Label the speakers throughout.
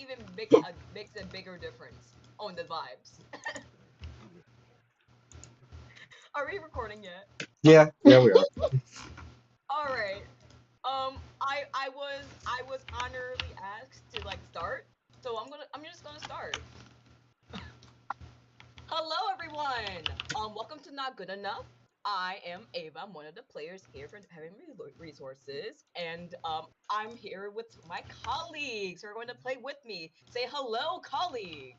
Speaker 1: even makes a bigger difference on the vibes. Are we recording yet?
Speaker 2: Yeah, we are.
Speaker 1: All right. I was honorably asked to like start, so I'm just gonna start. Hello, everyone. Welcome to Not Good Enough. I am Ava. I'm one of the players here for Having Resources, and I'm here with my colleagues who are going to play with me. Say hello, colleagues.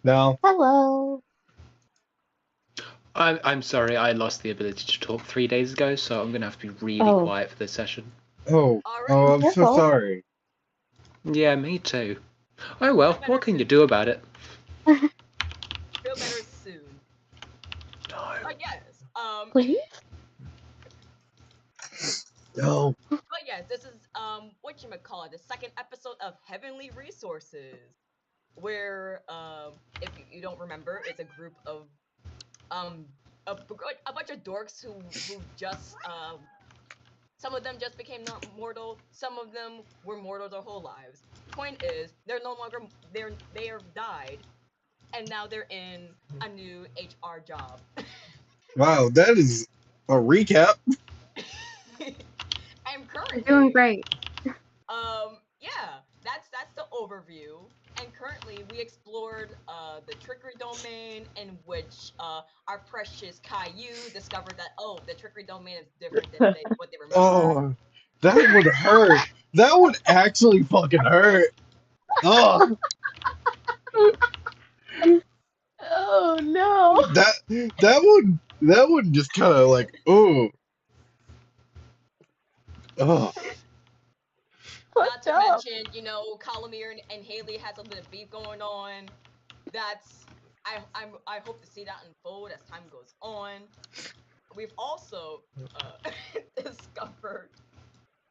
Speaker 2: No.
Speaker 3: Hello.
Speaker 4: I'm sorry, I lost the ability to talk 3 days ago, so I'm gonna have to be really
Speaker 3: Oh.
Speaker 4: quiet for this session.
Speaker 2: Oh.
Speaker 1: All right.
Speaker 2: Oh, I'm
Speaker 3: Your
Speaker 2: so
Speaker 3: fault.
Speaker 2: sorry.
Speaker 4: Yeah, me too. Oh well,
Speaker 1: better
Speaker 4: what can you
Speaker 1: soon.
Speaker 4: do about it?
Speaker 1: Feel better soon.
Speaker 4: No.
Speaker 1: But yes.
Speaker 3: Please?
Speaker 2: No.
Speaker 1: But yes, this is what you might call it, the second episode of Heavenly Resources, where if you don't remember, it's a group of um a bunch of dorks who just some of them just became not mortal, some of them were mortal their whole lives. Point is, they're no longer they are died, and now they're in a new HR job.
Speaker 2: Wow, that is a recap.
Speaker 1: And
Speaker 3: You're
Speaker 1: currently,
Speaker 3: doing great.
Speaker 1: yeah, that's the overview. And currently, we explored the trickery domain, in which our precious Caillou discovered that the trickery domain is different than what they remember.
Speaker 2: Oh, that would hurt. That would actually fucking hurt. Oh,
Speaker 3: Oh no.
Speaker 2: that would just kind of like oh.
Speaker 1: Not
Speaker 3: Fucked
Speaker 1: to
Speaker 3: up.
Speaker 1: mention, Calamir and Haley has a little bit of beef going on. That's I hope to see that unfold as time goes on. We've also discovered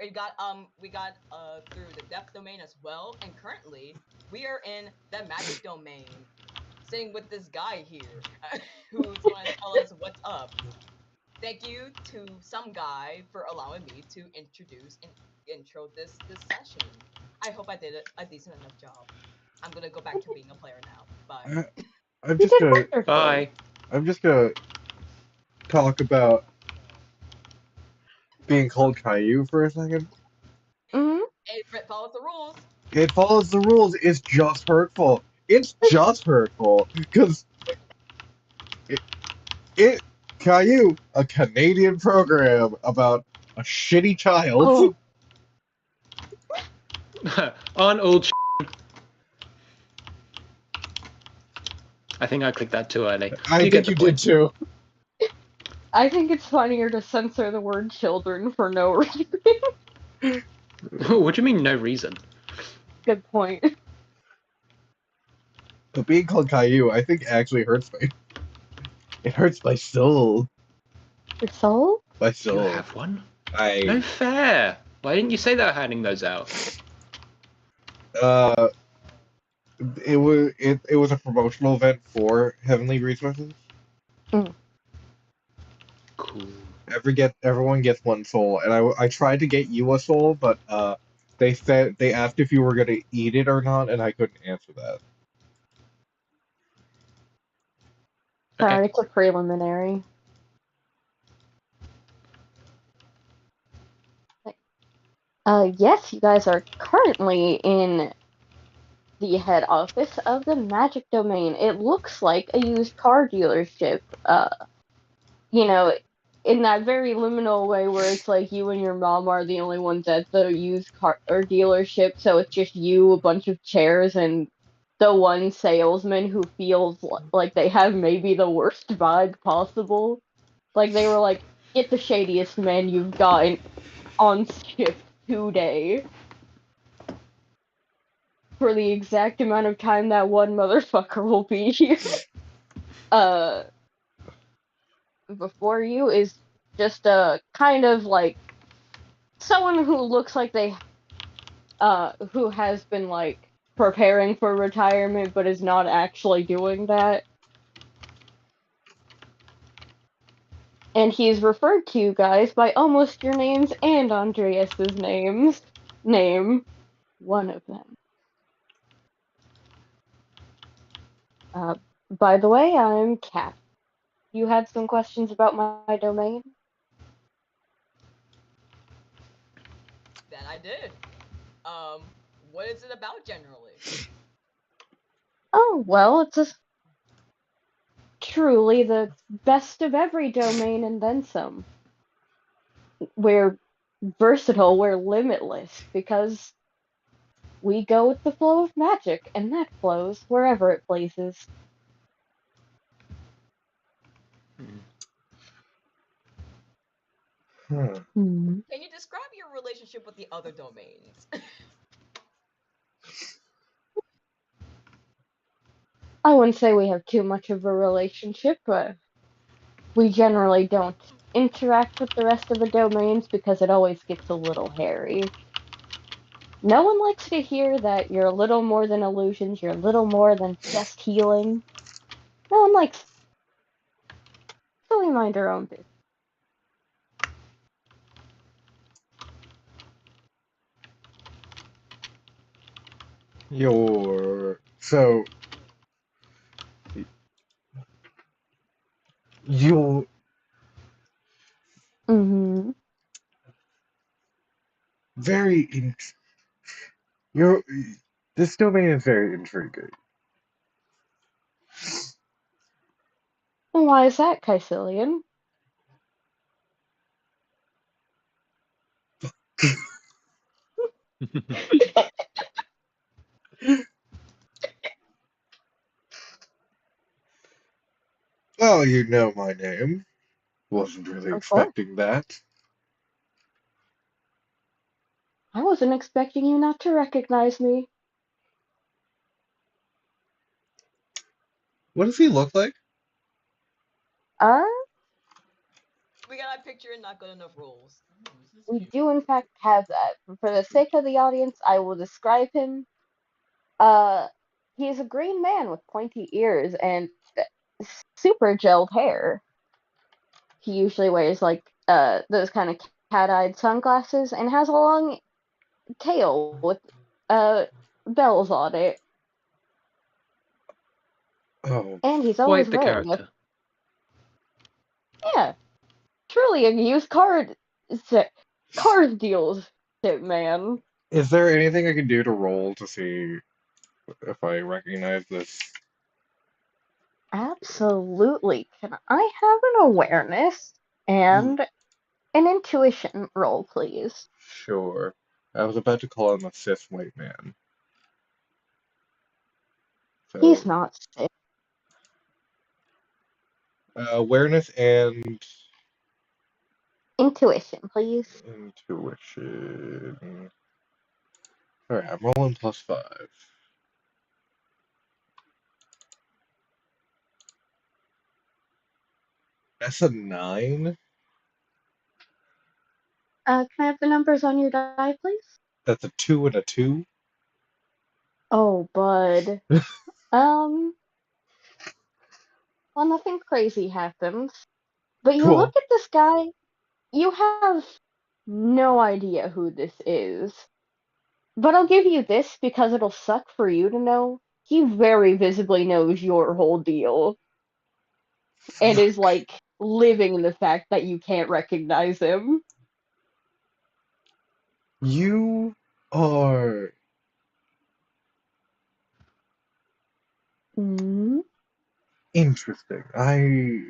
Speaker 1: we got through the depth domain as well, and currently we are in the magic domain, sitting with this guy here who's going to tell us what's up. Thank you to some guy for allowing me to introduce and intro this session. I hope I did a decent enough job. I'm gonna go back to being a player now. Bye.
Speaker 2: I'm
Speaker 3: You
Speaker 2: just
Speaker 3: did
Speaker 2: gonna
Speaker 3: wonderfully.
Speaker 4: Bye.
Speaker 2: I'm just gonna talk about being called Caillou for a second.
Speaker 3: Hmm.
Speaker 1: It follows the rules.
Speaker 2: It follows the rules. It's just hurtful. It's just hurtful because it Caillou, a Canadian program about a shitty child.
Speaker 3: Oh.
Speaker 4: On old I think I clicked that too early.
Speaker 2: I
Speaker 4: You
Speaker 2: think
Speaker 4: get the
Speaker 2: you did
Speaker 4: point.
Speaker 2: too.
Speaker 3: I think it's funnier to censor the word children for no reason.
Speaker 4: What do you mean, no reason?
Speaker 3: Good point.
Speaker 2: But being called Caillou, I think actually hurts my. It hurts my soul.
Speaker 3: Your soul?
Speaker 2: My
Speaker 4: You
Speaker 2: soul.
Speaker 4: have one? No
Speaker 2: I
Speaker 4: fair. Why didn't you say that handing those out?
Speaker 2: uh, it was a promotional event for Heavenly Resources.
Speaker 4: Cool.
Speaker 2: Everyone gets one soul, and I tried to get you a soul, but they asked if you were gonna eat it or not, and I couldn't answer that.
Speaker 4: Okay.
Speaker 3: Sorry, it's a preliminary. Yes, you guys are currently in the head office of the Magic Domain. It looks like a used car dealership. You know, in that very liminal way where it's like you and your mom are the only ones at the used car or dealership, so it's just you, a bunch of chairs, and the one salesman who feels like they have maybe the worst vibe possible. Like they were like, get the shadiest man you've got on shift today for the exact amount of time that one motherfucker will be here. Uh, Before you is just a kind of like someone who looks like they who has been like preparing for retirement but is not actually doing that. And he's referred to you guys by almost your names and Andreas's name. One of them. By the way, I'm Kat. You had some questions about my domain?
Speaker 1: That I did. What is it about generally?
Speaker 3: Oh, well, truly the best of every domain and then some. We're versatile, we're limitless, because we go with the flow of magic, and that flows wherever it pleases.
Speaker 2: Hmm.
Speaker 1: Can you describe your relationship with the other domains?
Speaker 3: I wouldn't say we have too much of a relationship, but we generally don't interact with the rest of the domains because it always gets a little hairy. No one likes to hear that you're a little more than illusions, you're a little more than just healing. No one likes, so we mind our own business.
Speaker 2: So you
Speaker 3: Mm-hmm.
Speaker 2: very in you're this domain is very intriguing.
Speaker 3: And why is that, Caecilian?
Speaker 2: Well, you know my name. Wasn't really
Speaker 3: Of course.
Speaker 2: expecting that.
Speaker 3: I wasn't expecting you not to recognize me.
Speaker 2: What does he look like?
Speaker 3: Uh,
Speaker 1: We got a picture and not good enough rules.
Speaker 3: we do in fact have that. For the sake of the audience, I will describe him. Uh, he is a green man with pointy ears and super gelled hair. He usually wears like those kind of cat-eyed sunglasses and has a long tail with uh bells on it.
Speaker 2: Oh,
Speaker 3: And he's always
Speaker 4: Quite the
Speaker 3: wearing a
Speaker 4: character.
Speaker 3: yeah, truly a used car deals man.
Speaker 2: is there anything I can do to roll to see if I recognize this?
Speaker 3: Absolutely. Can I have an awareness and an intuition roll, please?
Speaker 2: Sure. I was about to call him a cis white man.
Speaker 3: He's
Speaker 2: So,
Speaker 3: not sick.
Speaker 2: awareness and
Speaker 3: Intuition, please.
Speaker 2: intuition. Alright, I'm rolling +5. That's a 9.
Speaker 3: Can I have the numbers on your die, please?
Speaker 2: That's a 2 and a 2.
Speaker 3: Oh, bud. Um, well, nothing crazy happens. But you look
Speaker 2: Cool.
Speaker 3: at this guy, you have no idea who this is. But I'll give you this because it'll suck for you to know. He very visibly knows your whole deal and is like living in the fact that you can't recognize him.
Speaker 2: You are
Speaker 3: Mm-hmm.
Speaker 2: interesting. I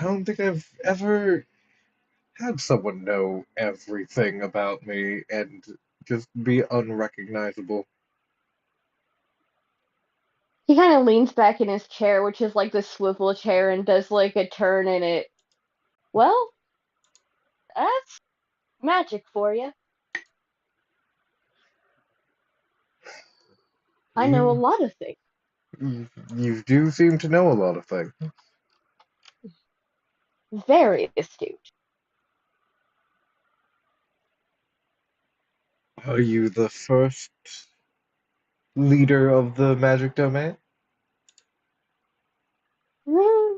Speaker 2: don't think I've ever had someone know everything about me and just be unrecognizable.
Speaker 3: He kind of leans back in his chair, which is like the swivel chair, and does like a turn in it. Well, that's magic for you. I know a
Speaker 2: You,
Speaker 3: lot of things.
Speaker 2: you do seem to know a lot of things.
Speaker 3: Very astute.
Speaker 2: Are you the first leader of the magic domain?
Speaker 3: Mm,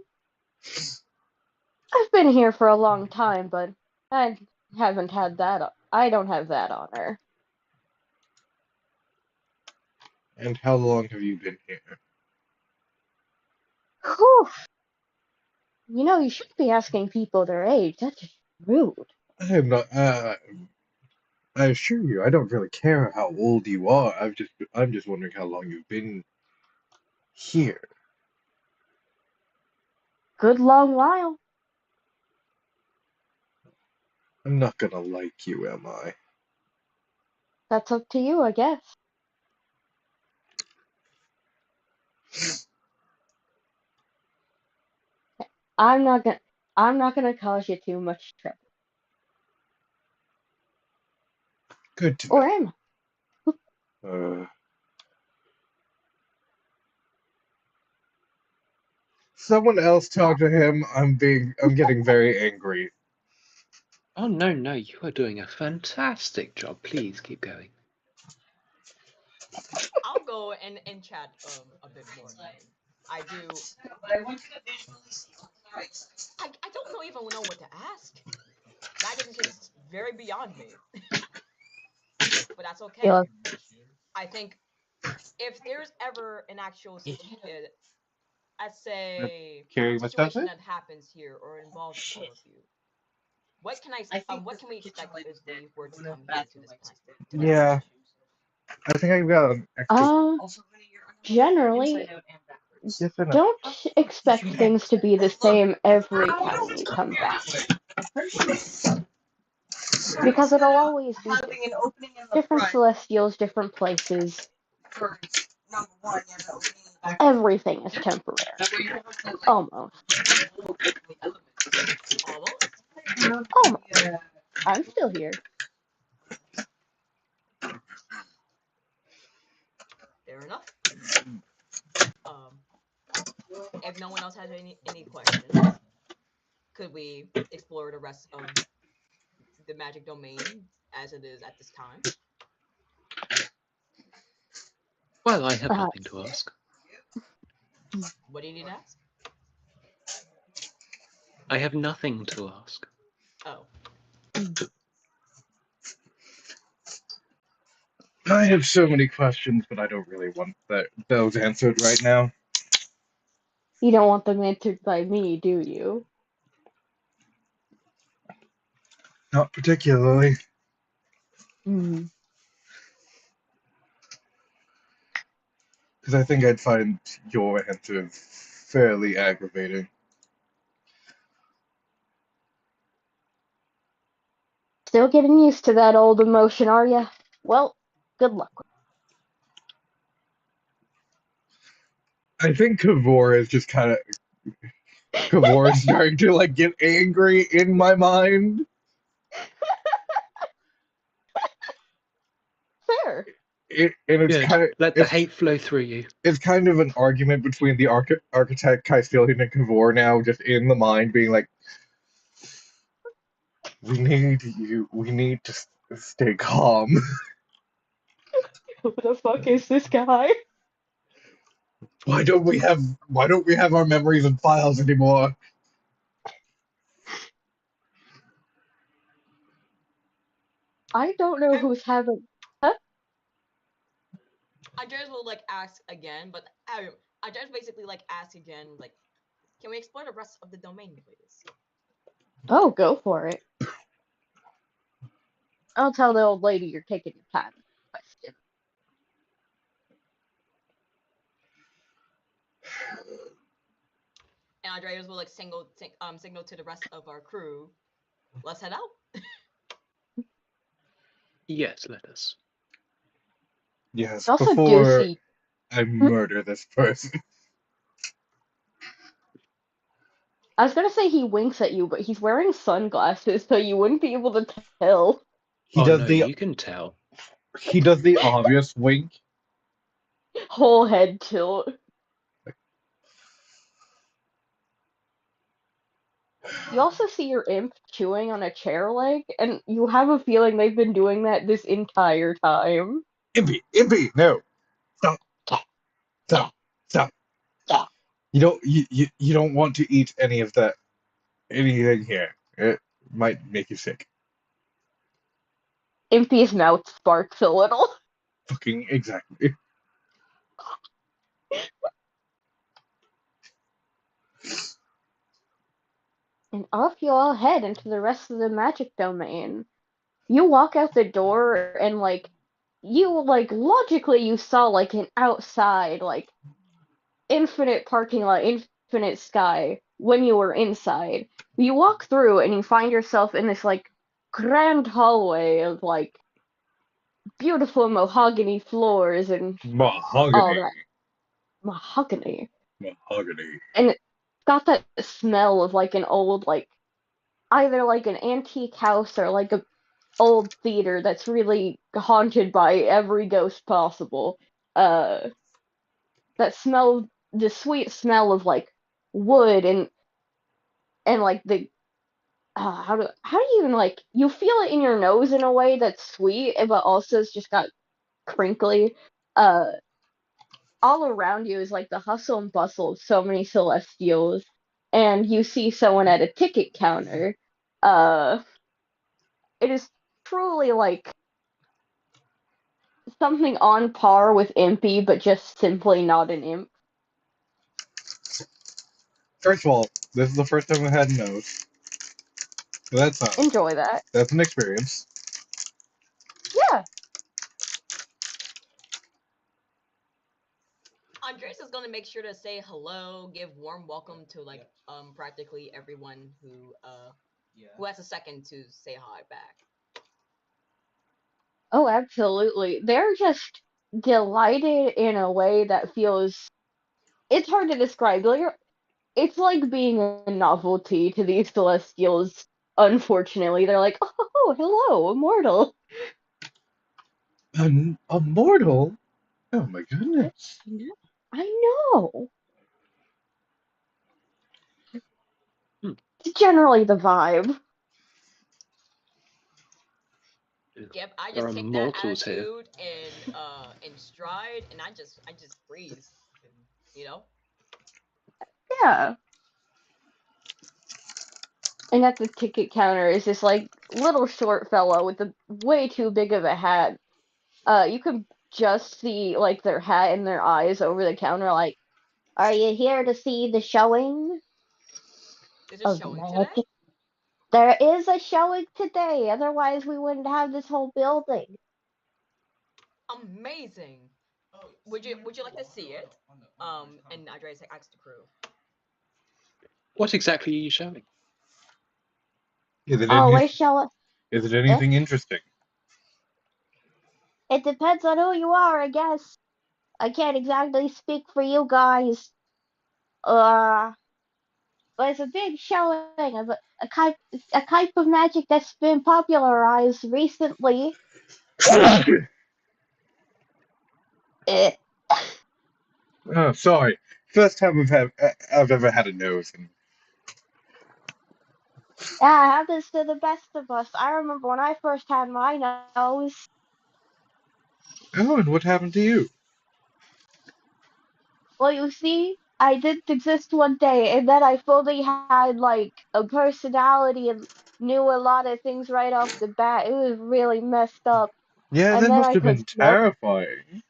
Speaker 3: I've been here for a long time, but I haven't had that. I don't have that honor.
Speaker 2: And how long have you been here?
Speaker 3: Whew. You know, you shouldn't be asking people their age. That's just rude.
Speaker 2: I'm not. I assure you, I don't really care how old you are. I'm just wondering how long you've been here.
Speaker 3: Good long while.
Speaker 2: I'm not gonna like you, am I?
Speaker 3: That's up to you, I guess. I'm not gonna. I'm not gonna cause you too much trouble.
Speaker 2: Good to
Speaker 3: Or am I?
Speaker 2: know. Someone else talk to him. I'm getting very angry.
Speaker 4: Oh no, no, you are doing a fantastic job. Please keep going.
Speaker 1: I'll go and chat a bit more. I do. I don't even know what to ask. That is just very beyond me. But that's okay.
Speaker 3: Yeah.
Speaker 1: I think if there's ever an actual, let's say,
Speaker 2: Carrying my stuff
Speaker 1: situation
Speaker 2: in?
Speaker 1: that happens here or involves all of you, what can what can we expect if we were to come here to this planet?
Speaker 2: Yeah, I think I've got an extra.
Speaker 3: Generally,
Speaker 2: Yes and no.
Speaker 3: don't expect things to be the same every time you come back. Because it'll always be different celestials, different places. Everything is temporary. Almost.
Speaker 1: Almost.
Speaker 3: Almost. I'm still here.
Speaker 1: Fair enough. If no one else has any questions, could we explore the rest of the magic domain as it is at this time?
Speaker 4: Well, I have nothing to ask.
Speaker 1: What do you need to ask?
Speaker 4: I have nothing to ask.
Speaker 1: Oh,
Speaker 2: I have so many questions, but I don't really want those answered right now.
Speaker 3: You don't want them answered by me, do you?
Speaker 2: Not particularly.
Speaker 3: Hmm.
Speaker 2: Because I think I'd find your answer fairly aggravating.
Speaker 3: Still getting used to that old emotion, are ya? Well, good luck.
Speaker 2: I think Kavor is just kind of. Kavor is starting to like get angry in my mind.
Speaker 3: Fair.
Speaker 2: And it's
Speaker 4: Good.
Speaker 2: kind of
Speaker 4: Let the hate flow through you.
Speaker 2: it's kind of an argument between the architect Caecilian and Kavor now, just in the mind, being like, we need to stay calm.
Speaker 3: Who the fuck is this guy?
Speaker 2: Why don't we have our memories and files anymore?
Speaker 3: I don't know who's having. Huh?
Speaker 1: I just will like ask again, but I just basically like ask again, like, can we explore the rest of the domain, please?
Speaker 3: Oh, go for it. I'll tell the old lady you're taking your time. Question.
Speaker 1: And Andreas will like signal to the rest of our crew. Let's head out.
Speaker 4: Yes, let us.
Speaker 2: Yes,
Speaker 3: Also,
Speaker 2: before
Speaker 3: Deucey.
Speaker 2: I murder this person.
Speaker 3: I was gonna say he winks at you, but he's wearing sunglasses, so you wouldn't be able to tell.
Speaker 2: He
Speaker 4: Oh
Speaker 2: does
Speaker 4: no,
Speaker 2: the
Speaker 4: you can tell.
Speaker 2: obvious wink.
Speaker 3: Whole head tilt. You also see your imp chewing on a chair leg, and you have a feeling they've been doing that this entire time.
Speaker 2: Impy, no, stop, stop.
Speaker 3: Yeah.
Speaker 2: You don't want to eat anything here. It might make you sick.
Speaker 3: Impy's mouth sparks a little.
Speaker 2: Fucking exactly.
Speaker 3: And off you all head into the rest of the magic domain. You walk out the door and logically you saw like an outside, like infinite parking lot, infinite sky when you were inside. You walk through and you find yourself in this like grand hallway of like beautiful mahogany floors and all
Speaker 2: Mahogany.
Speaker 3: that mahogany.
Speaker 2: Mahogany.
Speaker 3: And it's got that smell of like an old like either like an antique house or like a old theater that's really haunted by every ghost possible. Uh, the sweet smell of like wood and like the how do you even like you feel it in your nose in a way that's sweet, but also it's just got crinkly. Uh, all around you is like the hustle and bustle of so many celestials, and you see someone at a ticket counter. Uh, it is truly like something on par with Impy, but just simply not an imp.
Speaker 2: First of all, this is the first time I've had a nose. So
Speaker 3: Enjoy that.
Speaker 2: that's an experience.
Speaker 3: Yeah.
Speaker 1: Andres is gonna make sure to say hello, give warm welcome to like practically everyone who has a second to say hi back.
Speaker 3: Oh, absolutely. They're just delighted in a way that feels. It's hard to describe. It's like being a novelty to these celestials. Unfortunately, they're like, oh, hello, immortal.
Speaker 2: A mortal? Oh my goodness.
Speaker 3: I know.
Speaker 4: Hmm.
Speaker 3: It's generally the vibe.
Speaker 1: Yep, I
Speaker 4: There
Speaker 1: just
Speaker 4: are
Speaker 1: take that
Speaker 4: mortals here.
Speaker 1: attitude in stride, and I just breeze, you know.
Speaker 3: Yeah. And at the ticket counter is this like little short fellow with a way too big of a hat. You can just see like their hat and their eyes over the counter. Like, are you here to see the showing
Speaker 1: Is it
Speaker 3: of
Speaker 1: showing today?
Speaker 3: magic? There is a showing today. Otherwise, we wouldn't have this whole building.
Speaker 1: Amazing. Would you like to see it? And Andres asks the crew.
Speaker 4: What exactly are you showing?
Speaker 2: Is it
Speaker 3: Oh,
Speaker 2: any,
Speaker 3: we're showing.
Speaker 2: is it anything interesting?
Speaker 3: It depends on who you are, I guess. I can't exactly speak for you guys. But it's a big showing of a type of magic that's been popularized recently. Eh,
Speaker 2: Oh, sorry. First time I've ever had a nose. And
Speaker 3: Yeah, it happens to the best of us. I remember when I first had my nose.
Speaker 2: oh, and what happened to you?
Speaker 3: Well, you see, I didn't exist one day, and then I fully had like a personality and knew a lot of things right off the bat. It was really messed up.
Speaker 2: Yeah,
Speaker 3: And
Speaker 2: that
Speaker 3: then
Speaker 2: must
Speaker 3: I
Speaker 2: have
Speaker 3: could
Speaker 2: been
Speaker 3: smell.
Speaker 2: terrifying.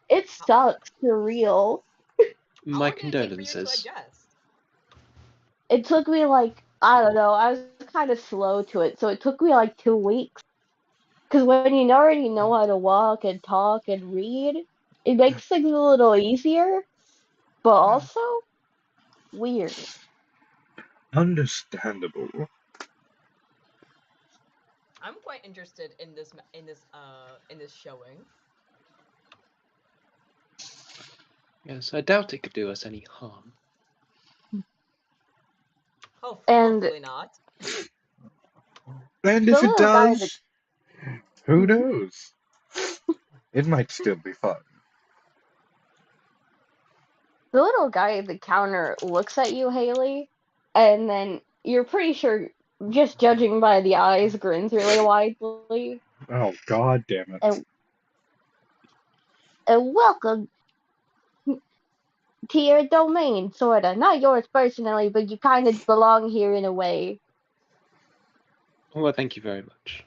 Speaker 3: It sucks for real.
Speaker 1: How
Speaker 4: My
Speaker 1: long did it take for you to
Speaker 4: condolences.
Speaker 1: adjust?
Speaker 3: It took me like, I don't know, I was kind of slow to it, so it took me like 2 weeks. Because when you already know how to walk and talk and read, it makes things a little easier, but also weird.
Speaker 2: Understandable.
Speaker 1: I'm quite interested in this showing.
Speaker 4: Yes, I doubt it could do us any harm.
Speaker 3: And
Speaker 1: Hopefully not.
Speaker 2: And
Speaker 3: the
Speaker 2: if it
Speaker 3: little guy that
Speaker 2: does, who knows? It might still be fun.
Speaker 3: the little guy at the counter looks at you, Haley, and then you're pretty sure, just judging by the eyes, grins really widely.
Speaker 2: Oh, god damn it.
Speaker 3: And welcome to your domain, sorta. Not yours personally, but you kind of belong here in a way.
Speaker 4: Well, thank you very much.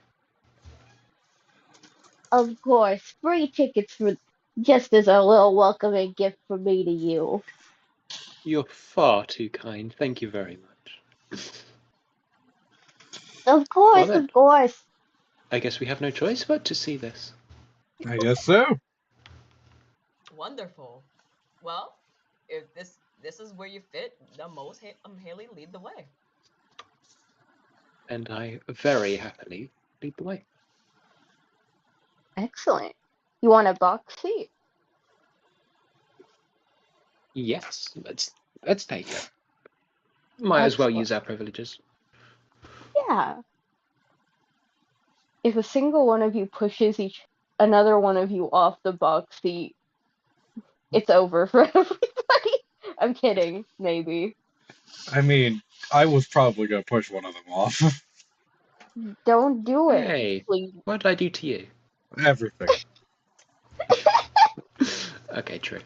Speaker 3: Of course, free tickets for just as a little welcoming gift from me to you.
Speaker 4: You're far too kind. Thank you very much.
Speaker 3: Of course,
Speaker 4: then.
Speaker 3: of course.
Speaker 4: I guess we have no choice but to see this.
Speaker 2: I guess so.
Speaker 1: Wonderful. Well, if this is where you fit the most, Haley, lead the way.
Speaker 4: And I very happily lead the way.
Speaker 3: Excellent. You want a box seat?
Speaker 4: Yes, let's take it. Might as well
Speaker 3: Excellent.
Speaker 4: use our privileges.
Speaker 3: Yeah. If a single one of you pushes another one of you off the box seat, it's over for everybody. I'm kidding, maybe.
Speaker 2: I mean, I was probably gonna push one of them off.
Speaker 3: Don't do it,
Speaker 4: Hey,
Speaker 3: please.
Speaker 4: what did I do to you?
Speaker 2: Everything.
Speaker 4: Okay, true.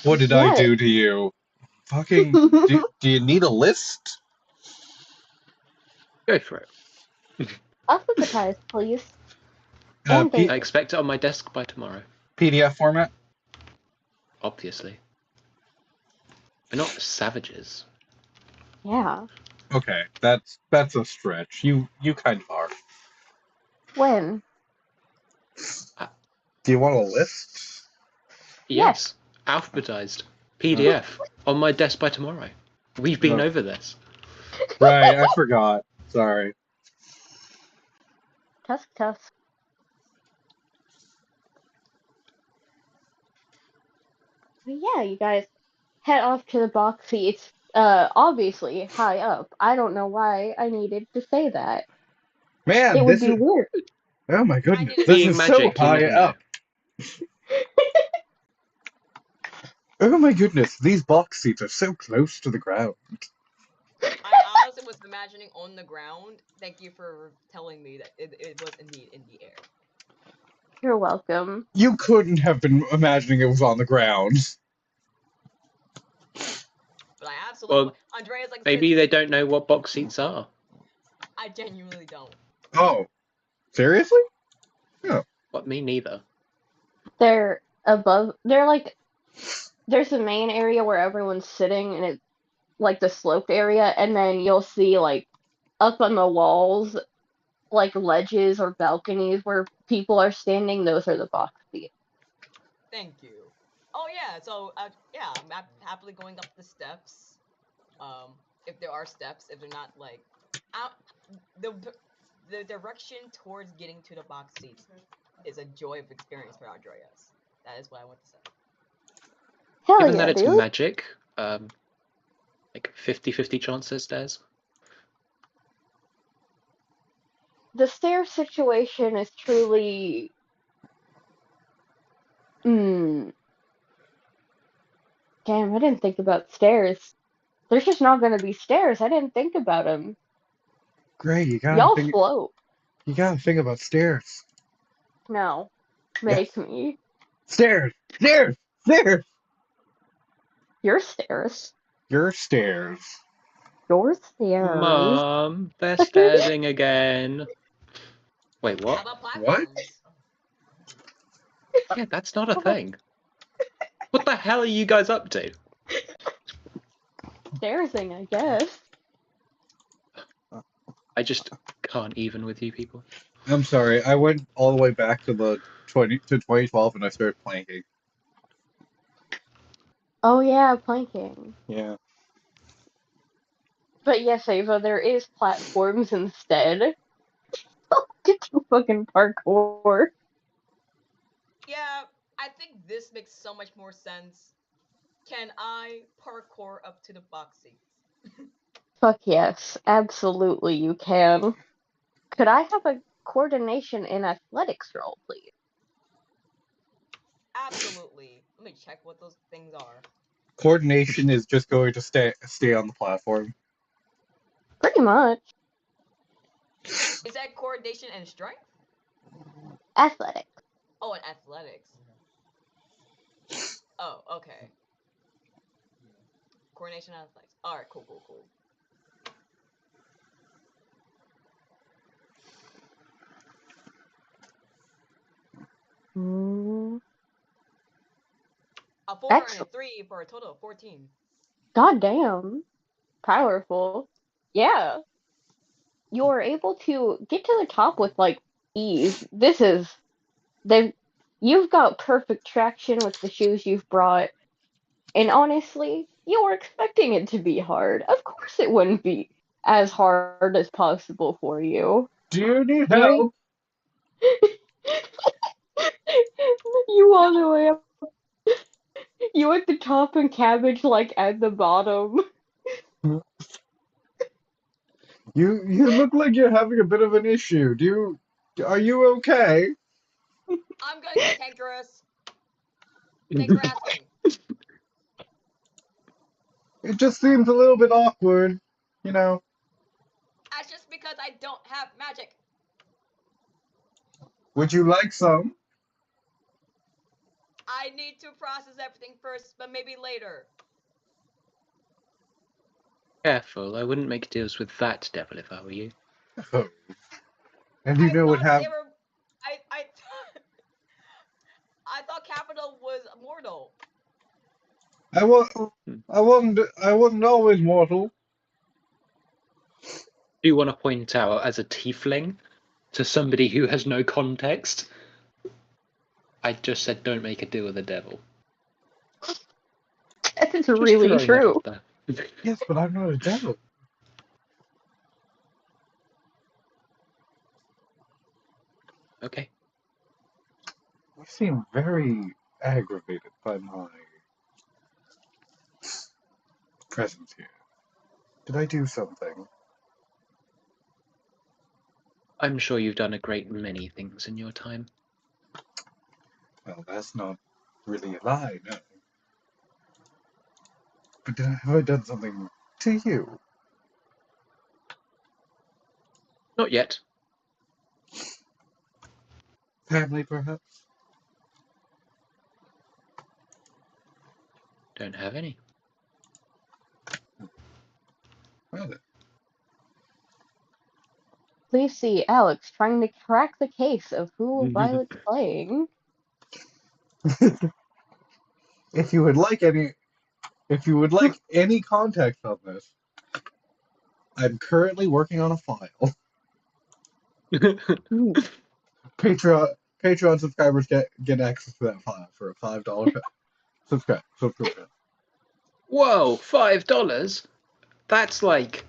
Speaker 2: What did I
Speaker 3: What?
Speaker 2: do to you? Fucking. Do you need a list?
Speaker 4: Go for it.
Speaker 3: Alphabetize, please.
Speaker 2: Uh,
Speaker 3: And
Speaker 2: P-
Speaker 4: I expect it on my desk by tomorrow.
Speaker 2: PDF format?
Speaker 4: Obviously. We're not savages.
Speaker 3: Yeah.
Speaker 2: Okay, that's a stretch. You kind of are.
Speaker 3: When?
Speaker 2: Do you want a list?
Speaker 4: Yes. Alphabetized. PDF. On my desk by tomorrow. We've been
Speaker 2: Oh.
Speaker 4: over this.
Speaker 2: Right, I forgot. Sorry.
Speaker 3: Tusk. But yeah, you guys head off to the box seat. It's obviously high up. I don't know why I needed to say that.
Speaker 2: Man,
Speaker 3: It would
Speaker 2: this
Speaker 3: be
Speaker 2: is.
Speaker 3: weird.
Speaker 2: Oh my goodness,
Speaker 1: needed
Speaker 2: this
Speaker 4: Being
Speaker 2: is
Speaker 4: magic,
Speaker 2: so
Speaker 4: you
Speaker 2: high
Speaker 4: never know.
Speaker 2: up. Oh my goodness, these box seats are so close to the ground.
Speaker 1: I honestly was imagining on the ground. Thank you for telling me that it was indeed in the air.
Speaker 3: You're welcome.
Speaker 2: You couldn't have been imagining it was on the ground.
Speaker 1: But I absolutely.
Speaker 4: Well,
Speaker 1: Andrea's like.
Speaker 4: Maybe they don't know what box seats are.
Speaker 1: I genuinely don't.
Speaker 2: Oh, seriously?
Speaker 4: What, me neither.
Speaker 3: They're above. They're like. There's the main area where everyone's sitting, and it's like the sloped area, and then you'll see like up on the walls, like ledges or balconies where people are standing. Those are the box seats.
Speaker 1: Thank you. Oh yeah. So yeah, I'm happily going up the steps. If there are steps, if they're not like, out, the direction towards getting to the box seats is a joy of experience for Andreas. That is what I want to say.
Speaker 3: Hell
Speaker 4: Given
Speaker 3: yeah,
Speaker 4: that it's
Speaker 3: dude.
Speaker 4: magic, like 50-50 chance there's stairs.
Speaker 3: The stair situation is truly. Damn, I didn't think about stairs. There's just not gonna be stairs. I didn't think about them.
Speaker 2: Great,
Speaker 3: Y'all float.
Speaker 2: you gotta think about stairs.
Speaker 3: No. Make me.
Speaker 2: Stairs! Stairs! Stairs!
Speaker 3: Your stairs.
Speaker 2: Your stairs.
Speaker 3: Your stairs.
Speaker 4: Mom, they're stairsing again. Wait,
Speaker 1: How
Speaker 4: what?
Speaker 1: about
Speaker 2: What?
Speaker 1: platforms?
Speaker 4: Yeah, that's not a thing. What the hell are you guys up to?
Speaker 3: Stairsing, I guess.
Speaker 4: I just can't even with you people.
Speaker 2: I'm sorry, I went all the way back to 2012 and I started planking.
Speaker 3: Oh yeah, planking.
Speaker 2: Yeah.
Speaker 3: But yes, Ava, there is platforms instead. Get to fucking parkour.
Speaker 1: Yeah, I think this makes so much more sense. Can I parkour up to the box seats?
Speaker 3: Fuck yes, absolutely you can. Could I have a coordination in athletics roll, please?
Speaker 1: Absolutely. Let me check what those things are.
Speaker 2: Coordination is just going to stay on the platform.
Speaker 3: Pretty much.
Speaker 1: Is that coordination and strength?
Speaker 3: Athletics.
Speaker 1: Oh, and athletics. Oh, okay. Coordination and athletics. Alright, cool. A 4 and a
Speaker 3: Excellent.
Speaker 1: 3 for a total of 14.
Speaker 3: Goddamn. Powerful. Yeah. You're able to get to the top with like ease. They you've got perfect traction with the shoes you've brought, and honestly, you were expecting it to be hard. Of course it wouldn't be as hard as possible for you.
Speaker 2: Do you need
Speaker 3: Very
Speaker 2: help?
Speaker 3: You all the way up. You at the top and Cabbage like at the bottom.
Speaker 2: You look like you're having a bit of an issue. Are you okay?
Speaker 1: I'm gonna get cankerous. Thanks for asking.
Speaker 2: It just seems a little bit awkward, you know.
Speaker 1: That's just because I don't have magic.
Speaker 2: Would you like some?
Speaker 1: I need to process everything first, but maybe later.
Speaker 4: Careful, I wouldn't make deals with that devil if I were you.
Speaker 2: Oh. And you
Speaker 1: I
Speaker 2: know what
Speaker 1: thought
Speaker 2: happened?
Speaker 1: they were. I thought Capital was mortal.
Speaker 2: I wasn't always mortal.
Speaker 4: Do you want to point out as a tiefling to somebody who has no context? I just said don't make a deal with the devil.
Speaker 3: That is
Speaker 4: Just
Speaker 3: really
Speaker 4: throwing that
Speaker 3: true.
Speaker 4: out there.
Speaker 2: Yes, but I'm not a devil.
Speaker 4: Okay.
Speaker 2: You seem very aggravated by my presence here. Did I do something?
Speaker 4: I'm sure you've done a great many things in your time.
Speaker 2: Well, that's not really a lie, no. But have I done something to you?
Speaker 4: Not yet.
Speaker 2: Family, perhaps?
Speaker 4: Don't have any.
Speaker 2: Well then.
Speaker 3: Please see Alex trying to crack the case of who Violet's playing.
Speaker 2: If you would like any context on this, I'm currently working on a file. Patreon subscribers get access to that file for a $5 subscription.
Speaker 4: Whoa, $5? That's like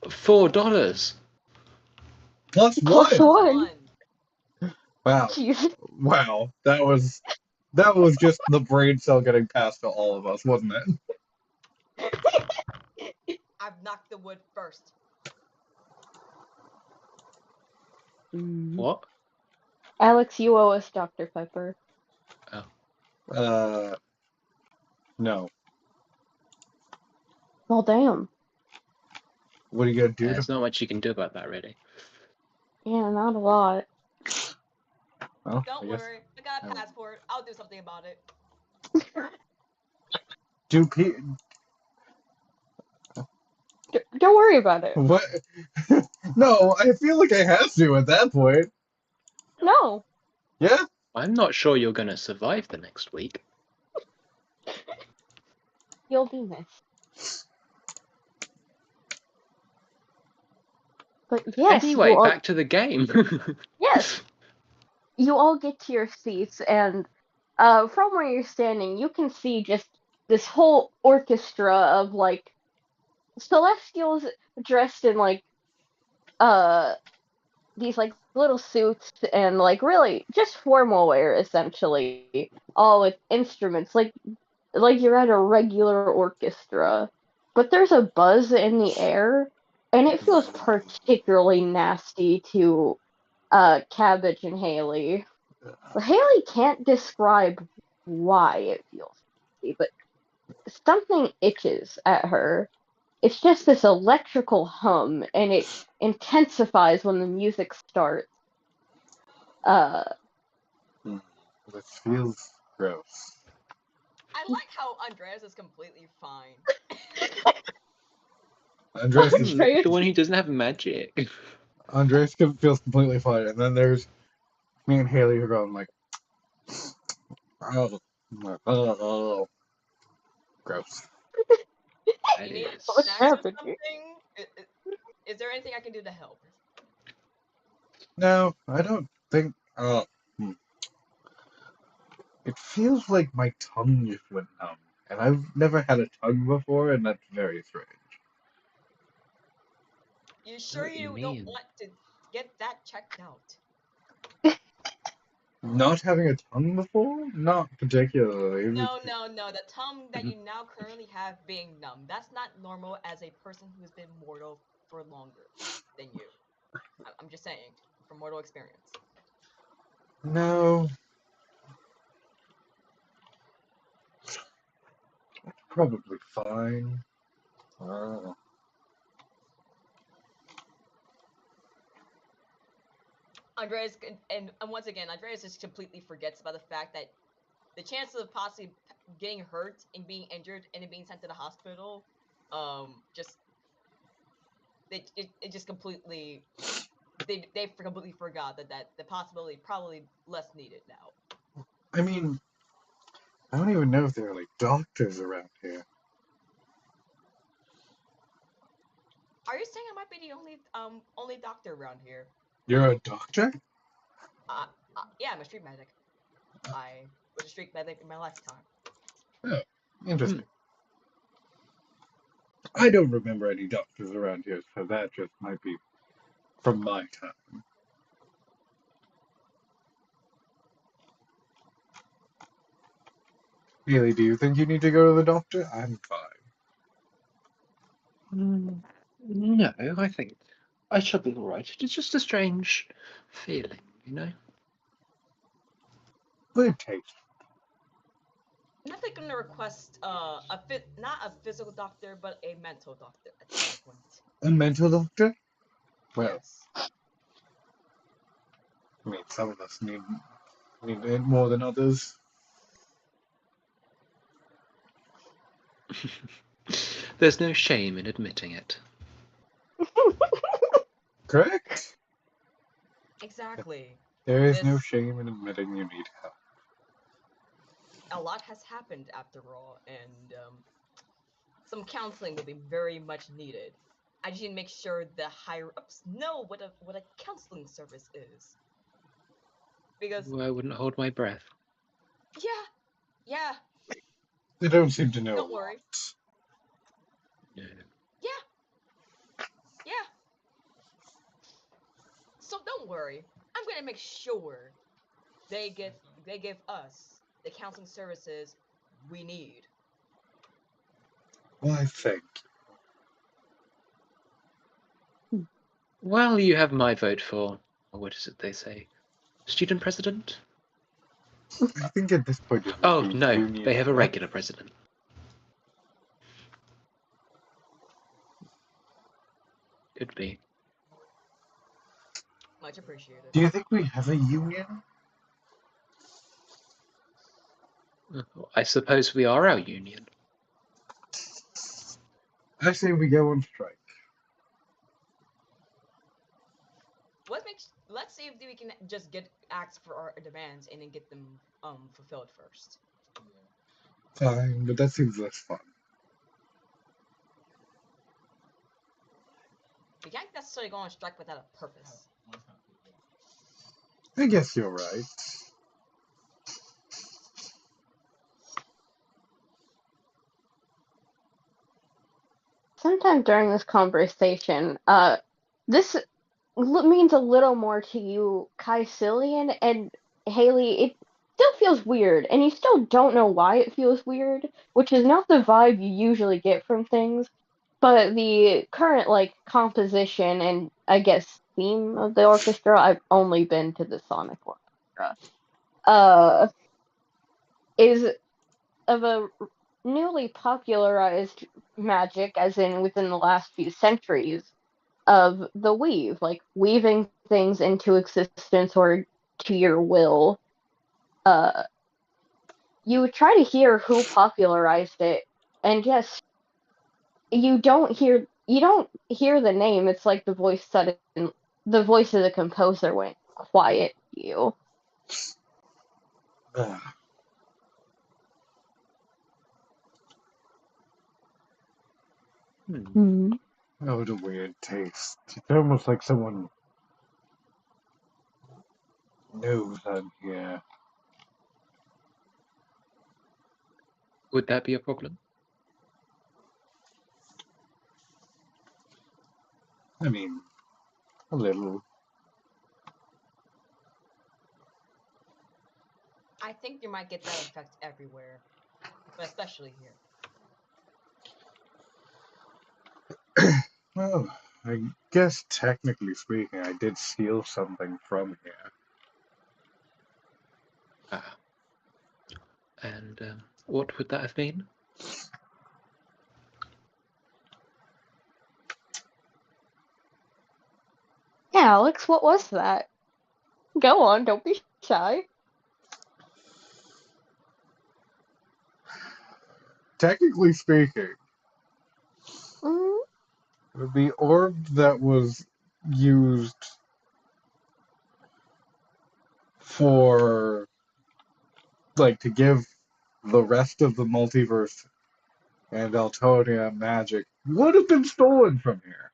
Speaker 4: $4.
Speaker 2: Plus
Speaker 3: Plus
Speaker 2: one.
Speaker 3: one.
Speaker 2: Wow.
Speaker 3: Jeez.
Speaker 2: Wow. That was just the brain cell getting passed to all of us, wasn't it?
Speaker 1: I've knocked the wood first.
Speaker 4: What?
Speaker 3: Alex, you owe us Dr. Pepper.
Speaker 2: No.
Speaker 3: Well, damn.
Speaker 2: What are you gonna do?
Speaker 4: There's not much you can do about that, really.
Speaker 3: Yeah, not a lot.
Speaker 2: Well,
Speaker 1: Don't
Speaker 2: I guess
Speaker 1: worry, I got a
Speaker 2: I-
Speaker 1: passport. I'll do something about it.
Speaker 3: Don't worry about it.
Speaker 2: What? No, I feel like I have to at that point.
Speaker 3: No.
Speaker 2: Yeah.
Speaker 4: I'm not sure you're going to survive the next week.
Speaker 3: You'll be missed. But yes,
Speaker 4: Anyway, back to the game.
Speaker 3: Yes, you all get to your seats, and from where you're standing, you can see just this whole orchestra of like Celestials dressed in like these like little suits and like really just formal wear essentially, all with instruments like you're at a regular orchestra. But there's a buzz in the air, and it feels particularly nasty to Cabbage and Haley. Haley can't describe why it feels nasty, but something itches at her. It's just this electrical hum, and it intensifies when the music starts.
Speaker 2: This feels gross.
Speaker 1: I like how Andreas is completely fine.
Speaker 2: Andres is,
Speaker 3: Andreas.
Speaker 4: The one who doesn't have magic.
Speaker 2: Andres feels completely fine, and then there's me and Haley who are going like, oh, gross.
Speaker 4: That
Speaker 1: You need
Speaker 4: is.
Speaker 3: What's
Speaker 1: snacks or
Speaker 3: happening?
Speaker 1: something? Is there anything I can do to help?
Speaker 2: No, I don't think. It feels like my tongue just went numb, and I've never had a tongue before, and that's very strange.
Speaker 1: You sure
Speaker 4: What do you
Speaker 1: you don't
Speaker 4: mean?
Speaker 1: want to get that checked out?
Speaker 2: Not having a tongue before? Not particularly.
Speaker 1: No, the tongue that
Speaker 4: Mhm.
Speaker 1: you now currently have being numb. That's not normal as a person who's been mortal for longer than you. I'm just saying, from mortal experience.
Speaker 2: No. Probably fine. Oh.
Speaker 1: Andreas, and once again, Andreas just completely forgets about the fact that the chances of possibly getting hurt and being injured and then being sent to the hospital, just it just completely they completely forgot that the possibility probably less needed now.
Speaker 2: I mean, I don't even know if there are like doctors around here.
Speaker 1: Are you saying I might be the only doctor around here?
Speaker 2: You're a doctor?
Speaker 1: Yeah, I'm a street medic. I was a street medic in my lifetime.
Speaker 2: Oh, interesting. I don't remember any doctors around here, so that just might be from my time. Haley, do you think you need to go to the doctor? I'm fine.
Speaker 4: No, I think I shall be all right. It's just a strange feeling, you know.
Speaker 2: Good taste.
Speaker 1: I'm not gonna request not a physical doctor, but a mental doctor at this point.
Speaker 2: A mental doctor? Well,
Speaker 1: Yes.
Speaker 2: I mean, some of us need it more than others.
Speaker 4: There's no shame in admitting it.
Speaker 2: Correct?
Speaker 1: Exactly.
Speaker 2: There is no
Speaker 1: This-
Speaker 2: shame in admitting you need help.
Speaker 1: A lot has happened after all, and some counseling will be very much needed. I just need to make sure the higher ups know what a counseling service is. Because
Speaker 4: I wouldn't hold my breath.
Speaker 1: yeah,
Speaker 2: They don't seem to know
Speaker 1: don't
Speaker 2: a
Speaker 1: worry.
Speaker 2: lot.
Speaker 4: No.
Speaker 1: Yeah. So don't worry. I'm gonna make sure they give us the counseling services we need.
Speaker 2: Why, thank
Speaker 4: Well, you have my vote for, what is it they say? Student president?
Speaker 2: you. I think at this point it would
Speaker 4: Oh,
Speaker 2: be
Speaker 4: no,
Speaker 2: union
Speaker 4: they have a
Speaker 2: rep.
Speaker 4: regular president. Could be.
Speaker 1: Much appreciated.
Speaker 2: Do you think we have a union?
Speaker 4: I suppose we are our union.
Speaker 2: I say we go on strike.
Speaker 1: Let's see if we can just ask for our demands and then get them fulfilled first.
Speaker 2: Fine, but that seems less fun.
Speaker 1: We can't necessarily go on strike without a purpose.
Speaker 2: I guess you're right.
Speaker 3: Sometime during this conversation, this means a little more to you, Caecilian, and Haley. It still feels weird, and you still don't know why it feels weird, which is not the vibe you usually get from things. But the current composition and I guess theme of the orchestra, I've only been to the Sonic Orchestra, is of a newly popularized magic, as in within the last few centuries, of the weave, like weaving things into existence or to your will. You try to hear who popularized it, and yes, you don't hear the name. It's like the voice the voice of the composer went quiet to you.
Speaker 2: Ah,
Speaker 3: Hmm.
Speaker 2: Oh, what a weird taste. It's almost like someone knows I'm here.
Speaker 4: Would that be a problem?
Speaker 2: I mean, a little.
Speaker 1: I think you might get that effect everywhere, but especially here.
Speaker 2: Well, I guess technically speaking, I did steal something from here.
Speaker 4: Ah. And what would that have been?
Speaker 3: Yeah, Alex, what was that? Go on, don't be shy.
Speaker 2: Technically speaking,
Speaker 3: Mm,
Speaker 2: the orb that was used for, like, to give the rest of the multiverse and Altonia magic would have been stolen from here.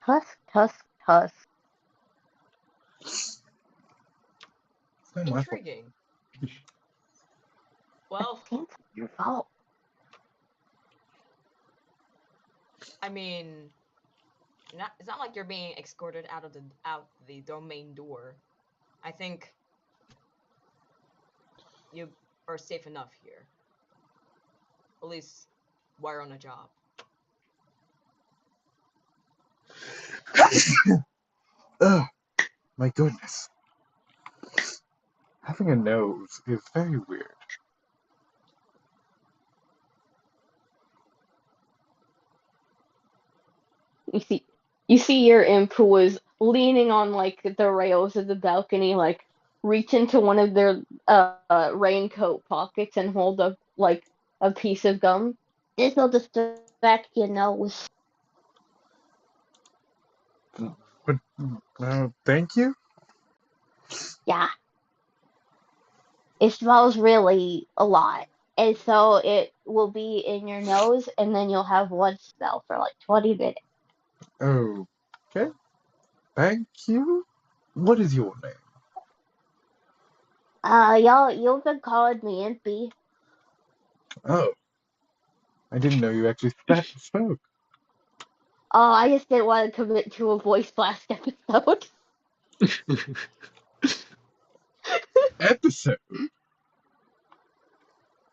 Speaker 3: tusk, tusk, tusk.
Speaker 2: It's not my fault.
Speaker 1: Intriguing. Well,
Speaker 3: It's your fault.
Speaker 1: I mean, it's not like you're being escorted out the domain door. I think you are safe enough here. At least while you're on a job.
Speaker 2: Ugh, my goodness. Having a nose is very weird.
Speaker 3: You see your imp who was leaning on like the rails of the balcony, like reach into one of their raincoat pockets and hold up like a piece of gum. This will distract your nose.
Speaker 2: But, thank you?
Speaker 3: Yeah, it smells really a lot. And so it will be in your nose, and then you'll have one smell for like 20 minutes.
Speaker 2: Okay. Thank you. What is your name?
Speaker 3: You've been calling me Impy.
Speaker 2: Oh, I didn't know you actually spoke.
Speaker 3: Oh, I just didn't want to commit to a voice blast episode.
Speaker 2: Episode?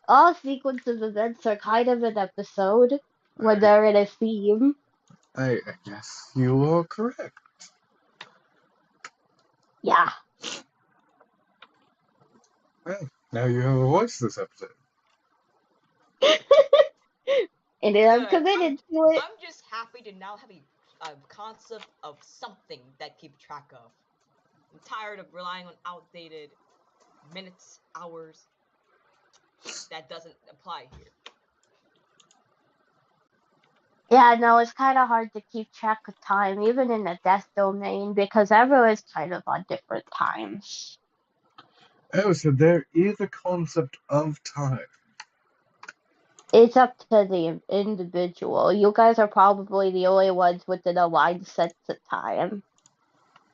Speaker 3: All sequence of events are kind of an episode when they're in a theme.
Speaker 2: I guess you are correct.
Speaker 3: Yeah.
Speaker 2: Well, now you have a voice this episode.
Speaker 3: And then I'm
Speaker 1: Good.
Speaker 3: committed to it.
Speaker 1: I'm just happy to now have a concept of something that keep track of. I'm tired of relying on outdated minutes, hours. That doesn't apply here.
Speaker 3: Yeah, no, it's kind of hard to keep track of time, even in the death domain, because everyone's kind of on different times.
Speaker 2: Oh, so there is a concept of time.
Speaker 3: It's up to the individual. You guys are probably the only ones with an aligned sense of time.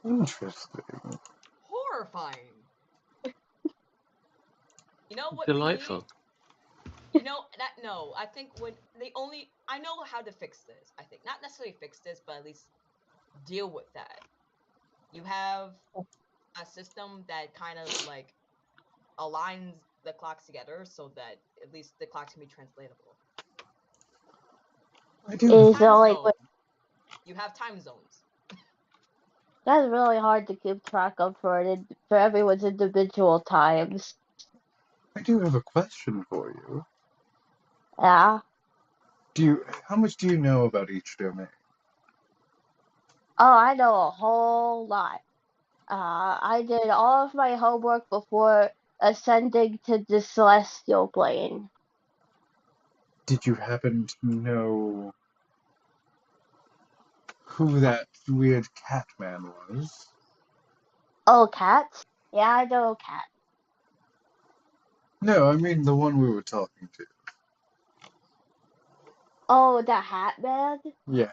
Speaker 2: Interesting.
Speaker 1: Horrifying. You know what?
Speaker 4: Delightful.
Speaker 1: You know that no. I think when I know how to fix this. I think not necessarily fix this, but at least deal with that. You have a system that kind of like aligns the clocks together so that at least the clocks can be translatable.
Speaker 2: I do.
Speaker 3: Is the only way.
Speaker 1: You have time zones.
Speaker 3: That's really hard to keep track of for everyone's individual times.
Speaker 2: I do have a question for you.
Speaker 3: Yeah.
Speaker 2: How much do you know about each domain?
Speaker 3: Oh, I know a whole lot. I did all of my homework before ascending to the celestial plane.
Speaker 2: Did you happen to know who that weird cat man was?
Speaker 3: Oh, cats? Yeah, I know cats.
Speaker 2: No, I mean the one we were talking to.
Speaker 3: Oh, the Hat Man?
Speaker 2: Yeah.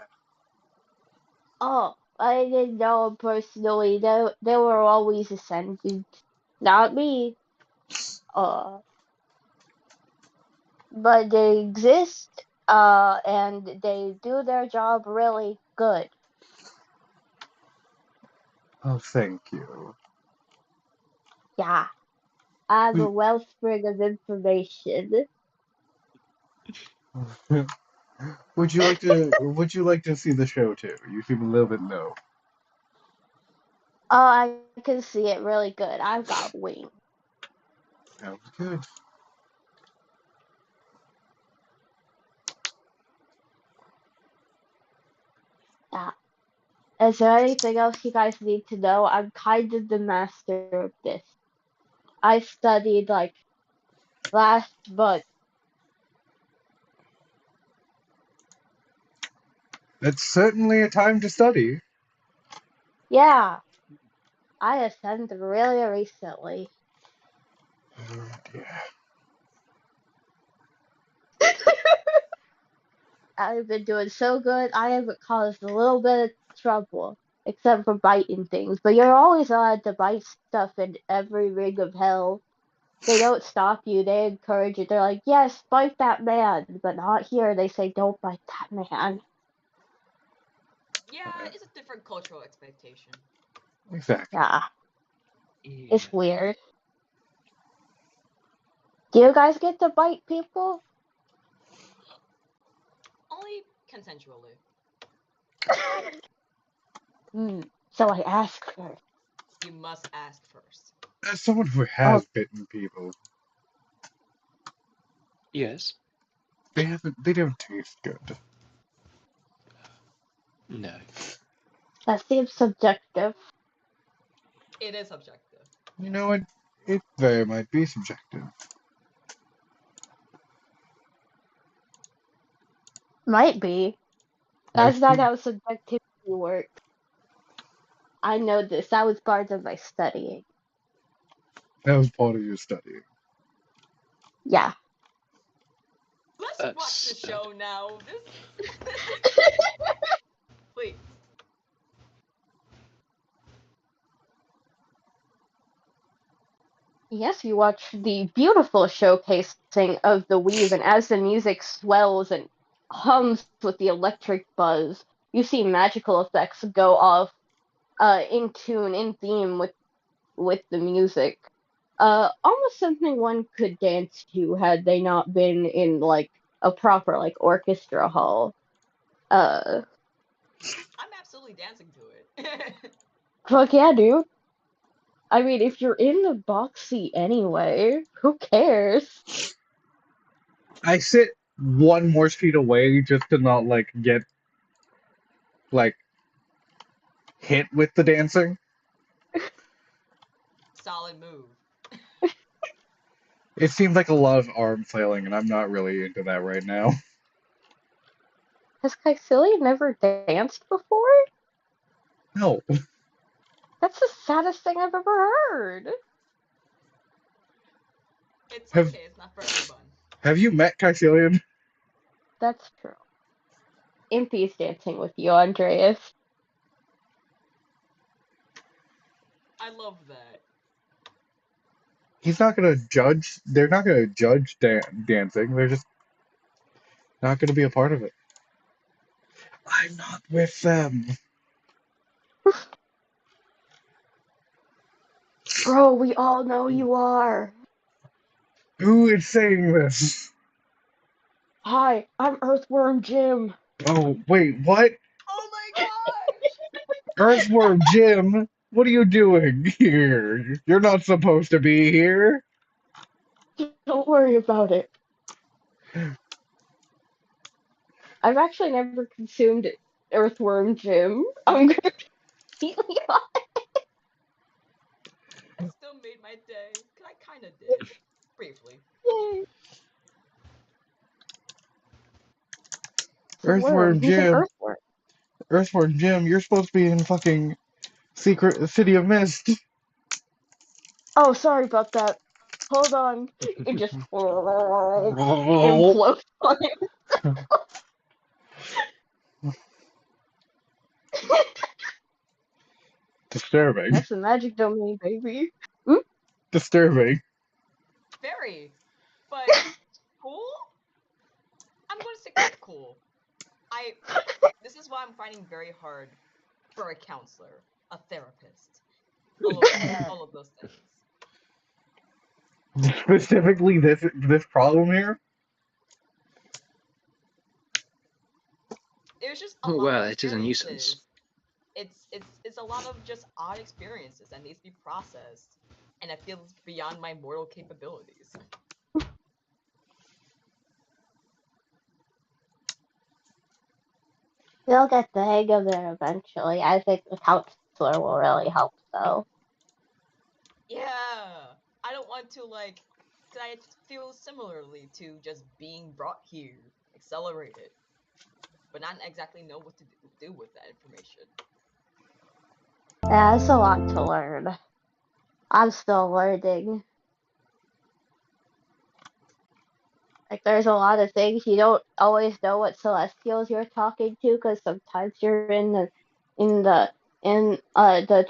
Speaker 3: Oh, I didn't know him personally. They were always ascendant. Not me. Uh, but they exist, and they do their job really good.
Speaker 2: Oh, thank you.
Speaker 3: Yeah, I'm a wellspring of information.
Speaker 2: Would you like to see the show too? You seem a little bit low.
Speaker 3: Oh, I can see it really good. I've got wings.
Speaker 2: Sounds good.
Speaker 3: Yeah. Is there anything else you guys need to know? I'm kind of the master of this. I studied like last month.
Speaker 2: It's certainly a time to study.
Speaker 3: Yeah, I ascended really recently.
Speaker 2: Oh, dear.
Speaker 3: I've been doing so good. I haven't caused a little bit of trouble, except for biting things. But you're always allowed to bite stuff in every ring of hell. They don't stop you. They encourage you. They're like, yes, bite that man, but not here. They say, don't bite that man.
Speaker 1: Yeah, it's a different cultural expectation.
Speaker 2: Exactly.
Speaker 3: Yeah,
Speaker 4: Yeah.
Speaker 3: it's weird. Do you guys get to bite people?
Speaker 1: Only consensually.
Speaker 3: So I ask first.
Speaker 1: You must ask first.
Speaker 2: As someone who has bitten people,
Speaker 4: Yes.
Speaker 2: they don't taste good.
Speaker 4: No.
Speaker 3: That seems subjective.
Speaker 1: It is subjective.
Speaker 2: You know what? It very might be subjective.
Speaker 3: Might be.
Speaker 2: I
Speaker 3: That's not
Speaker 2: think
Speaker 3: how subjectivity works. I know this. That was part of my studying.
Speaker 2: that was part of your study.
Speaker 3: Yeah.
Speaker 1: Let's watch the show now. This Please.
Speaker 3: Yes, you watch the beautiful showcasing of the weave, and as the music swells and hums with the electric buzz, you see magical effects go off in tune, in theme with the music. Almost something one could dance to had they not been in like a proper like orchestra hall. Uh,
Speaker 1: I'm absolutely dancing to it.
Speaker 3: Fuck yeah, dude. I mean, if you're in the box seat anyway, who cares?
Speaker 2: I sit one more seat away just to not get like hit with the dancing.
Speaker 1: Solid move.
Speaker 2: It seems like a lot of arm flailing, and I'm not really into that right now.
Speaker 3: Has Caecilia never danced before?
Speaker 2: No.
Speaker 3: That's the saddest thing I've ever heard.
Speaker 1: It's
Speaker 2: Have-
Speaker 1: okay, it's not for everyone.
Speaker 2: Have you met Caecilian?
Speaker 3: That's true. Impy's dancing with you, Andreas.
Speaker 1: I love that.
Speaker 2: He's not gonna judge. They're not gonna judge dancing. They're just not gonna be a part of it. I'm not with them.
Speaker 3: Bro, we all know you are.
Speaker 2: Who is saying this?
Speaker 3: Hi, I'm Earthworm Jim.
Speaker 2: Oh, wait, what?
Speaker 1: Oh my gosh!
Speaker 2: Earthworm Jim, what are you doing here? You're not supposed to be here.
Speaker 3: Don't worry about it. I've actually never consumed Earthworm Jim. I'm gonna completely
Speaker 1: It still made my day. Cause I kinda did. Briefly.
Speaker 3: Yay.
Speaker 2: Earthworm
Speaker 3: He's an
Speaker 2: Jim.
Speaker 3: earthworm.
Speaker 2: Earthworm Jim, you're supposed to be in fucking Secret City of Mist.
Speaker 3: Oh, sorry about that. Hold on. It just
Speaker 2: Oh,
Speaker 3: implodes on him.
Speaker 2: Disturbing.
Speaker 3: That's the magic domain, baby. Hmm?
Speaker 2: Disturbing.
Speaker 1: Very. But cool? I'm gonna stick with cool. This is why I'm finding very hard for a counselor, a therapist, all of those things.
Speaker 2: Specifically this problem here?
Speaker 1: It was just a lot
Speaker 4: Well,
Speaker 1: of
Speaker 4: it is a nuisance.
Speaker 1: experiences. It's a lot of just odd experiences that needs to be processed, and I feel it's beyond my mortal capabilities.
Speaker 3: You'll get the hang of it eventually. I think the counselor will really help, though.
Speaker 1: Yeah, I don't want to like, cause I feel similarly to just being brought here, accelerated, but not exactly know what to do with that information.
Speaker 3: Yeah, it's a lot to learn. I'm still learning. Like, there's a lot of things you don't always know what celestials you're talking to, because sometimes you're in the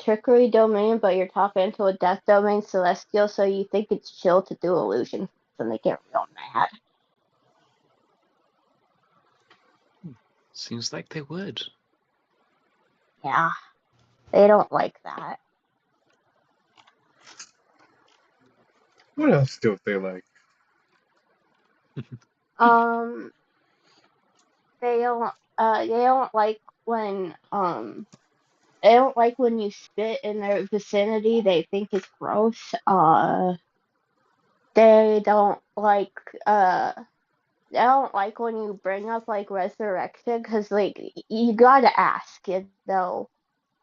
Speaker 3: trickery domain, but you're talking to a death domain celestial, so you think it's chill to do illusions, and they get real mad.
Speaker 4: Seems like they would.
Speaker 3: Yeah, they don't like that.
Speaker 2: What else don't they like?
Speaker 3: They don't like when they don't like when you spit in their vicinity. They think it's gross. They don't like they don't like when you bring up like resurrection, because like you gotta ask, you know.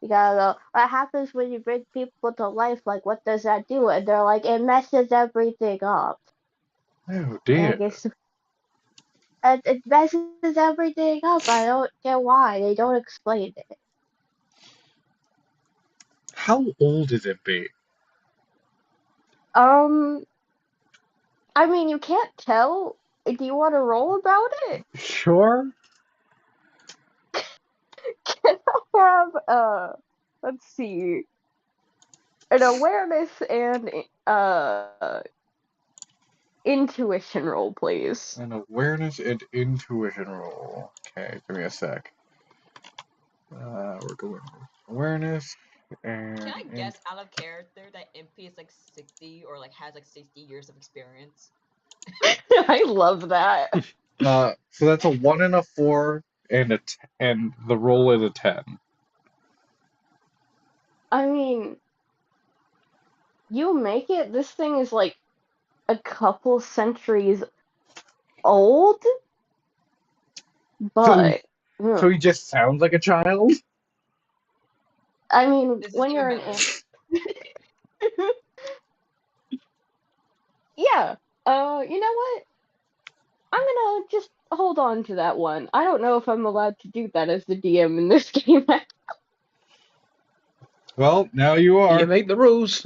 Speaker 3: You gotta go, what happens when you bring people to life? Like, what does that do? And they're like, it messes everything up.
Speaker 2: Oh
Speaker 3: And
Speaker 2: dear.
Speaker 3: I guess it messes everything up. I don't get why. They don't explain it.
Speaker 2: How old is it, be?
Speaker 3: I mean, you can't tell. Do you want to roll about it?
Speaker 2: Sure.
Speaker 3: Can I have let's see, an awareness and intuition roll, please.
Speaker 2: An awareness and intuition roll. Okay, give me a sec. We're going with awareness and.
Speaker 1: Can I guess out of character that MP is like 60 or like has like 60 years of experience?
Speaker 3: I love that.
Speaker 2: So that's a 1 and a 4 and and the roll is a 10.
Speaker 3: I mean, you make it. This thing is like a couple centuries old, but
Speaker 2: So he just sounds like a child?
Speaker 3: I mean,
Speaker 1: This is
Speaker 3: when
Speaker 1: even
Speaker 3: you're an
Speaker 1: better.
Speaker 3: yeah. You know what? I'm gonna just hold on to that one. I don't know if I'm allowed to do that as the DM in this game.
Speaker 2: Well, now you are.
Speaker 4: You make the rules.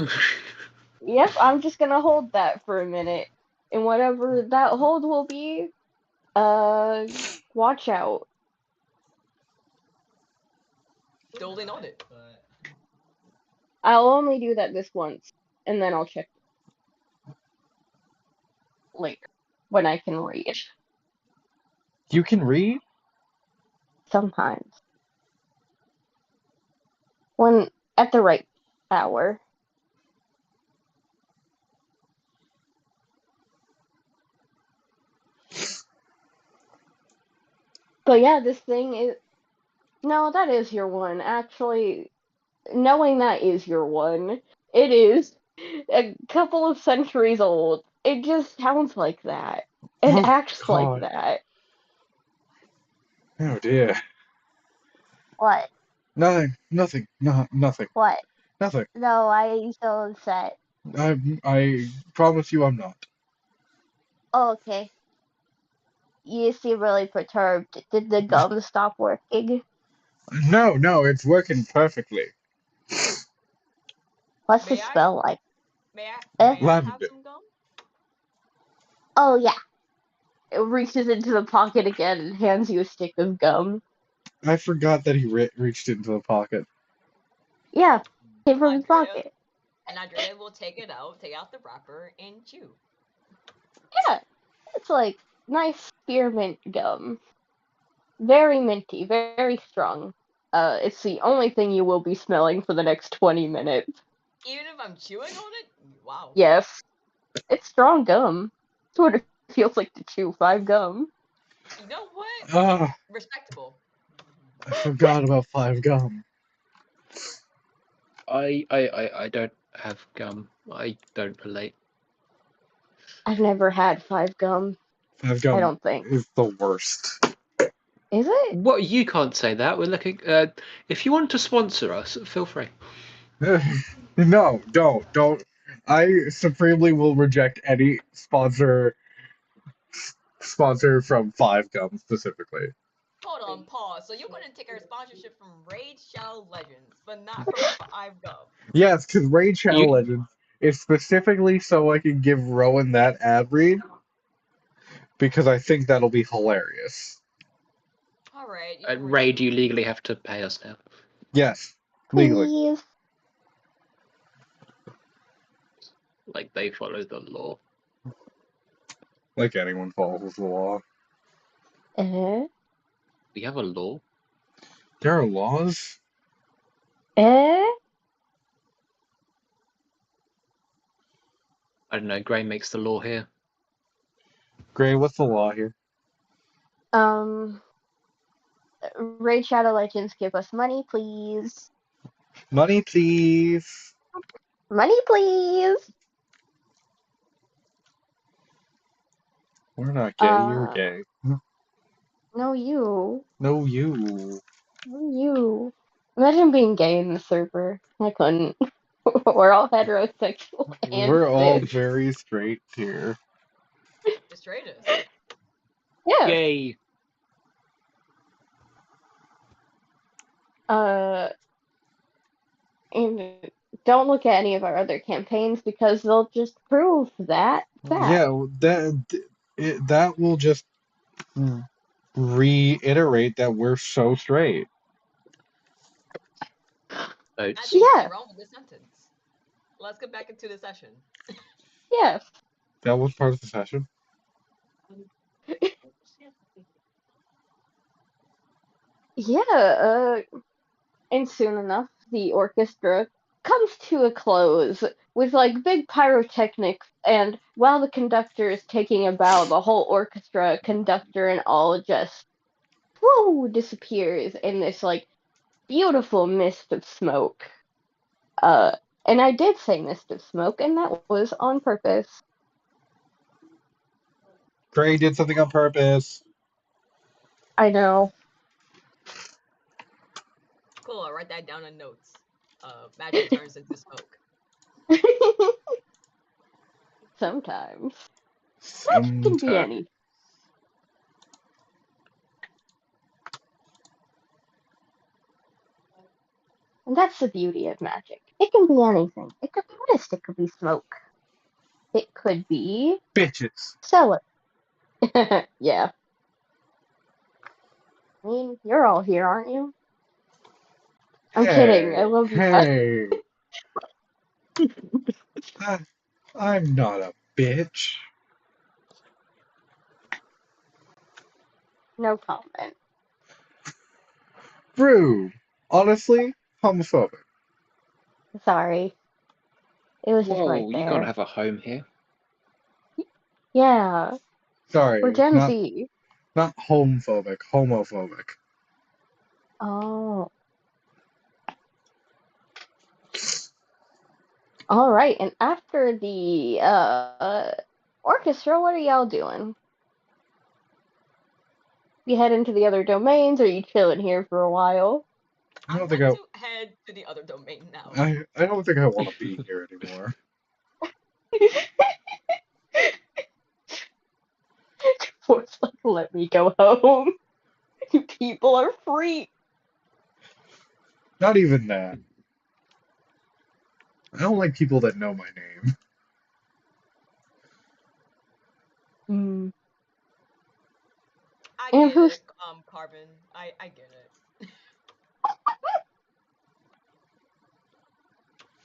Speaker 3: Yep, I'm just gonna hold that for a minute. And whatever that hold will be, watch out.
Speaker 1: Totally noted.
Speaker 3: I'll only do that this once, and then I'll check later when I can read.
Speaker 2: You can read?
Speaker 3: Sometimes. When at the right hour. But yeah, this thing is. No, that is your one. Actually, knowing that is your one. It is a couple of centuries old. It just sounds like that. And
Speaker 2: Oh,
Speaker 3: acts like
Speaker 2: God.
Speaker 3: that.
Speaker 2: Oh dear.
Speaker 3: What?
Speaker 2: Nothing. Nothing. No, nothing.
Speaker 3: What?
Speaker 2: Nothing.
Speaker 3: No, I'm so upset.
Speaker 2: I promise you I'm not.
Speaker 3: Oh, okay. You seem really perturbed. Did the gum stop working?
Speaker 2: No, it's working perfectly.
Speaker 3: What's the
Speaker 1: May I?
Speaker 3: spell like?
Speaker 1: May I?
Speaker 3: Eh?
Speaker 1: May I have
Speaker 2: Lavender.
Speaker 1: some gum?
Speaker 3: Oh, yeah. It reaches into the pocket again and hands you a stick of gum.
Speaker 2: I forgot that he reached into the pocket.
Speaker 3: Yeah, came from his
Speaker 1: Andrea,
Speaker 3: pocket.
Speaker 1: and Andrea will take out the wrapper, and chew.
Speaker 3: Yeah, it's like nice spearmint gum. Very minty, very strong. It's the only thing you will be smelling for the next 20 minutes.
Speaker 1: Even if I'm chewing on it? Wow.
Speaker 3: Yes, it's strong gum. That's what it feels like to chew 5 gum.
Speaker 1: You know what?
Speaker 2: Ah,
Speaker 1: Respectable.
Speaker 2: I forgot about 5 gum.
Speaker 4: I don't have gum. I don't relate.
Speaker 3: I've never had 5 gum.
Speaker 2: 5 gum
Speaker 3: I don't think.
Speaker 2: is the worst.
Speaker 3: Is it?
Speaker 4: What, you can't say that. We're looking. If you want to sponsor us, feel free.
Speaker 2: No, don't. I supremely will reject any sponsor from 5 gum specifically.
Speaker 1: Hold on, pause. So you're going to take our sponsorship from Raid Shadow Legends, but not from 5gum.
Speaker 2: Yes, because Raid Shadow
Speaker 4: You-
Speaker 2: Legends is specifically so I can give Rowan that ad read because I think that'll be hilarious.
Speaker 1: All right.
Speaker 4: At Raid, you legally have to pay us now.
Speaker 2: Yes, legally.
Speaker 3: Please.
Speaker 4: Like, they follow the law.
Speaker 2: Like anyone follows the law.
Speaker 4: We have a law.
Speaker 2: There are laws?
Speaker 3: Eh?
Speaker 4: I don't know. Gray makes the law here.
Speaker 2: Gray, what's the law here?
Speaker 3: Raid Shadow Legends, give us money, please.
Speaker 2: Money, please.
Speaker 3: Money, please.
Speaker 2: We're not gay, you're gay.
Speaker 3: No, you.
Speaker 2: No, you.
Speaker 3: No, you. Imagine being gay in the server. I couldn't. We're all heterosexual and
Speaker 2: We're all
Speaker 3: cis.
Speaker 2: very straight here.
Speaker 1: The straightest.
Speaker 3: Yeah.
Speaker 4: Yay!
Speaker 3: And don't look at any of our other campaigns because they'll just prove that fact.
Speaker 2: Yeah, that will just reiterate that we're so straight.
Speaker 1: I
Speaker 4: Notes.
Speaker 1: think
Speaker 3: Yeah.
Speaker 1: you're wrong with this sentence. Let's get back into the session.
Speaker 3: Yes.
Speaker 2: That was part of the session.
Speaker 3: Yeah, and soon enough, the orchestra comes to a close with like big pyrotechnics, and while the conductor is taking a bow, the whole orchestra, conductor, and all just whoo disappears in this like beautiful mist of smoke. And I did say mist of smoke, and that was on purpose.
Speaker 2: Gray did something on purpose.
Speaker 3: I know.
Speaker 1: Cool, I'll write that down in notes. Magic turns into smoke.
Speaker 3: Sometimes. Magic can be anything. And that's the beauty of magic. It can be anything. It could be mist, it could be smoke. It could be
Speaker 2: Bitches.
Speaker 3: cellar. Yeah. I mean, you're all here, aren't you? I'm kidding. I love you guys.
Speaker 2: Hey. I'm not a bitch.
Speaker 3: No comment.
Speaker 2: Rude. Honestly, homophobic.
Speaker 3: Sorry. It was just
Speaker 4: Whoa,
Speaker 3: right
Speaker 4: you
Speaker 3: there.
Speaker 4: can't have a home here.
Speaker 3: Yeah.
Speaker 2: Sorry.
Speaker 3: We're Gen Z.
Speaker 2: Not homophobic, homophobic.
Speaker 3: Oh. Alright, and after the orchestra, what are y'all doing? You head into the other domains, or are you chilling here for a while?
Speaker 2: I don't
Speaker 1: I'd
Speaker 2: think
Speaker 1: like to head to the other domain now.
Speaker 2: I don't think I want to be here anymore.
Speaker 3: Force, like, let me go home. You people are free.
Speaker 2: Not even that. I don't like people that know my name.
Speaker 1: I
Speaker 3: And
Speaker 1: get
Speaker 3: who's-
Speaker 1: it, Carbon. I get it.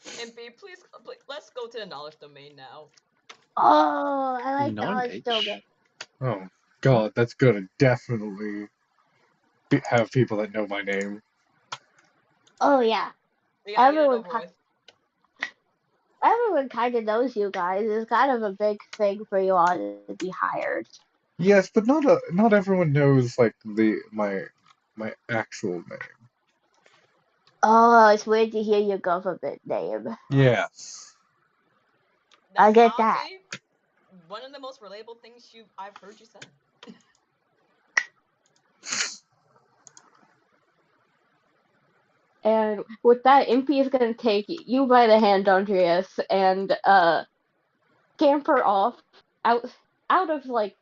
Speaker 1: MP, please, let's go to the knowledge domain now.
Speaker 3: Oh, I like knowledge domain.
Speaker 2: Oh God, that's gonna definitely have people that know my name.
Speaker 3: Oh yeah,
Speaker 1: We gotta get it
Speaker 3: everyone,
Speaker 1: over with.
Speaker 3: everyone kind of knows you guys. It's kind of a big thing for you all to be hired.
Speaker 2: Yes, but not everyone knows like my actual name.
Speaker 3: Oh, it's weird to hear your government name.
Speaker 2: Yes.
Speaker 3: I
Speaker 1: That's
Speaker 3: get that.
Speaker 1: honestly one of the most relatable things I've heard you say.
Speaker 3: And with that, MP is gonna take you by the hand, Andreas, and scamper off out of like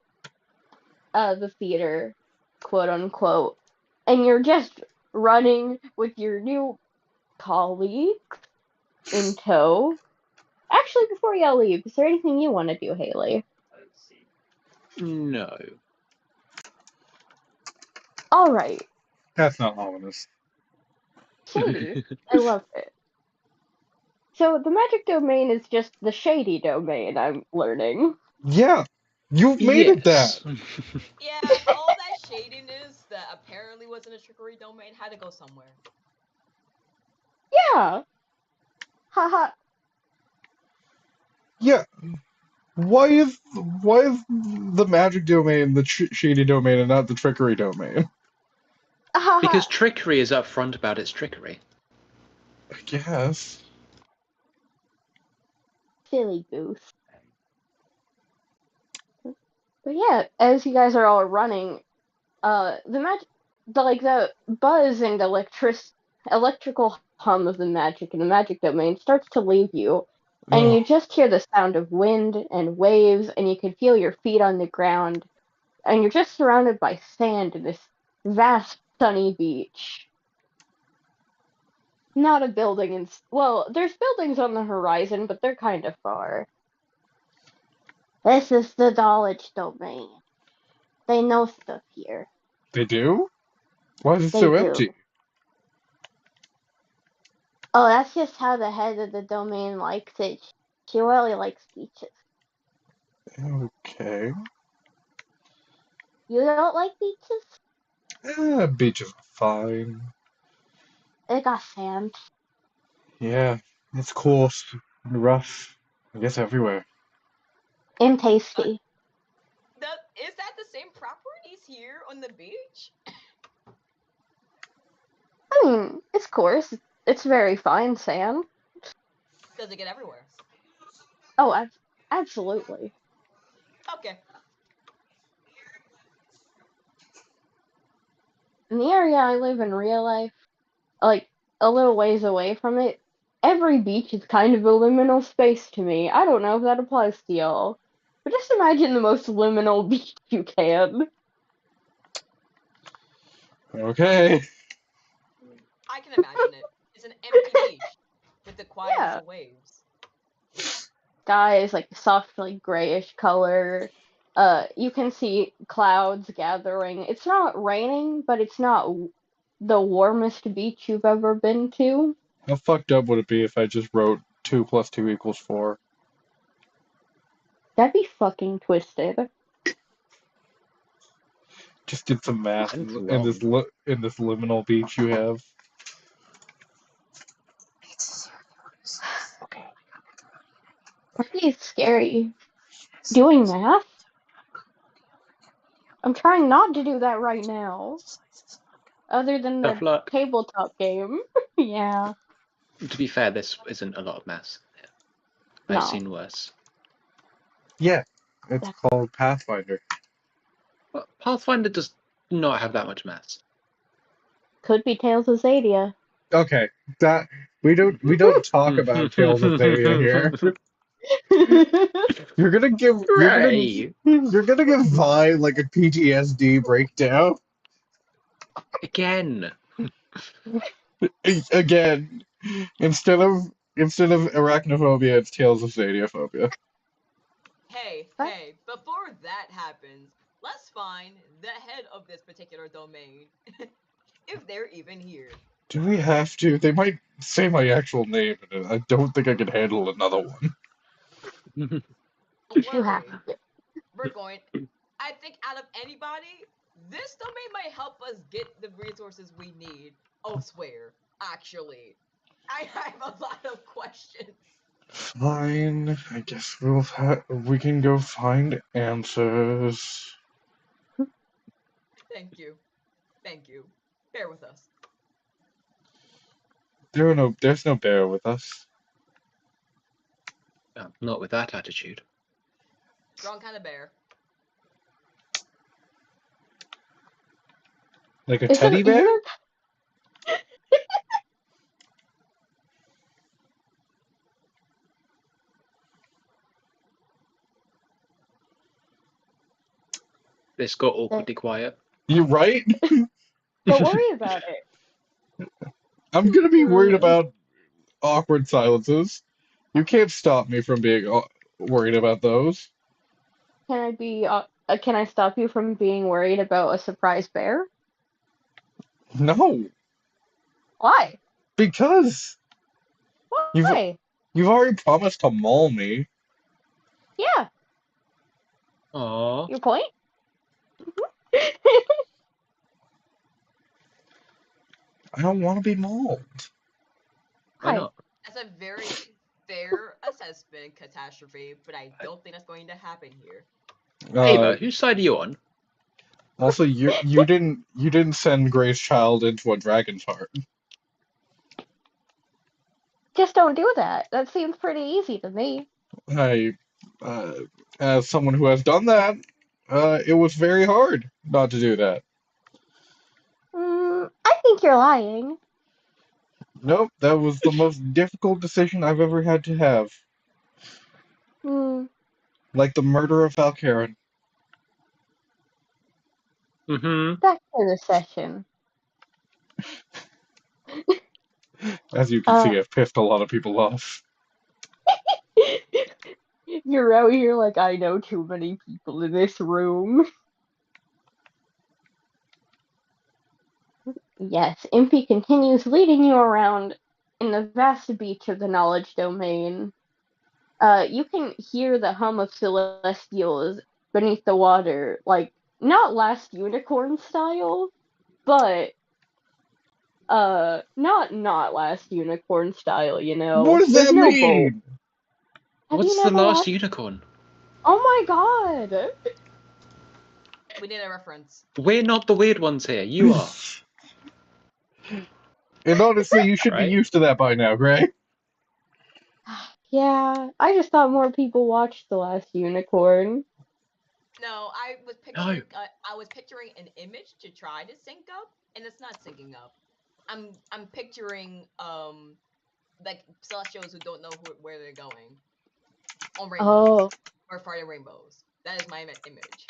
Speaker 3: the theater, quote unquote, and you're just running with your new colleagues in tow. Actually, before y'all leave, is there anything you want to do, Haley?
Speaker 4: No.
Speaker 3: All right,
Speaker 2: That's not ominous.
Speaker 3: shady. I love it. So the magic domain is just the shady domain. I'm learning.
Speaker 2: Yeah, you've made it that.
Speaker 4: Yes.
Speaker 1: Yeah, all that shadiness that apparently was in a trickery domain had to go somewhere.
Speaker 3: Yeah. Haha.
Speaker 2: Yeah. Why is the magic domain the shady domain and not the trickery domain?
Speaker 3: Haha.
Speaker 4: Because trickery is upfront about its trickery.
Speaker 2: I guess.
Speaker 3: Silly goose. But yeah, as you guys are all running, the buzz and electrical hum of the magic in the magic domain starts to leave you, and
Speaker 2: Ugh.
Speaker 3: you just hear the sound of wind and waves, and you can feel your feet on the ground, and you're just surrounded by sand in this vast sunny beach. Not a building well, there's buildings on the horizon, but they're kind of far. This is the knowledge domain. They know stuff here.
Speaker 2: They do? Why is it
Speaker 3: They
Speaker 2: so
Speaker 3: do.
Speaker 2: empty?
Speaker 3: Oh, that's just how the head of the domain likes it. She really likes beaches.
Speaker 2: Okay.
Speaker 3: You don't like beaches?
Speaker 2: Beaches are fine.
Speaker 3: They got sand.
Speaker 2: Yeah, it's coarse and rough. I guess everywhere.
Speaker 3: And tasty.
Speaker 1: Is that the same properties here on the beach?
Speaker 3: I mean, it's coarse. It's very fine sand.
Speaker 1: Does it get everywhere?
Speaker 3: Oh, absolutely.
Speaker 1: Okay.
Speaker 3: In the area I live in real life, like a little ways away from it, every beach is kind of a liminal space to me. I don't know if that applies to y'all. But just imagine the most liminal beach you can.
Speaker 2: Okay.
Speaker 1: I can imagine it. It's an empty beach with the quietest
Speaker 3: Yeah.
Speaker 1: of waves.
Speaker 3: Sky is like soft, like grayish color. You can see clouds gathering. It's not raining, but it's not the warmest beach you've ever been to.
Speaker 2: How fucked up would it be if I just wrote 2 + 2 = 4?
Speaker 3: That'd be fucking twisted.
Speaker 2: Just did some math
Speaker 4: And
Speaker 2: in this liminal beach you have.
Speaker 3: Pretty scary. Doing math? I'm trying not to do that right now. Other than
Speaker 4: Tough
Speaker 3: the
Speaker 4: luck.
Speaker 3: tabletop game. Yeah.
Speaker 4: To be fair, this isn't a lot of maths.
Speaker 3: No.
Speaker 4: I've seen worse.
Speaker 2: Yeah, it's called Pathfinder.
Speaker 4: Well, Pathfinder does not have that much maths.
Speaker 3: Could be Tales of Zadia.
Speaker 2: Okay, that we don't talk about Tales of Zadia here. You're gonna give
Speaker 4: Ray!
Speaker 2: you're gonna give Vi like a PTSD breakdown
Speaker 4: Again.
Speaker 2: again. Instead of arachnophobia, it's Tales of Zadiophobia.
Speaker 1: Hey,
Speaker 3: What?
Speaker 1: hey, before that happens, let's find the head of this particular domain. If they're even here.
Speaker 2: Do we have to? They might say my actual name, and I don't think I can handle another one.
Speaker 1: Don't
Speaker 3: You have
Speaker 1: worry.
Speaker 3: to.
Speaker 1: We're going. I think out of anybody, this domain might help us get the resources we need elsewhere. Actually, I have a lot of questions.
Speaker 2: Fine. I guess we can go find answers.
Speaker 1: Thank you. Thank you. Bear with us.
Speaker 2: There's no bear with us.
Speaker 4: Not with that attitude.
Speaker 1: Wrong kind of bear.
Speaker 2: Like a
Speaker 3: Isn't
Speaker 2: teddy bear?
Speaker 4: This got awkwardly quiet.
Speaker 2: You right?
Speaker 3: Don't worry about it.
Speaker 2: I'm gonna be worried about awkward silences. You can't stop me from being worried about those.
Speaker 3: Can I stop you from being worried about a surprise bear?
Speaker 2: No,
Speaker 3: Why?
Speaker 2: because
Speaker 3: Why?
Speaker 2: you've already promised to maul me.
Speaker 3: Yeah,
Speaker 4: Aww.
Speaker 3: your point?
Speaker 2: I don't want to be mauled.
Speaker 4: Why
Speaker 3: Hi.
Speaker 4: not?
Speaker 1: That's a very fair assessment, Catastrophe, but I don't think that's going to happen here.
Speaker 4: Ava, whose side are you on?
Speaker 2: Also, you didn't send Grace Child into a dragon's heart.
Speaker 3: Just don't do that. That seems pretty easy to me.
Speaker 2: As someone who has done that, it was very hard not to do that.
Speaker 3: I think you're lying.
Speaker 2: Nope, that was the most difficult decision I've ever had to have.
Speaker 3: Hmm.
Speaker 2: Like the murder of Valkyrin.
Speaker 4: Mm-hmm.
Speaker 3: Back to the session.
Speaker 2: As you can see, I've pissed a lot of people off.
Speaker 3: You're out here like, I know too many people in this room. Yes, Impy continues leading you around in the vast beach of the knowledge domain. You can hear the hum of celestials beneath the water, like, not Last Unicorn style, but not Last Unicorn style, you know.
Speaker 2: What does
Speaker 3: There's
Speaker 2: that
Speaker 3: no boat.
Speaker 2: mean?
Speaker 3: Have you
Speaker 4: What's the
Speaker 3: never
Speaker 4: last
Speaker 3: watched?
Speaker 4: unicorn?
Speaker 3: Oh my god!
Speaker 1: We need a reference.
Speaker 4: We're not the weird ones here. You are.
Speaker 2: And honestly, you should be
Speaker 4: Right?
Speaker 2: used to that by now, Gray.
Speaker 3: Yeah, I just thought more people watched The Last Unicorn.
Speaker 1: No, I was picturing an image to try to sync up, and it's not syncing up. I'm picturing like celestials who don't know where they're going on rainbows or fire rainbows. That is my image.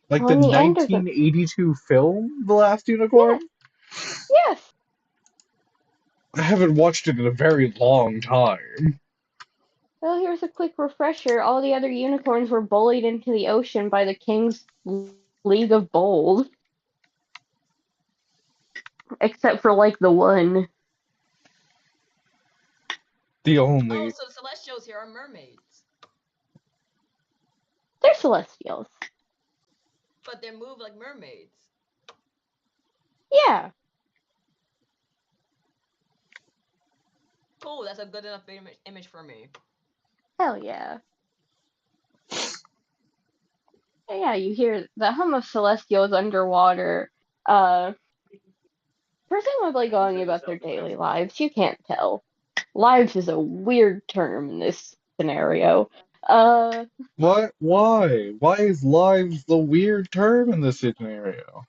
Speaker 2: Like
Speaker 3: On
Speaker 2: the
Speaker 3: the end of the
Speaker 2: 1982 film, The Last Unicorn?
Speaker 3: yes.
Speaker 2: I haven't watched it in a very long time.
Speaker 3: Well, here's a quick refresher. All the other unicorns were bullied into the ocean by the King's League of Bold. Except for, like, the one.
Speaker 2: The
Speaker 1: Oh,
Speaker 2: only.
Speaker 1: so celestials here are mermaids,
Speaker 3: They're celestials.
Speaker 1: but they move like mermaids.
Speaker 3: Yeah.
Speaker 1: Cool, that's a good enough image for me.
Speaker 3: Hell yeah. Yeah, you hear the hum of celestials underwater, presumably going about their daily lives. You can't tell. Lives is a weird term in this scenario.
Speaker 2: What? Why? Why is lives the weird term in this scenario?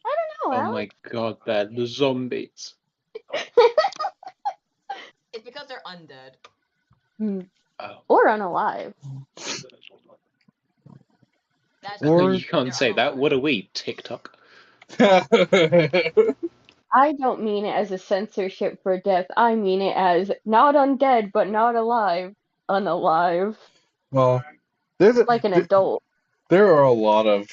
Speaker 3: I don't know,
Speaker 4: Oh
Speaker 3: Alex.
Speaker 4: my god, they're the zombies.
Speaker 1: It's because they're undead.
Speaker 4: Oh.
Speaker 3: Or unalive.
Speaker 1: That's
Speaker 2: Or-
Speaker 1: the
Speaker 4: You can't
Speaker 1: they're
Speaker 4: say that.
Speaker 1: unalive.
Speaker 4: What are we, TikTok?
Speaker 3: I don't mean it as a censorship for death. I mean it as not undead, but not alive. Unalive.
Speaker 2: Well, there's
Speaker 3: Like an adult.
Speaker 2: there are a lot of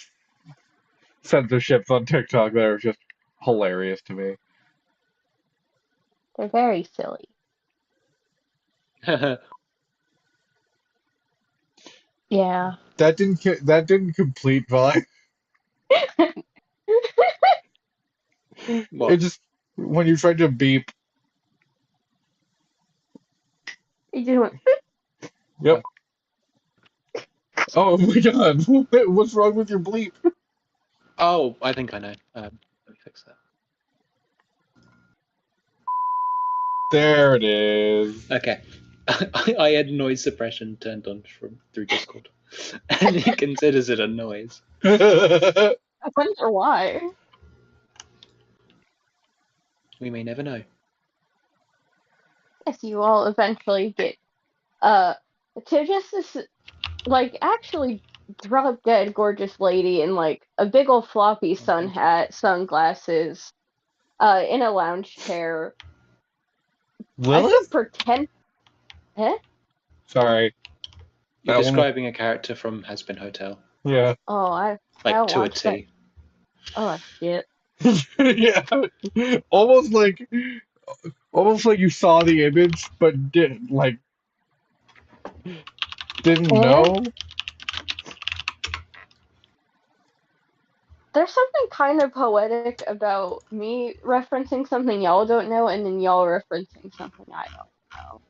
Speaker 2: censorships on TikTok that are just hilarious to me.
Speaker 3: They're very silly. Yeah.
Speaker 2: That didn't complete vibe. It
Speaker 4: What?
Speaker 2: just when you tried to beep.
Speaker 3: You just went,
Speaker 2: Yep. Oh my god. What's wrong with your bleep?
Speaker 4: Oh, I think I know. Let me fix that.
Speaker 2: There it is.
Speaker 4: Okay. I had noise suppression turned on through Discord, and he considers it a noise.
Speaker 3: I wonder why.
Speaker 4: We may never know.
Speaker 3: Yes, you all eventually get to just this like actually drop dead gorgeous lady in like a big old floppy sun hat, sunglasses, in a lounge chair. I
Speaker 2: Lilith?
Speaker 3: could pretend. Eh?
Speaker 2: Sorry.
Speaker 4: You're
Speaker 2: That one-
Speaker 4: describing a character from Hazbin Hotel,
Speaker 2: Yeah.
Speaker 3: Oh, I
Speaker 4: like
Speaker 3: don't
Speaker 4: to a
Speaker 3: watch that.
Speaker 4: T.
Speaker 3: Oh shit.
Speaker 2: Yeah. Almost like you saw the image but didn't know.
Speaker 3: There's something kind of poetic about me referencing something y'all don't know and then y'all referencing something I don't know.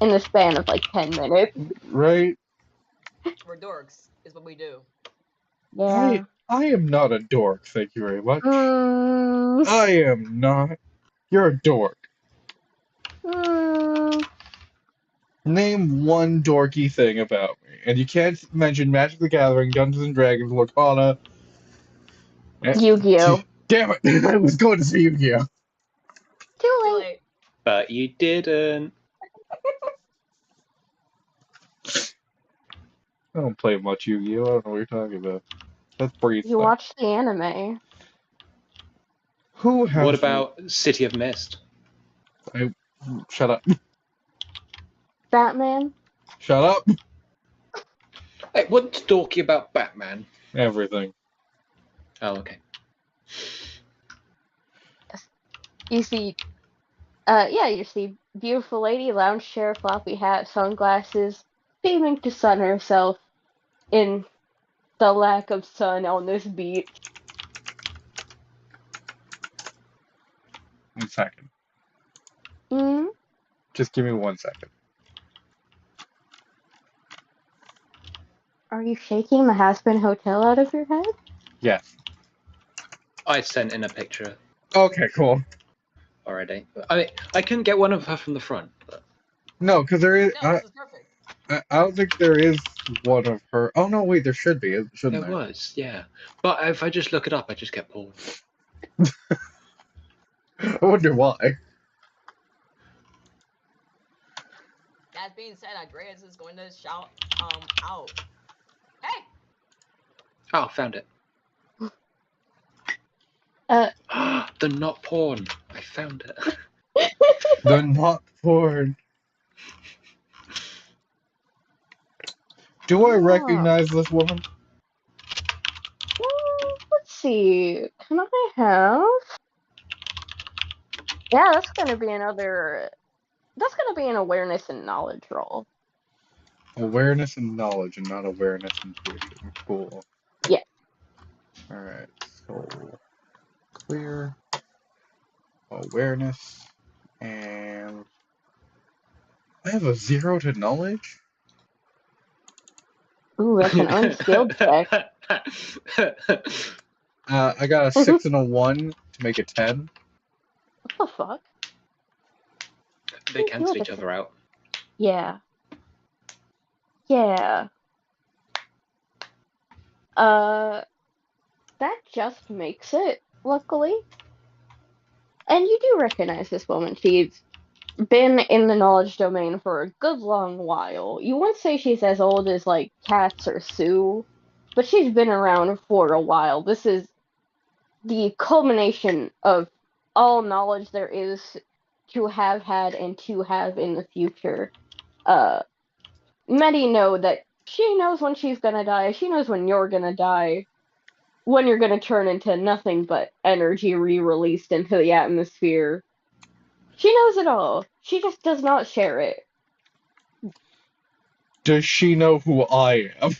Speaker 3: In the span of like 10 minutes.
Speaker 2: Right?
Speaker 1: We're dorks, is what we do.
Speaker 3: Yeah.
Speaker 2: I am not a dork, thank you very much.
Speaker 3: Mm,
Speaker 2: I am not. You're a dork.
Speaker 3: mm,
Speaker 2: Name one dorky thing about me. And you can't mention Magic the Gathering, Dungeons and Dragons, Lorcana.
Speaker 3: Yu-Gi-Oh!
Speaker 2: Damn it! I was going to say Yu-Gi-Oh!
Speaker 3: Too
Speaker 1: Too
Speaker 3: late.
Speaker 1: late.
Speaker 4: But you didn't.
Speaker 2: I don't play much Yu-Gi-Oh! I don't know what you're talking about. That's Breeze.
Speaker 3: You watched the anime.
Speaker 2: Who has...
Speaker 4: What about City of Mist?
Speaker 2: Shut up.
Speaker 3: Batman?
Speaker 2: Shut up!
Speaker 4: Hey, what's dorky about Batman?
Speaker 2: Everything.
Speaker 4: Oh, okay.
Speaker 3: You see, you see beautiful lady, lounge chair, floppy hat, sunglasses, beaming to sun herself in the lack of sun on this beach.
Speaker 2: 1 second.
Speaker 3: Mm?
Speaker 2: Just give me 1 second.
Speaker 3: Are you shaking the Hazbin Hotel out of your head?
Speaker 2: Yes.
Speaker 4: I sent in a picture
Speaker 2: Okay, cool.
Speaker 4: already. I couldn't get one of her from the front. But...
Speaker 2: No, because there is...
Speaker 1: No, this is perfect.
Speaker 2: I don't think there is one of her... Oh, no, wait, there should be, shouldn't
Speaker 4: There
Speaker 2: there?
Speaker 4: was, yeah. But if I just look it up, I just get pulled.
Speaker 2: I wonder why.
Speaker 1: That being said, Andreas is going to shout out. Hey!
Speaker 4: Oh, found it. The not porn. I found it.
Speaker 2: The not porn. Do I recognize this woman?
Speaker 3: Let's see. Can I have? Yeah, that's gonna be another. That's gonna be an awareness and knowledge roll.
Speaker 2: Awareness and knowledge, and not awareness and intuition. Cool.
Speaker 3: Yeah.
Speaker 2: Alright, so clear. Awareness. And I have a 0 to knowledge?
Speaker 3: Ooh, that's an unskilled check.
Speaker 2: I got a 6 and a 1 to make it 10.
Speaker 3: What the fuck?
Speaker 4: They cancel each other out.
Speaker 3: Yeah. Yeah. That just makes it, luckily. And you do recognize this woman. She's been in the knowledge domain for a good long while. You wouldn't say she's as old as, like, Katz or Sue, but she's been around for a while. This is the culmination of all knowledge there is to have had and to have in the future. Many know that she knows when she's gonna die, she knows when you're gonna die, when you're gonna turn into nothing but energy re-released into the atmosphere. She knows it all. She just does not share it.
Speaker 2: Does she know who I am?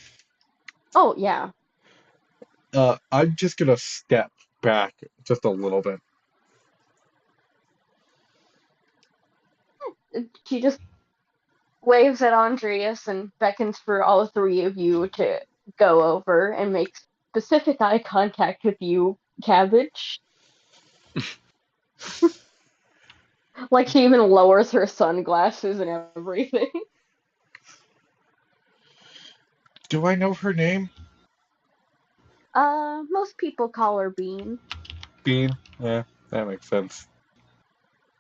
Speaker 3: Oh, yeah.
Speaker 2: I'm just gonna step back just a little bit.
Speaker 3: She just waves at Andreas and beckons for all three of you to go over and make specific eye contact with you, Cabbage. Like she even lowers her sunglasses and everything.
Speaker 2: Do I know her name?
Speaker 3: Most people call her Bean.
Speaker 2: Bean? Yeah, that makes sense.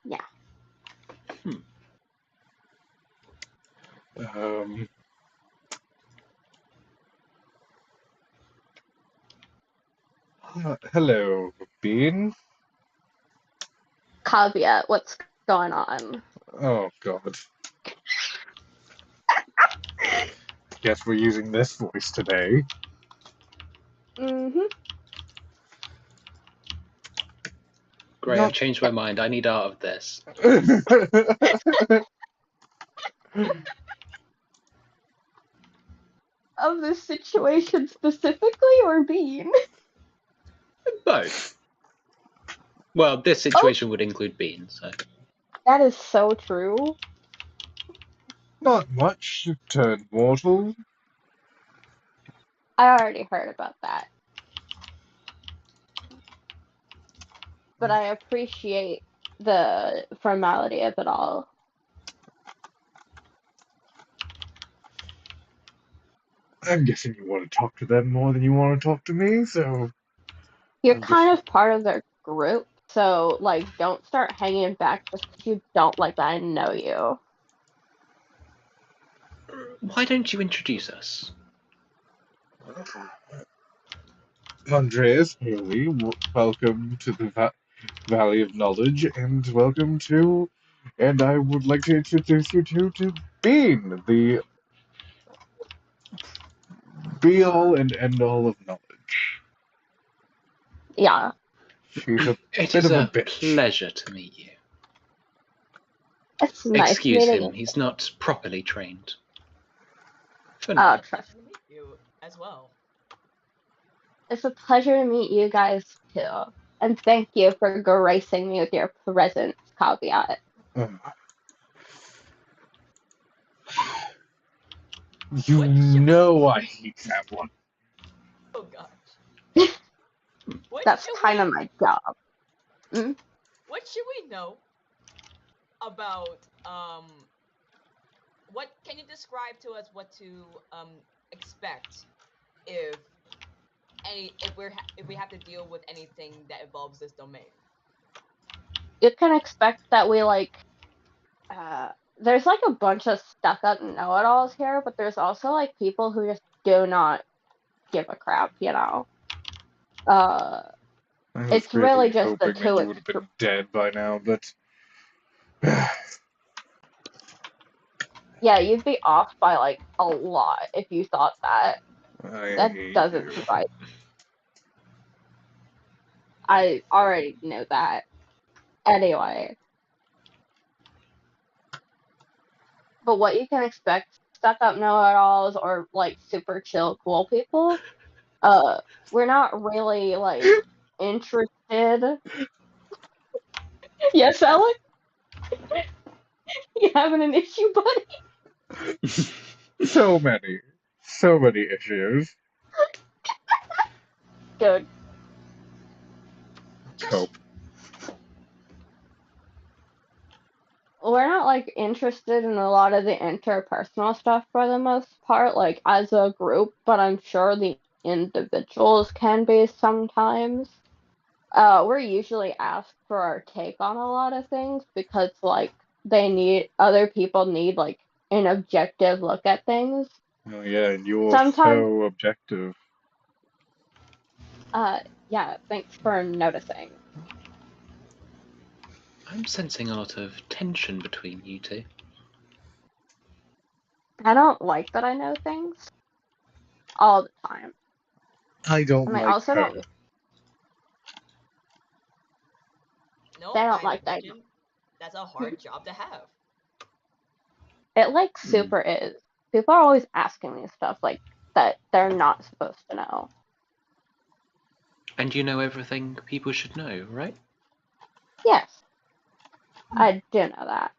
Speaker 3: Yeah.
Speaker 2: Um, hello, Bean.
Speaker 3: Caveat, what's going on?
Speaker 2: Oh, God. Guess we're using this voice today.
Speaker 3: Mm-hmm.
Speaker 4: Great,
Speaker 2: Not-
Speaker 4: I've changed my mind. I need out of this.
Speaker 3: Of this situation specifically, or Bean?
Speaker 4: Both. Well, this situation would include beans, so.
Speaker 3: That is so true.
Speaker 2: Not much to turn mortal.
Speaker 3: I already heard about that. But I appreciate the formality of it all.
Speaker 2: I'm guessing you want to talk to them more than you want to talk to me, so
Speaker 3: You're
Speaker 2: I'm
Speaker 3: kind
Speaker 2: just...
Speaker 3: of part of their group, so, like, don't start hanging back just because you don't like that I know you.
Speaker 4: Why don't you introduce us?
Speaker 2: Andreas Haley, welcome to the Valley of Knowledge, and welcome to... And I would like to introduce you to Bean, the be-all and end-all of knowledge.
Speaker 3: Yeah.
Speaker 2: She's a
Speaker 4: It
Speaker 2: bit
Speaker 4: is
Speaker 2: of a
Speaker 4: a
Speaker 2: bitch.
Speaker 4: pleasure to meet you.
Speaker 3: It's nice
Speaker 4: Excuse
Speaker 3: meeting
Speaker 4: him,
Speaker 3: you.
Speaker 4: he's not properly trained. For
Speaker 3: Oh,
Speaker 4: now.
Speaker 3: trust me.
Speaker 1: Nice to meet you as well.
Speaker 3: It's a pleasure to meet you guys, too. And thank you for gracing me with your presence, Caveat.
Speaker 2: You
Speaker 1: What should
Speaker 2: know I hate that one.
Speaker 1: Oh gosh. What
Speaker 3: That's
Speaker 1: should
Speaker 3: kind
Speaker 1: we
Speaker 3: of my job. Mm?
Speaker 1: What should we know about what can you describe to us what to expect if if we have to deal with anything that involves this domain?
Speaker 3: You can expect that we, like, there's, like, a bunch of stuck-up know-it-alls here, but there's also, like, people who just do not give a crap, you know?
Speaker 2: I was
Speaker 3: It's really just the
Speaker 2: hoping that
Speaker 3: two
Speaker 2: you would have been dead by now, but
Speaker 3: Yeah, you'd be off by, like, a lot if you thought that.
Speaker 2: I
Speaker 3: That
Speaker 2: hate
Speaker 3: doesn't
Speaker 2: you.
Speaker 3: surprise me. I already knew that. Anyway. But what you can expect, stuck-up know-it-alls or, like, super chill, cool people, we're not really, like, interested. Yes, Alec? You having an issue, buddy?
Speaker 2: So many issues.
Speaker 3: Dude,
Speaker 2: Cope.
Speaker 3: we're not, like, interested in a lot of the interpersonal stuff for the most part, like, as a group, but I'm sure the individuals can be sometimes. We're usually asked for our take on a lot of things because, like, other people need, like, an objective look at things.
Speaker 2: Oh yeah, and you're
Speaker 3: Sometimes,
Speaker 2: so objective.
Speaker 3: yeah, thanks for noticing.
Speaker 4: I'm sensing a lot of tension between you two.
Speaker 3: I don't like that I know things all the time.
Speaker 2: I don't
Speaker 3: And I
Speaker 2: like
Speaker 3: also
Speaker 2: her.
Speaker 3: don't,
Speaker 1: No,
Speaker 3: they don't
Speaker 1: I
Speaker 3: like that.
Speaker 1: imagine. That's a hard job to have.
Speaker 3: It like super is. People are always asking me stuff like that they're not supposed to know.
Speaker 4: And you know everything people should know, right?
Speaker 3: Yes, I do know that.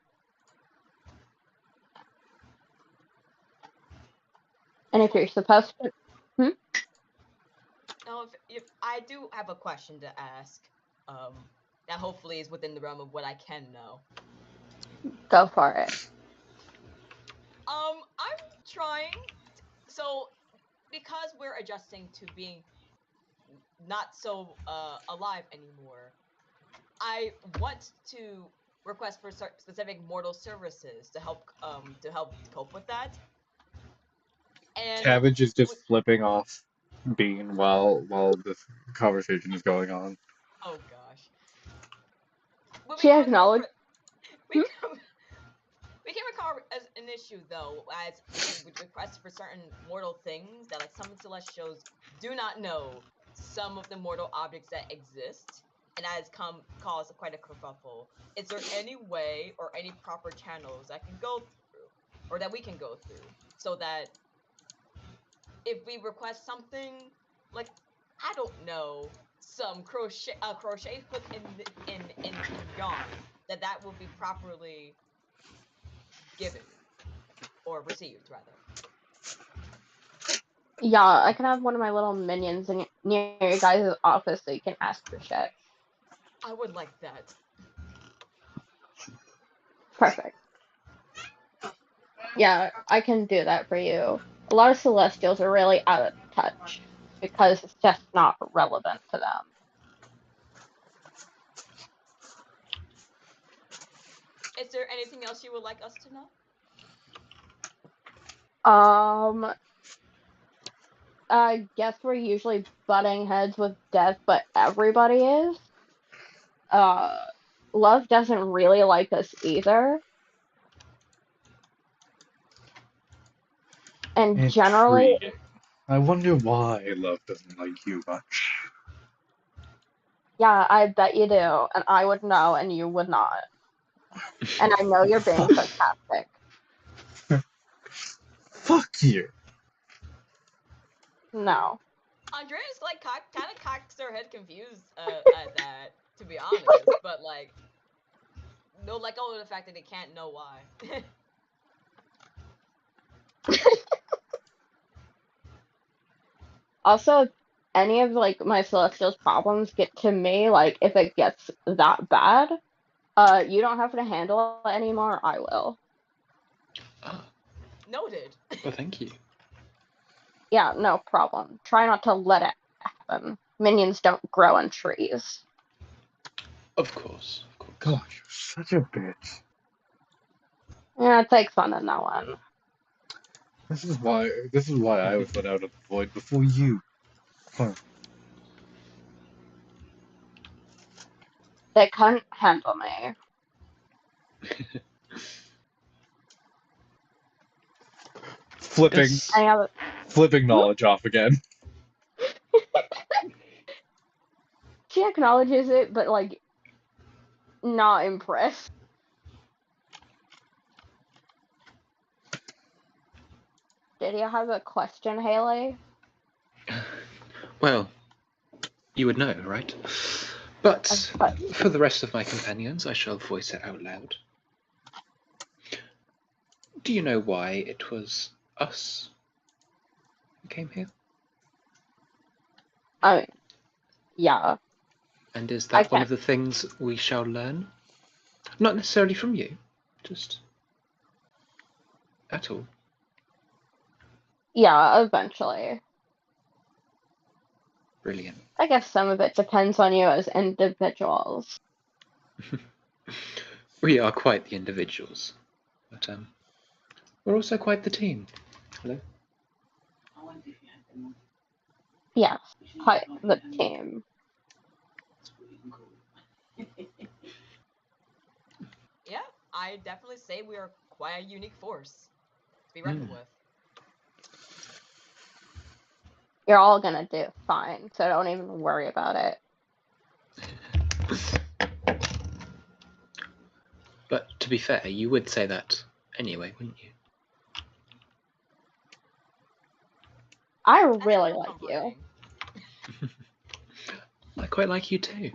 Speaker 3: And if you're supposed to,
Speaker 1: Now, if I do have a question to ask, that hopefully is within the realm of what I can know.
Speaker 3: go for it.
Speaker 1: I'm trying. So, because we're adjusting to being not so alive anymore, I want to request for specific mortal services to help cope with that. And
Speaker 2: Cabbage is just flipping off Bean while this conversation is going on.
Speaker 1: oh gosh. But
Speaker 3: She acknowledged.
Speaker 1: we came across as an issue though, as we request for certain mortal things that like some celestials do not know some of the mortal objects that exist, and that has caused quite a kerfuffle. Is there any way or any proper channels I can go through, or that we can go through, so that if we request something, like I don't know, some crochet hook in yarn, that will be properly given or received rather.
Speaker 3: Yeah, I can have one of my little minions near your guys' office so you can ask for shit.
Speaker 1: I would like that.
Speaker 3: Perfect. Yeah, I can do that for you. A lot of Celestials are really out of touch because it's just not relevant to them.
Speaker 1: Is there anything else you would like us to know?
Speaker 3: I guess we're usually butting heads with death, but everybody is. Love doesn't really like us either. And generally,
Speaker 2: Intriguing. I wonder why Love doesn't like you much.
Speaker 3: yeah, I bet you do, and I would know, and you would not. And I know you're being sarcastic.
Speaker 2: Fuck you.
Speaker 3: No.
Speaker 1: Andrea's like kind of cocks her head confused at that, to be honest, but like no, let go of the fact that they can't know why.
Speaker 3: Also, if any of like my Celestial's problems get to me, like if it gets that bad, you don't have to handle it anymore. I will.
Speaker 4: Ah,
Speaker 1: Noted.
Speaker 4: well, thank you.
Speaker 3: Yeah, no problem. Try not to let it happen. Minions don't grow on trees.
Speaker 4: Of course.
Speaker 2: God, you're such a bitch.
Speaker 3: Yeah, take fun in that one.
Speaker 2: This is why I was let out of the void before you. Huh.
Speaker 3: They couldn't handle me.
Speaker 2: Flipping
Speaker 4: Yes.
Speaker 3: Any other...
Speaker 2: flipping knowledge off again.
Speaker 3: She acknowledges it, but like, not impressed. Did you have a question, Haley?
Speaker 4: Well, you would know, right? But for the rest of my companions, I shall voice it out loud. Do you know why it was us who came here?
Speaker 3: I mean, yeah.
Speaker 4: And is that one of the things we shall learn? Not necessarily from you, just at all.
Speaker 3: Yeah, eventually.
Speaker 4: Brilliant.
Speaker 3: I guess some of it depends on you as individuals.
Speaker 4: We are quite the individuals, but we're also quite the team. Hello?
Speaker 3: Yes, quite the team.
Speaker 1: Yeah, I definitely say we are quite a unique force to be reckoned with.
Speaker 3: You're all gonna do fine, so don't even worry about it.
Speaker 4: But to be fair, you would say that anyway, wouldn't you?
Speaker 3: I
Speaker 1: That's
Speaker 3: really
Speaker 1: so
Speaker 3: like you.
Speaker 1: comforting.
Speaker 4: I quite like you too.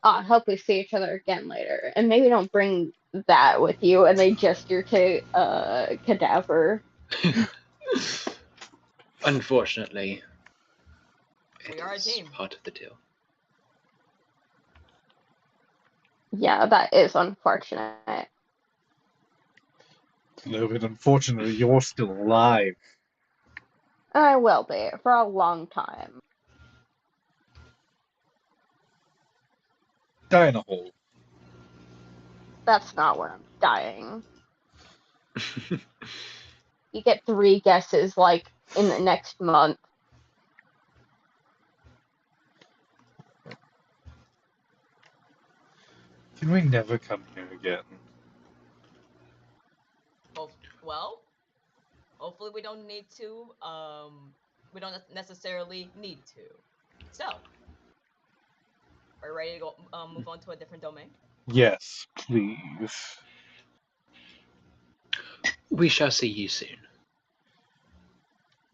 Speaker 3: I hope we see each other again later. And maybe don't bring that with you and they gesture to Cadaver.
Speaker 4: Unfortunately,
Speaker 1: We
Speaker 4: it
Speaker 1: are a
Speaker 4: is
Speaker 1: team.
Speaker 4: part of the deal.
Speaker 3: Yeah, that is unfortunate.
Speaker 2: It's a little bit unfortunate you're still alive.
Speaker 3: I will be for a long time.
Speaker 2: Die in a hole.
Speaker 3: That's not where I'm dying. You get 3 guesses like in the next month.
Speaker 2: Can we never come here again?
Speaker 1: Well, hopefully we don't need to. We don't necessarily need to. So, are you ready to go? Move on to a different domain.
Speaker 2: Yes, please.
Speaker 4: We shall see you soon.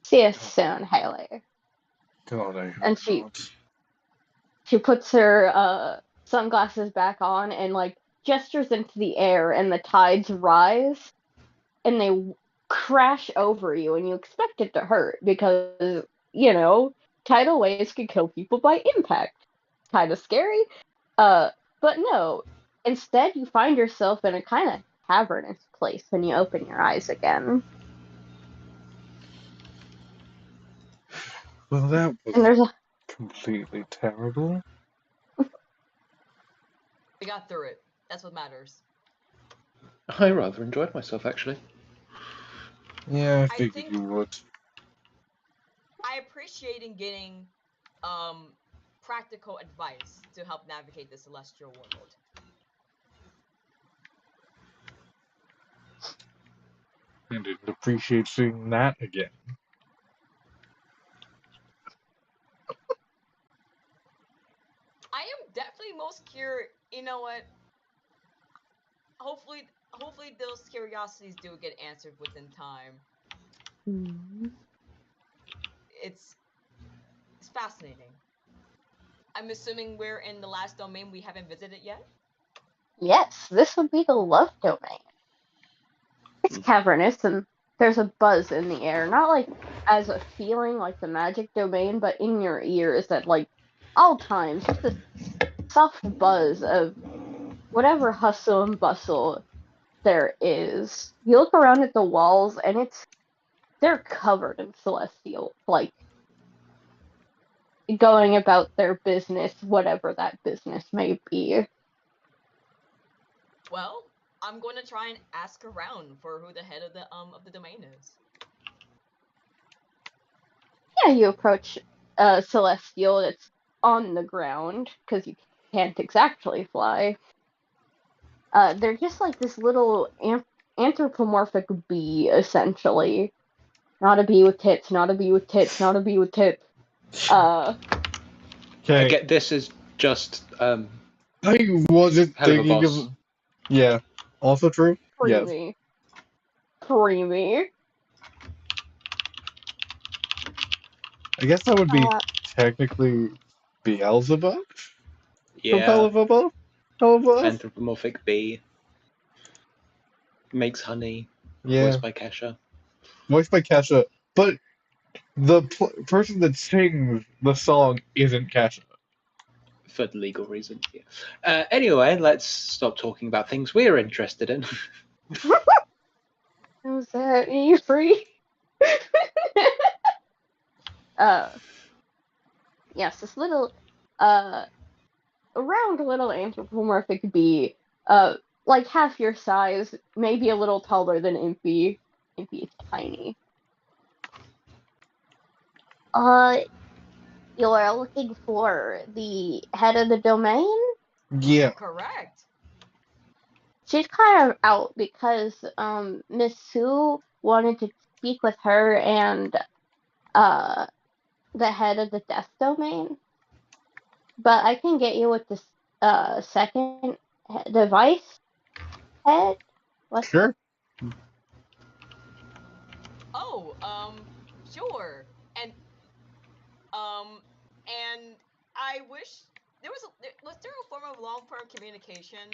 Speaker 3: See you soon, Haley.
Speaker 2: God, I hope
Speaker 3: And she
Speaker 2: not.
Speaker 3: she puts her sunglasses back on and like gestures into the air, and the tides rise and they crash over you, and you expect it to hurt because tidal waves can kill people by impact. Kind of scary. But no. Instead, you find yourself in a kind of cavernous place when you open your eyes again.
Speaker 2: Well, that was
Speaker 3: And there's a
Speaker 2: completely terrible.
Speaker 1: We got through it. That's what matters.
Speaker 4: I rather enjoyed myself, actually.
Speaker 2: Yeah, I
Speaker 1: I
Speaker 2: figured
Speaker 1: think-
Speaker 2: you would.
Speaker 1: I appreciate in getting practical advice to help navigate the celestial world.
Speaker 2: I didn't appreciate seeing that again.
Speaker 1: I am definitely most curious. You know what? Hopefully those curiosities do get answered within time. It's fascinating. I'm assuming we're in the last domain we haven't visited yet.
Speaker 3: Yes, this would be the love domain. It's cavernous and there's a buzz in the air, not like as a feeling like the magic domain, but in your ears at like all times, just a soft buzz of whatever hustle and bustle there is. You look around at the walls and they're covered in celestial, like going about their business, whatever that business may be.
Speaker 1: Well, I'm going to try and ask around for who the head of the domain is.
Speaker 3: Yeah, you approach Celestial that's on the ground, because you can't exactly fly. They're just like this little anthropomorphic bee, essentially. Not a bee with tits, not a bee with tits, not a bee with tits.
Speaker 4: I
Speaker 2: Okay,
Speaker 4: get this is just
Speaker 2: I wasn't
Speaker 4: hell of a
Speaker 2: thinking
Speaker 4: boss.
Speaker 2: of. Yeah, also true. Yes.
Speaker 3: Creamy. Creamy.
Speaker 2: I guess that would be
Speaker 3: Uh,
Speaker 2: technically Beelzebub from
Speaker 4: Yeah,
Speaker 2: Helluva.
Speaker 4: anthropomorphic bee. Makes honey.
Speaker 2: Yeah,
Speaker 4: Voiced by Kesha.
Speaker 2: voiced by Kesha, but the person that sings the song isn't Kesha.
Speaker 4: For legal reasons, yeah. Anyway, let's stop talking about things we're interested in.
Speaker 3: How's that? Are you free? Yes, this little, round little anthropomorphic bee, like half your size, maybe a little taller than Impy. Impy is tiny. You're looking for the head of the domain?
Speaker 2: Yeah.
Speaker 1: Correct.
Speaker 3: She's kind of out because, Miss Sue wanted to speak with her and, the head of the death domain. But I can get you with second device head. What?
Speaker 2: Sure.
Speaker 1: Oh, sure. And I wish was there a form of long-term communication?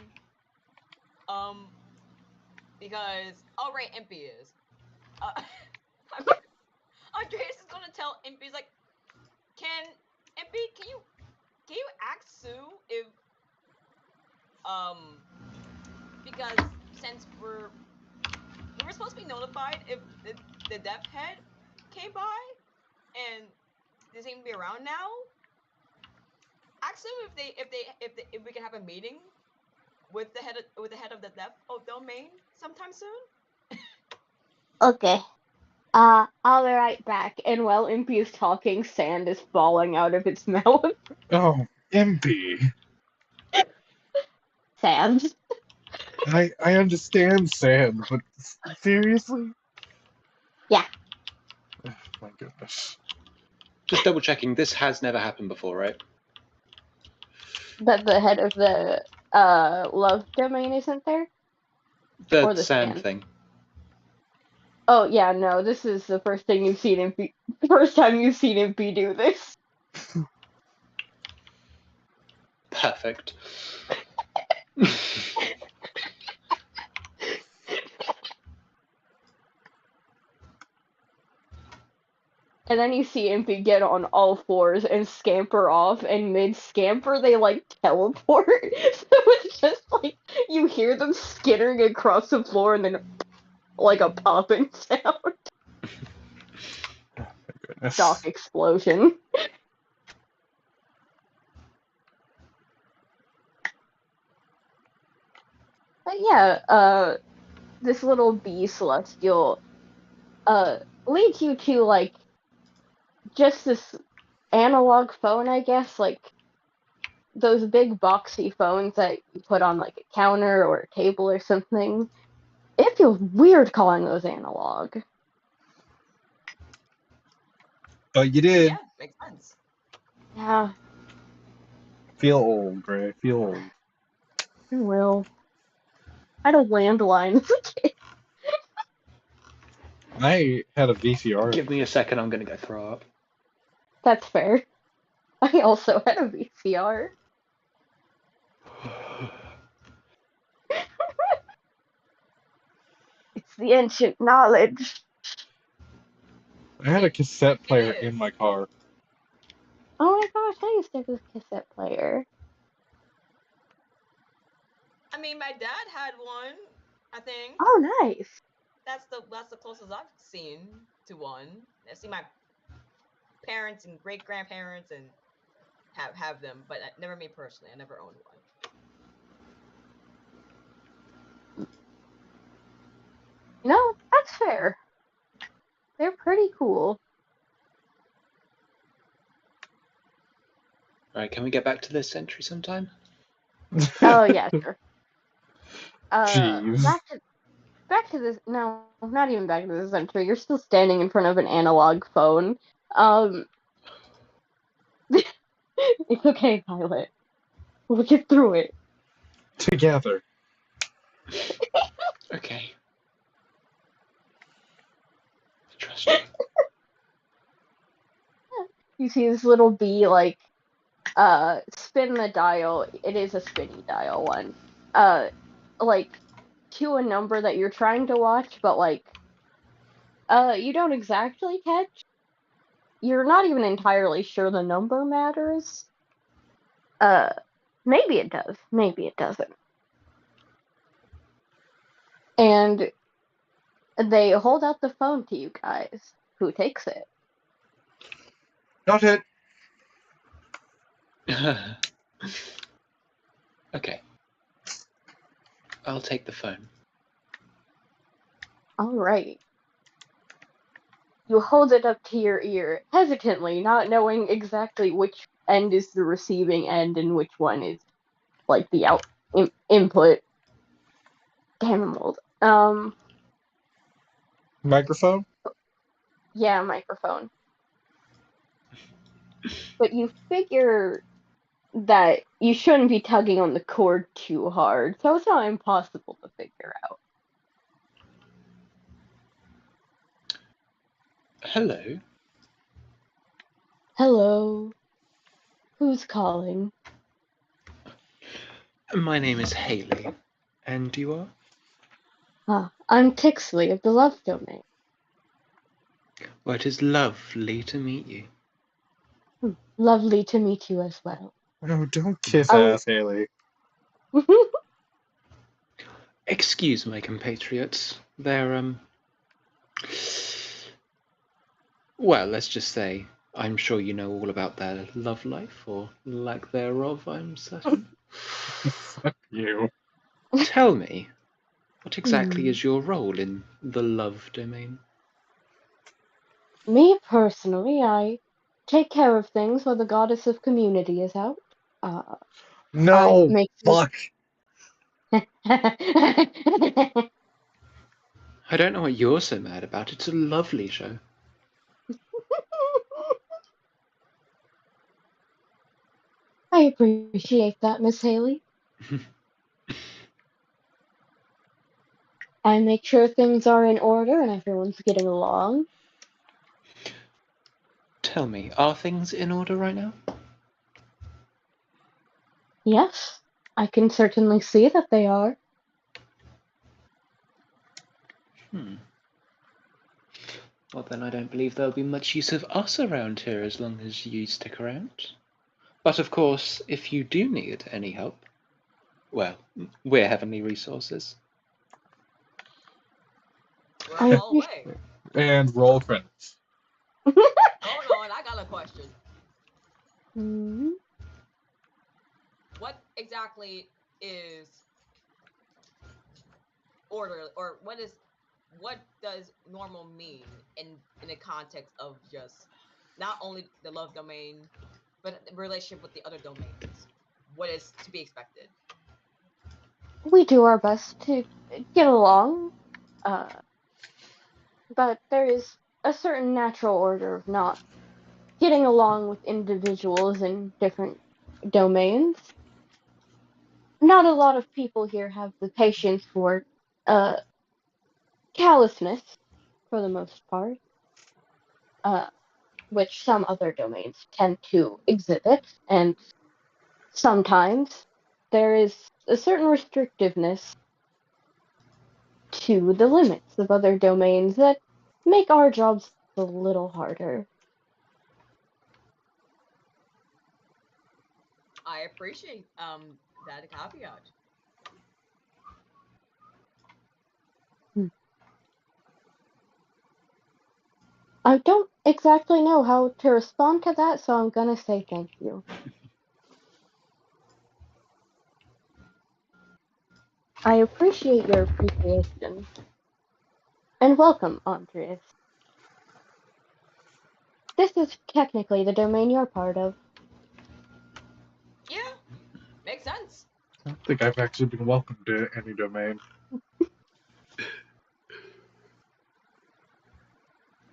Speaker 1: Because right, Impy is. Uh, Andreas is gonna tell Impy, he's like, Impy, can you ask Sue if because since we were supposed to be notified if the death head came by and they seem to be around now. Ask them if we can have a meeting with the head of the death domain sometime soon.
Speaker 3: Okay. I'll be right back. And while Impy is talking, sand is falling out of its mouth.
Speaker 2: Oh, Impy.
Speaker 3: Sand.
Speaker 2: I understand sand, but seriously?
Speaker 3: Yeah.
Speaker 2: Oh, my goodness.
Speaker 4: Just double checking. This has never happened before, right?
Speaker 3: That the head of the love domain isn't there?
Speaker 4: The
Speaker 3: Or the
Speaker 4: sand
Speaker 3: sand.
Speaker 4: thing.
Speaker 3: Oh yeah, no, this is the first thing you've seen Impy first time you've seen Impy do this.
Speaker 4: Perfect.
Speaker 3: And then you see Impy get on all fours and scamper off, and mid-scamper they like teleport. So it's just like you hear them skittering across the floor and then like a popping sound.
Speaker 2: Oh, my goodness.
Speaker 3: Shock explosion. But yeah, this little bee celestial leads you to like just this analog phone, I guess, like those big boxy phones that you put on like a counter or a table or something. It feels weird calling those analog.
Speaker 2: But you did.
Speaker 1: Yeah, makes sense.
Speaker 3: Yeah,
Speaker 2: Feel old, Gray. Feel old.
Speaker 3: well, I had a landline as a kid.
Speaker 2: I had a VCR.
Speaker 4: Give me a second. I'm gonna go throw up.
Speaker 3: That's fair. I also had a VCR. It's the ancient knowledge.
Speaker 2: I had a cassette player
Speaker 1: It
Speaker 2: in
Speaker 1: is.
Speaker 2: my car.
Speaker 3: Oh my gosh, I used to have a cassette player.
Speaker 1: I mean, my dad had one. I think
Speaker 3: Oh, nice.
Speaker 1: that's the closest I've seen to one. I see my parents and great grandparents and have them, but never me personally. I never owned one.
Speaker 3: No, that's fair. They're pretty cool.
Speaker 4: All right, can we get back to this entry sometime?
Speaker 3: Oh yeah, sure.
Speaker 2: Jeez.
Speaker 3: Back to this. No, not even back to this entry. You're still standing in front of an analog phone. It's okay, Violet. We'll get through it.
Speaker 2: Together.
Speaker 4: Okay. Trust me.
Speaker 3: You see this little bee like spin the dial. It is a spinny dial one. Like to a number that you're trying to watch, but like you don't exactly catch. You're not even entirely sure the number matters. Maybe it does, maybe it doesn't. And they hold out the phone to you guys. Who takes it?
Speaker 2: Not it.
Speaker 4: Okay. I'll take the phone.
Speaker 3: All right. You hold it up to your ear, hesitantly, not knowing exactly which end is the receiving end and which one is like the input. Damn, I'm old.
Speaker 2: Microphone?
Speaker 3: Yeah, microphone. But you figure that you shouldn't be tugging on the cord too hard, so it's not impossible to figure out.
Speaker 4: Hello.
Speaker 3: Hello. Who's calling?
Speaker 4: My name is Haley. And you are?
Speaker 3: I'm Tixley of the Love Domain.
Speaker 4: Well, it is lovely to meet you.
Speaker 3: Lovely to meet you as well.
Speaker 2: No, don't kiss
Speaker 3: Oh.
Speaker 2: ass, Haley.
Speaker 4: Excuse my compatriots. They're, well, let's just say, I'm sure you know all about their love life, or lack thereof, I'm certain.
Speaker 2: Fuck you.
Speaker 4: Tell me, what exactly is your role in the Love Domain?
Speaker 3: Me personally, I take care of things while the goddess of community is out. I
Speaker 2: No!
Speaker 3: make
Speaker 2: Fuck!
Speaker 4: I don't know what you're so mad about. It's a lovely show.
Speaker 3: I appreciate that, Miss Haley. I make sure things are in order and everyone's getting along.
Speaker 4: Tell me, are things in order right now?
Speaker 3: Yes, I can certainly see that they are.
Speaker 4: Well, then I don't believe there'll be much use of us around here as long as you stick around. But of course, if you do need any help, well, we're Heavenly Resources.
Speaker 1: We're on all the way.
Speaker 2: And roll credits.
Speaker 1: Hold on, I got a question. What exactly is order, or what does normal mean in the context of just not only the love domain, but the relationship with the other domains? What is to be expected?
Speaker 3: We do our best to get along, but there is a certain natural order of not getting along with individuals in different domains. Not a lot of people here have the patience for callousness, for the most part, which some other domains tend to exhibit, and sometimes there is a certain restrictiveness to the limits of other domains that make our jobs a little harder.
Speaker 1: I appreciate that caveat.
Speaker 3: I don't exactly know how to respond to that, so I'm gonna say thank you. I appreciate your appreciation. And welcome, Andreas. This is technically the domain you're part of.
Speaker 1: Yeah, makes sense.
Speaker 2: I don't think I've actually been welcomed to any domain.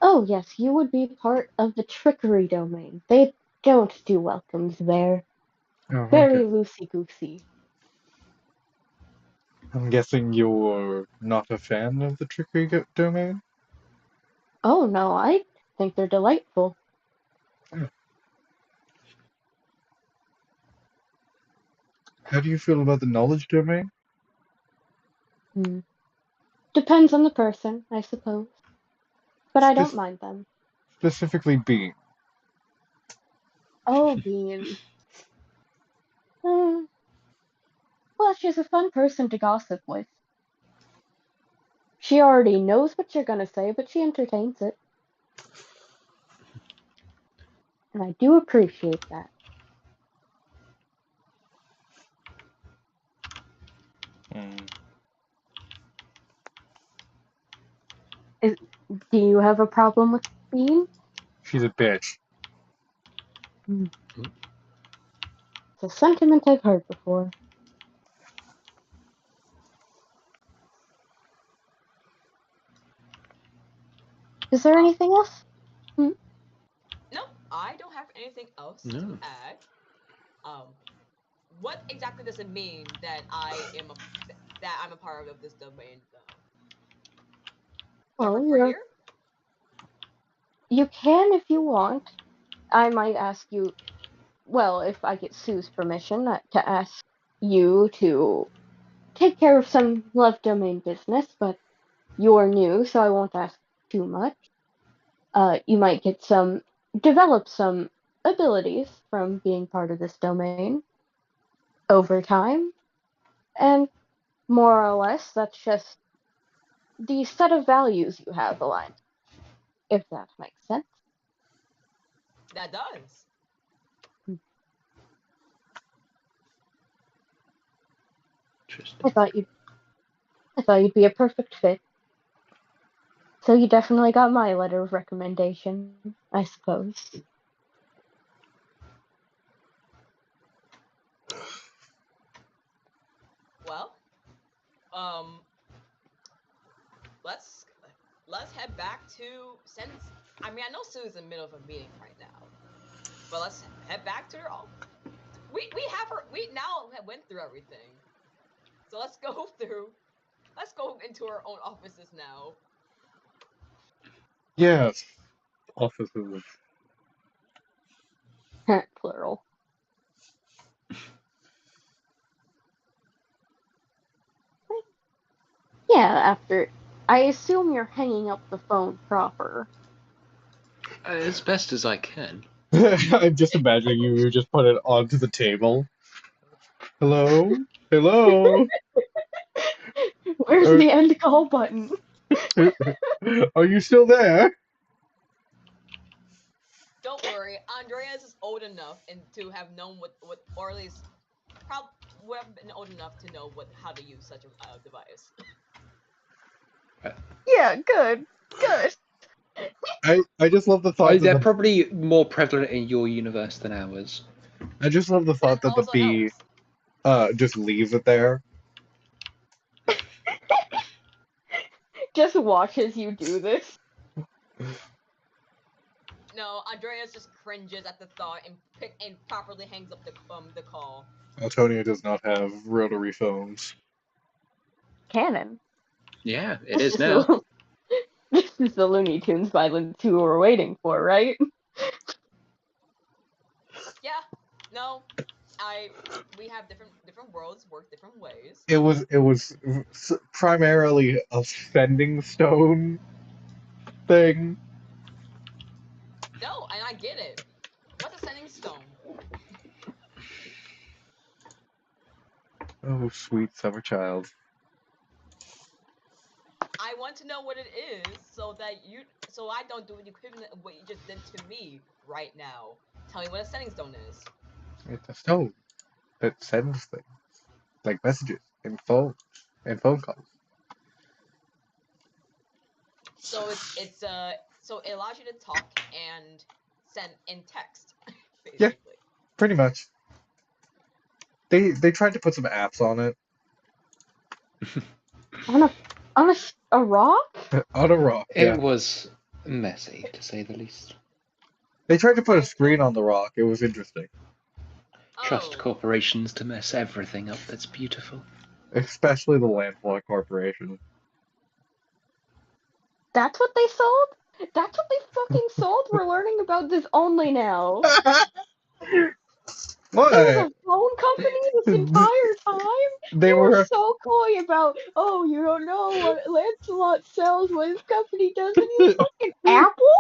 Speaker 3: Oh, yes, you would be part of the trickery domain. They don't do welcomes there.
Speaker 2: Oh,
Speaker 3: Very
Speaker 2: okay.
Speaker 3: loosey-goosey.
Speaker 2: I'm guessing you're not a fan of the trickery domain?
Speaker 3: Oh, no, I think they're delightful.
Speaker 2: How do you feel about the knowledge domain?
Speaker 3: Depends on the person, I suppose. But I don't mind them.
Speaker 2: Specifically Bean.
Speaker 3: Oh, Bean. Well, she's a fun person to gossip with. She already knows what you're gonna say, but she entertains it. And I do appreciate that. Do you have a problem with Bean?
Speaker 2: She's a bitch.
Speaker 3: It's a sentiment I've heard before. Is there anything else?
Speaker 1: No, I don't have anything else
Speaker 4: No.
Speaker 1: to add. what exactly does it mean that I'm a part of this domain?
Speaker 3: Well,
Speaker 1: We're here.
Speaker 3: you can if you want. I might ask you, well, if I get Sue's permission, to ask you to take care of some love domain business, but you're new, so I won't ask too much. You might develop some abilities from being part of this domain over time, and more or less, that's just the set of values you have aligned, if that makes sense.
Speaker 1: That does.
Speaker 4: Interesting.
Speaker 3: I thought you'd be a perfect fit. So you definitely got my letter of recommendation, I suppose.
Speaker 1: Well, let's head back to I mean I know Sue's in the middle of a meeting right now, but let's head back to her. We have her. We now went through everything, so let's go into our own offices now.
Speaker 2: Yes. Offices.
Speaker 3: Plural. Yeah, I assume you're hanging up the phone proper.
Speaker 4: As best as I can.
Speaker 2: I'm just imagining you just put it onto the table. Hello? Hello?
Speaker 3: Where's the end call button?
Speaker 2: Are you still there?
Speaker 1: Don't worry, Andreas is old enough and to have known what or at least probably would have been old enough to know how to use such a device.
Speaker 3: Yeah, good.
Speaker 2: I just love the thought
Speaker 4: They're
Speaker 2: that
Speaker 4: probably more prevalent in your universe than ours.
Speaker 2: I just love the thought that the
Speaker 1: also
Speaker 2: bee
Speaker 1: helps.
Speaker 2: just leaves it there.
Speaker 3: Just watches you do this.
Speaker 1: No, Andreas just cringes at the thought and properly hangs up the call.
Speaker 2: Antonia does not have rotary phones.
Speaker 3: Canon.
Speaker 4: Yeah, it is now.
Speaker 3: This is the Looney Tunes violence you were waiting for, right?
Speaker 1: Yeah, no, we have different worlds work different ways.
Speaker 2: It was primarily a sending stone thing.
Speaker 1: No, and I get it. What's a sending stone?
Speaker 2: Oh, sweet summer child.
Speaker 1: I want to know what it is so I don't do the equivalent of what you just did to me right now. Tell me what a sending stone is.
Speaker 2: It's a stone that sends things, like messages and phone calls.
Speaker 1: So so it allows you to talk and send in text, basically.
Speaker 2: Yeah. Pretty much. They tried to put some apps on it.
Speaker 3: On a rock?
Speaker 2: On a rock, yeah.
Speaker 4: It was messy, to say the least.
Speaker 2: They tried to put a screen on the rock. It was interesting.
Speaker 4: Trust
Speaker 1: Oh,
Speaker 4: corporations to mess everything up that's beautiful.
Speaker 2: Especially the Landfall Corporation.
Speaker 3: That's what they sold? That's what they fucking sold? We're learning about this only now.
Speaker 2: What?
Speaker 3: There was a phone company this entire time?
Speaker 2: They
Speaker 3: You were
Speaker 2: were
Speaker 3: so coy about, oh, you don't know what Lancelot sells, what his company does, and you fucking Apple?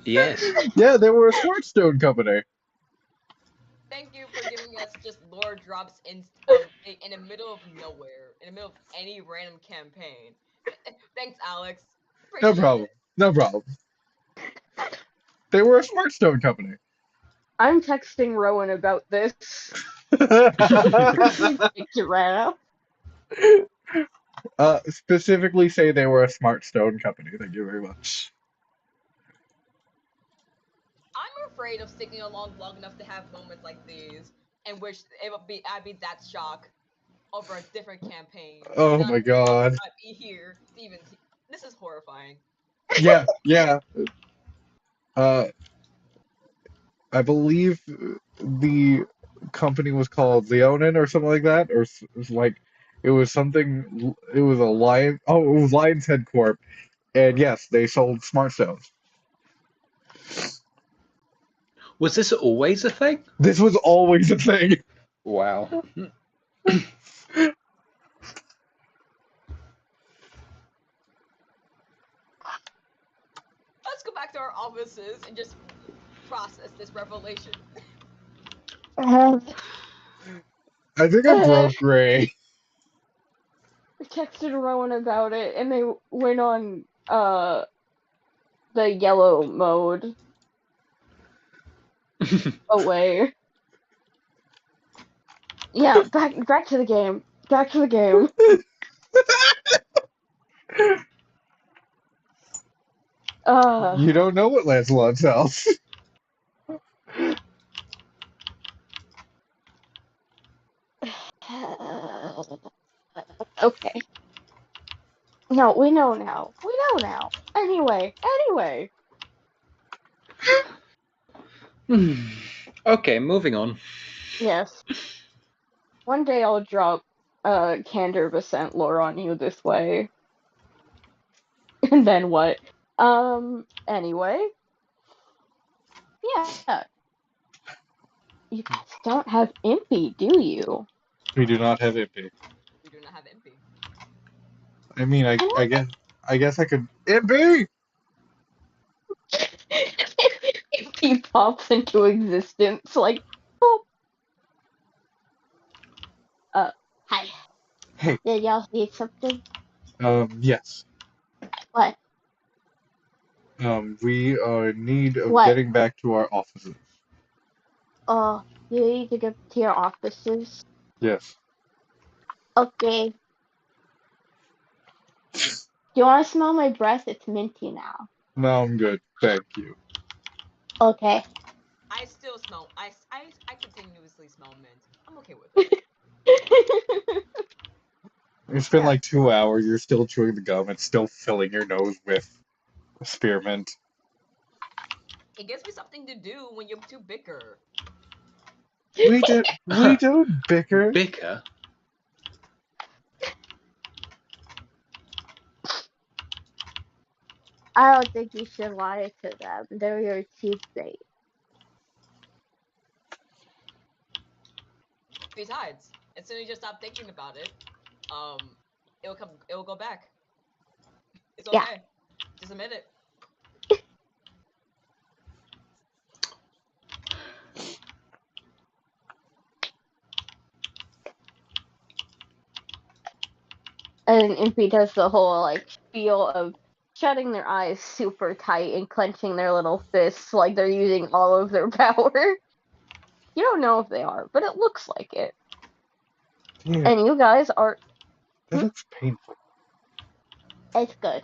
Speaker 4: Yes.
Speaker 2: Yeah, they were a Smartstone company.
Speaker 1: thank you for giving us just lore drops in the middle of nowhere, in the middle of any random campaign. Thanks, Alex.
Speaker 2: No
Speaker 1: Appreciate
Speaker 2: problem.
Speaker 1: it.
Speaker 2: No problem. They were a Smartstone company.
Speaker 3: I'm texting Rowan about this. Giraffe.
Speaker 2: Specifically say they were a Smartstone company. Thank you very much.
Speaker 1: I'm afraid of sticking along long enough to have moments like these, in which I'd be that shocked over a different campaign.
Speaker 2: Oh
Speaker 1: Not
Speaker 2: my god.
Speaker 1: I'd be here, Steven. This is horrifying.
Speaker 2: Yeah, yeah. I believe the company was called Leonin or something like that, or like it was something. It was a Lion. Oh, it was Lion's Head Corp, and yes, they sold smart stones.
Speaker 4: Was this always a thing?
Speaker 2: This was always a thing.
Speaker 4: Wow.
Speaker 1: Let's go back to our offices and just process this revelation.
Speaker 3: I
Speaker 2: I think I broke Ray.
Speaker 3: texted Rowan about it, and they went on the yellow mode away. Yeah, back to the game. Back to the game.
Speaker 2: You don't know what Lancelot sells.
Speaker 3: Okay. No, we know now. We know now. Anyway.
Speaker 4: Okay, moving on.
Speaker 3: Yes. One day I'll drop Candor Besant lore on you this way. And then what? Anyway. Yeah. You guys don't have Impy, do you?
Speaker 2: We do not have Impy.
Speaker 1: We do not have MP.
Speaker 2: I mean, I guess I could. Impy!
Speaker 3: Impy pops into existence like, boop. Hi.
Speaker 2: Hey.
Speaker 3: Did y'all see something?
Speaker 2: Yes.
Speaker 3: What?
Speaker 2: We are in need of
Speaker 3: What?
Speaker 2: getting back to our offices.
Speaker 3: You need to get to your offices.
Speaker 2: Yes.
Speaker 3: Okay. Do you want to smell my breath? It's minty now.
Speaker 2: No, I'm good. Thank you.
Speaker 3: Okay.
Speaker 1: I still smell. I continuously smell mint. I'm okay with it.
Speaker 2: It's been
Speaker 3: Yeah.
Speaker 2: like 2 hours. You're still chewing the gum. It's still filling your nose with spearmint.
Speaker 1: It gives me something to do when you two bicker.
Speaker 2: We don't bicker.
Speaker 4: Bicker?
Speaker 3: I don't think you should lie to them. They're your teammate.
Speaker 1: Besides, as soon as you stop thinking about it, it'll go back. It's okay.
Speaker 3: Yeah.
Speaker 1: Just admit it.
Speaker 3: And Impy does the whole like feel of shutting their eyes super tight and clenching their little fists like they're using all of their power. You don't know if they are, but it looks like it.
Speaker 2: Yeah,
Speaker 3: And you guys are.
Speaker 2: that looks painful.
Speaker 3: It's good.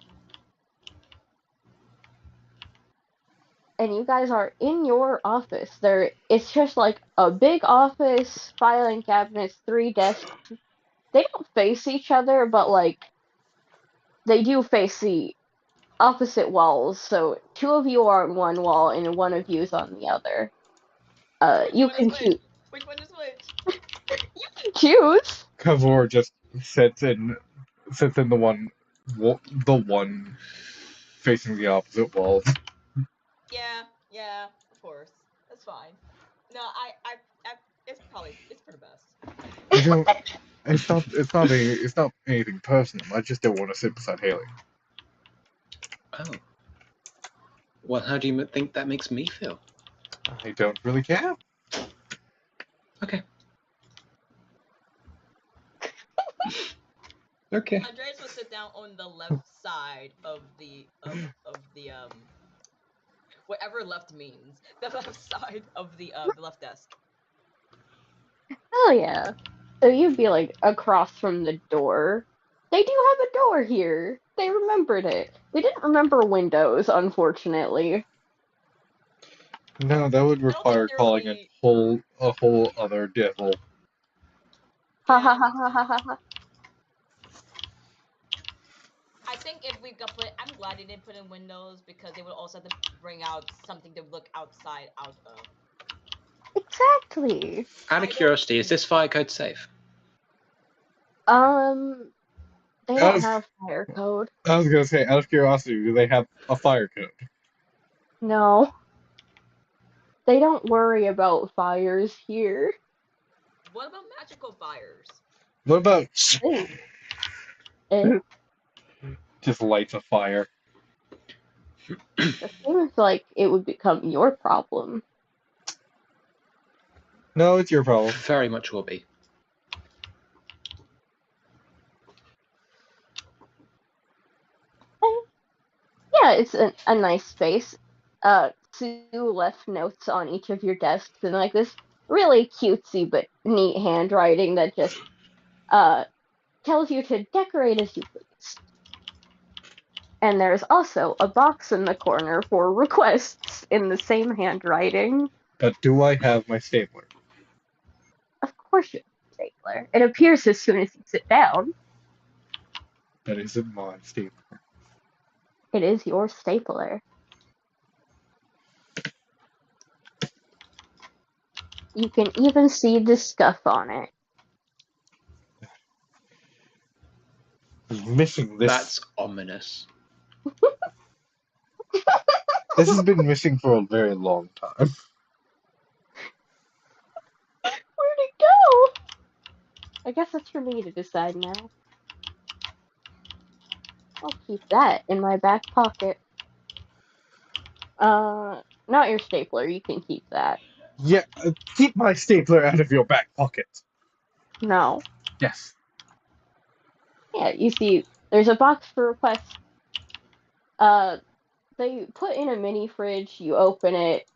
Speaker 3: And you guys are in your office. It's just like a big office, filing cabinets, 3 desks. They don't face each other, but like they do face the opposite walls. So 2 of you are on one wall and 1 of you is on the other. You can choose.
Speaker 1: Which one is which?
Speaker 3: You can choose.
Speaker 2: Kavor just sits in the one facing the opposite wall.
Speaker 1: Yeah, of course. That's fine. No, it's for the best.
Speaker 2: You know, it's not anything personal. I just don't want to sit beside Haley.
Speaker 4: Oh. Well, how do you think that makes me feel?
Speaker 2: I don't really care.
Speaker 4: Okay. Okay.
Speaker 1: Andreas will sit down on the left side of the whatever left means. The left side of the left desk.
Speaker 3: Oh yeah. So you'd be like across from the door. They do have a door here. They remembered it. They didn't remember windows, unfortunately.
Speaker 2: No, that would require
Speaker 1: there
Speaker 2: calling
Speaker 1: will
Speaker 2: a whole other devil.
Speaker 3: Ha ha ha ha ha ha ha.
Speaker 1: I think if we got put, I'm glad they didn't put in windows because they would also have to bring out something to look out of.
Speaker 3: Exactly.
Speaker 4: Out of curiosity, is this fire code safe?
Speaker 3: They
Speaker 2: Out
Speaker 3: don't
Speaker 2: of-
Speaker 3: have fire code.
Speaker 2: I was gonna say, out of curiosity, do they have a fire code?
Speaker 3: No. They don't worry about fires here.
Speaker 1: What about magical fires?
Speaker 2: What about
Speaker 3: Ooh. It
Speaker 2: just lights a fire?
Speaker 3: seems like it would become your problem.
Speaker 2: No, it's your problem.
Speaker 4: Very much will be.
Speaker 3: Yeah, it's a nice space. Sue left notes on each of your desks and like this really cutesy but neat handwriting that just tells you to decorate as you please. And there's also a box in the corner for requests in the same handwriting.
Speaker 2: But do I have my stapler?
Speaker 3: Of course you have a stapler. It appears as soon as you sit down.
Speaker 2: That isn't my stapler.
Speaker 3: It is your stapler. You can even see the scuff on it.
Speaker 2: I'm missing this.
Speaker 4: That's ominous.
Speaker 2: This has been missing for a very long time.
Speaker 3: Where'd it go? I guess that's for me to decide now. I'll keep that in my back pocket. Not your stapler, you can keep that.
Speaker 2: Yeah, keep my stapler out of your back pocket.
Speaker 3: No.
Speaker 2: Yes.
Speaker 3: Yeah, you see, there's a box for requests. They put in a mini fridge, you open it.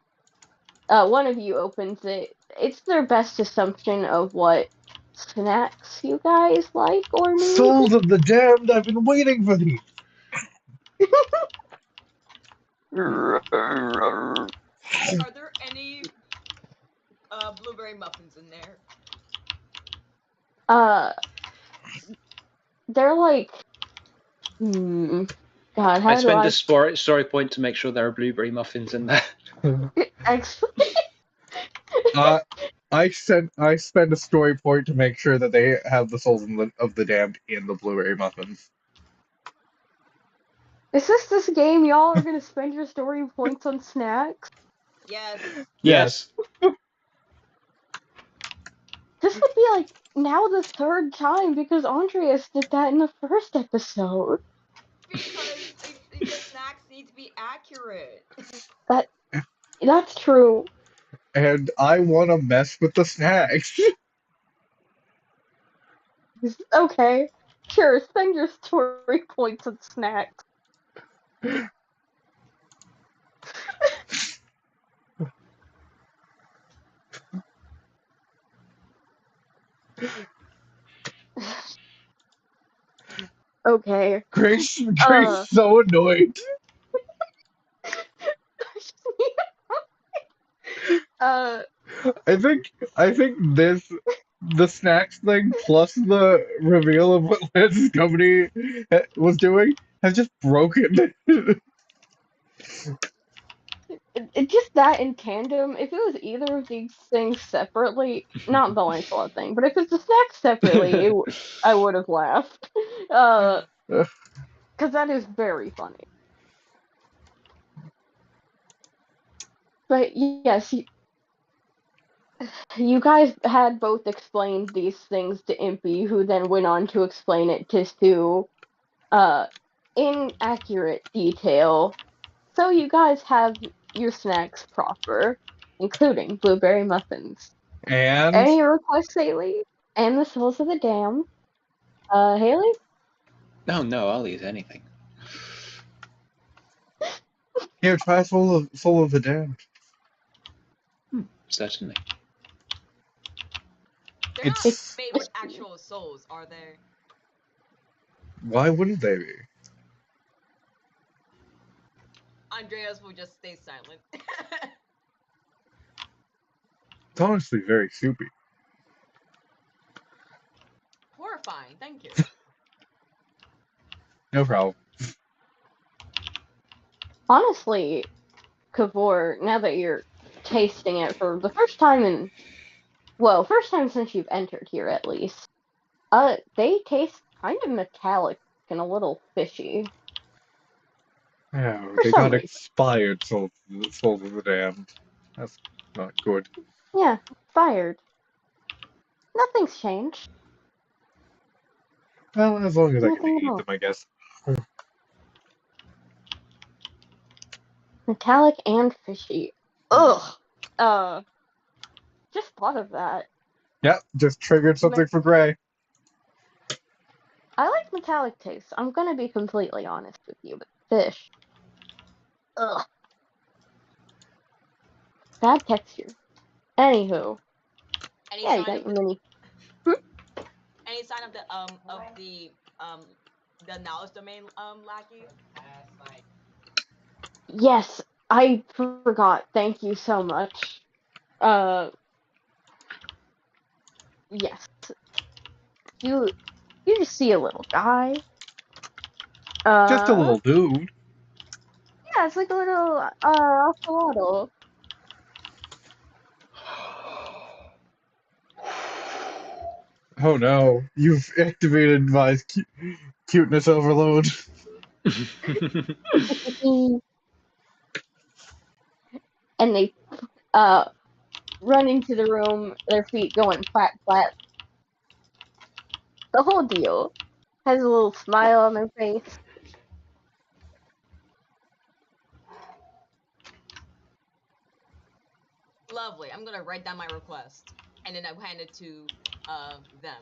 Speaker 3: One of you opens it. It's their best assumption of what snacks you guys like or need.
Speaker 2: Souls of the damned, I've been waiting for these.
Speaker 1: Are there any blueberry muffins in there?
Speaker 3: They're like, God, how
Speaker 4: I
Speaker 3: do
Speaker 4: spend
Speaker 3: I?
Speaker 4: a story point to make sure there are blueberry muffins in there.
Speaker 3: Actually,
Speaker 2: I spend a story point to make sure that they have the souls of the damned in the blueberry muffins.
Speaker 3: is this game y'all are gonna spend your story points on snacks?
Speaker 1: Yes.
Speaker 4: Yes.
Speaker 3: This would be like now the third time because Andreas did that in the first episode.
Speaker 1: Because the snacks need to be accurate.
Speaker 3: That's true.
Speaker 2: And I want to mess with the snacks.
Speaker 3: Okay, sure, spend your story points on snacks. Okay.
Speaker 2: Grace so annoyed. I think the snacks thing plus the reveal of what Lance's company was doing has just broken.
Speaker 3: Just that in tandem, if it was either of these things separately, not the Lancelot thing, but if it's the snacks separately, I would have laughed. Because that is very funny. But yes, you guys had both explained these things to Impy, who then went on to explain it to Sue in accurate detail. So you guys have your snacks proper, including blueberry muffins.
Speaker 2: And
Speaker 3: Any requests, Haley? And the souls of the damned. Haley?
Speaker 4: No, I'll eat anything.
Speaker 2: here, try soul of the damned.
Speaker 4: Certainly.
Speaker 1: They're not
Speaker 2: It's
Speaker 1: made with actual souls, are they?
Speaker 2: why wouldn't they be?
Speaker 1: Andreas will just stay silent.
Speaker 2: It's honestly very soupy.
Speaker 1: Horrifying, thank you.
Speaker 2: No problem.
Speaker 3: Honestly, Kavor, now that you're tasting it for the first time first time since you've entered here at least. They taste kind of metallic and a little fishy.
Speaker 2: Yeah,
Speaker 3: For
Speaker 2: they
Speaker 3: some
Speaker 2: got
Speaker 3: reason.
Speaker 2: expired, souls of the damned. That's not good.
Speaker 3: Yeah, fired. Nothing's changed.
Speaker 2: Well, as long as I get to
Speaker 3: Nothing at
Speaker 2: eat
Speaker 3: all.
Speaker 2: them, I guess.
Speaker 3: Metallic and fishy. Ugh. Just thought of that.
Speaker 2: Yep, just triggered something for Gray.
Speaker 3: I like metallic taste. I'm gonna be completely honest with you, but fish. Ugh. Bad texture. Anywho.
Speaker 1: Any
Speaker 3: Yeah, you
Speaker 1: sign
Speaker 3: got
Speaker 1: of
Speaker 3: your
Speaker 1: the,
Speaker 3: mini.
Speaker 1: any sign of the knowledge domain lackey?
Speaker 3: Yes, I forgot. Thank you so much. Yes. You just see a little guy.
Speaker 2: Just a little dude.
Speaker 3: Yeah, it's like a little axolotl.
Speaker 2: Oh no, you've activated my cuteness overload.
Speaker 3: And they run into the room, their feet going flat flat. The whole deal. Has a little smile on their face.
Speaker 1: Lovely. I'm gonna write down my request, and then I hand it to them.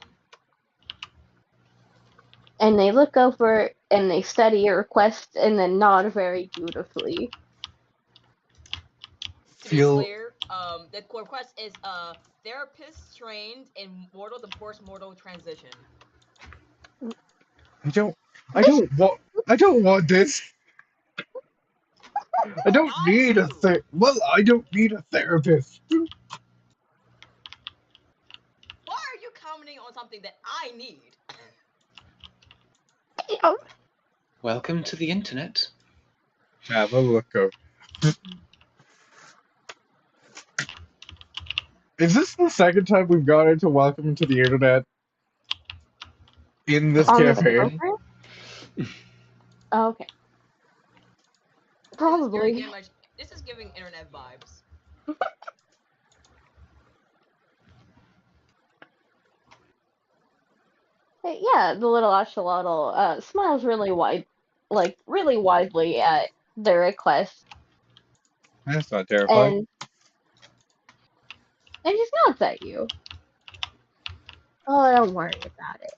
Speaker 3: And they look over and they study your request and then nod very dutifully.
Speaker 1: To be
Speaker 2: Feel
Speaker 1: clear, the request is therapist trained in mortal to post-mortal transition.
Speaker 2: I don't want this. I don't need a I don't need a therapist.
Speaker 1: Why are you commenting on something that I need?
Speaker 4: Welcome to the internet.
Speaker 2: Have a look up. Is this the second time we've gone into Welcome to the Internet in this
Speaker 3: On this
Speaker 2: campaign?
Speaker 3: program? Oh, okay. Probably.
Speaker 1: This is giving internet vibes.
Speaker 3: Yeah, the little axolotl smiles really really widely at their request,
Speaker 2: That's not terrifying.
Speaker 3: and just nods at you. Oh, don't worry about it.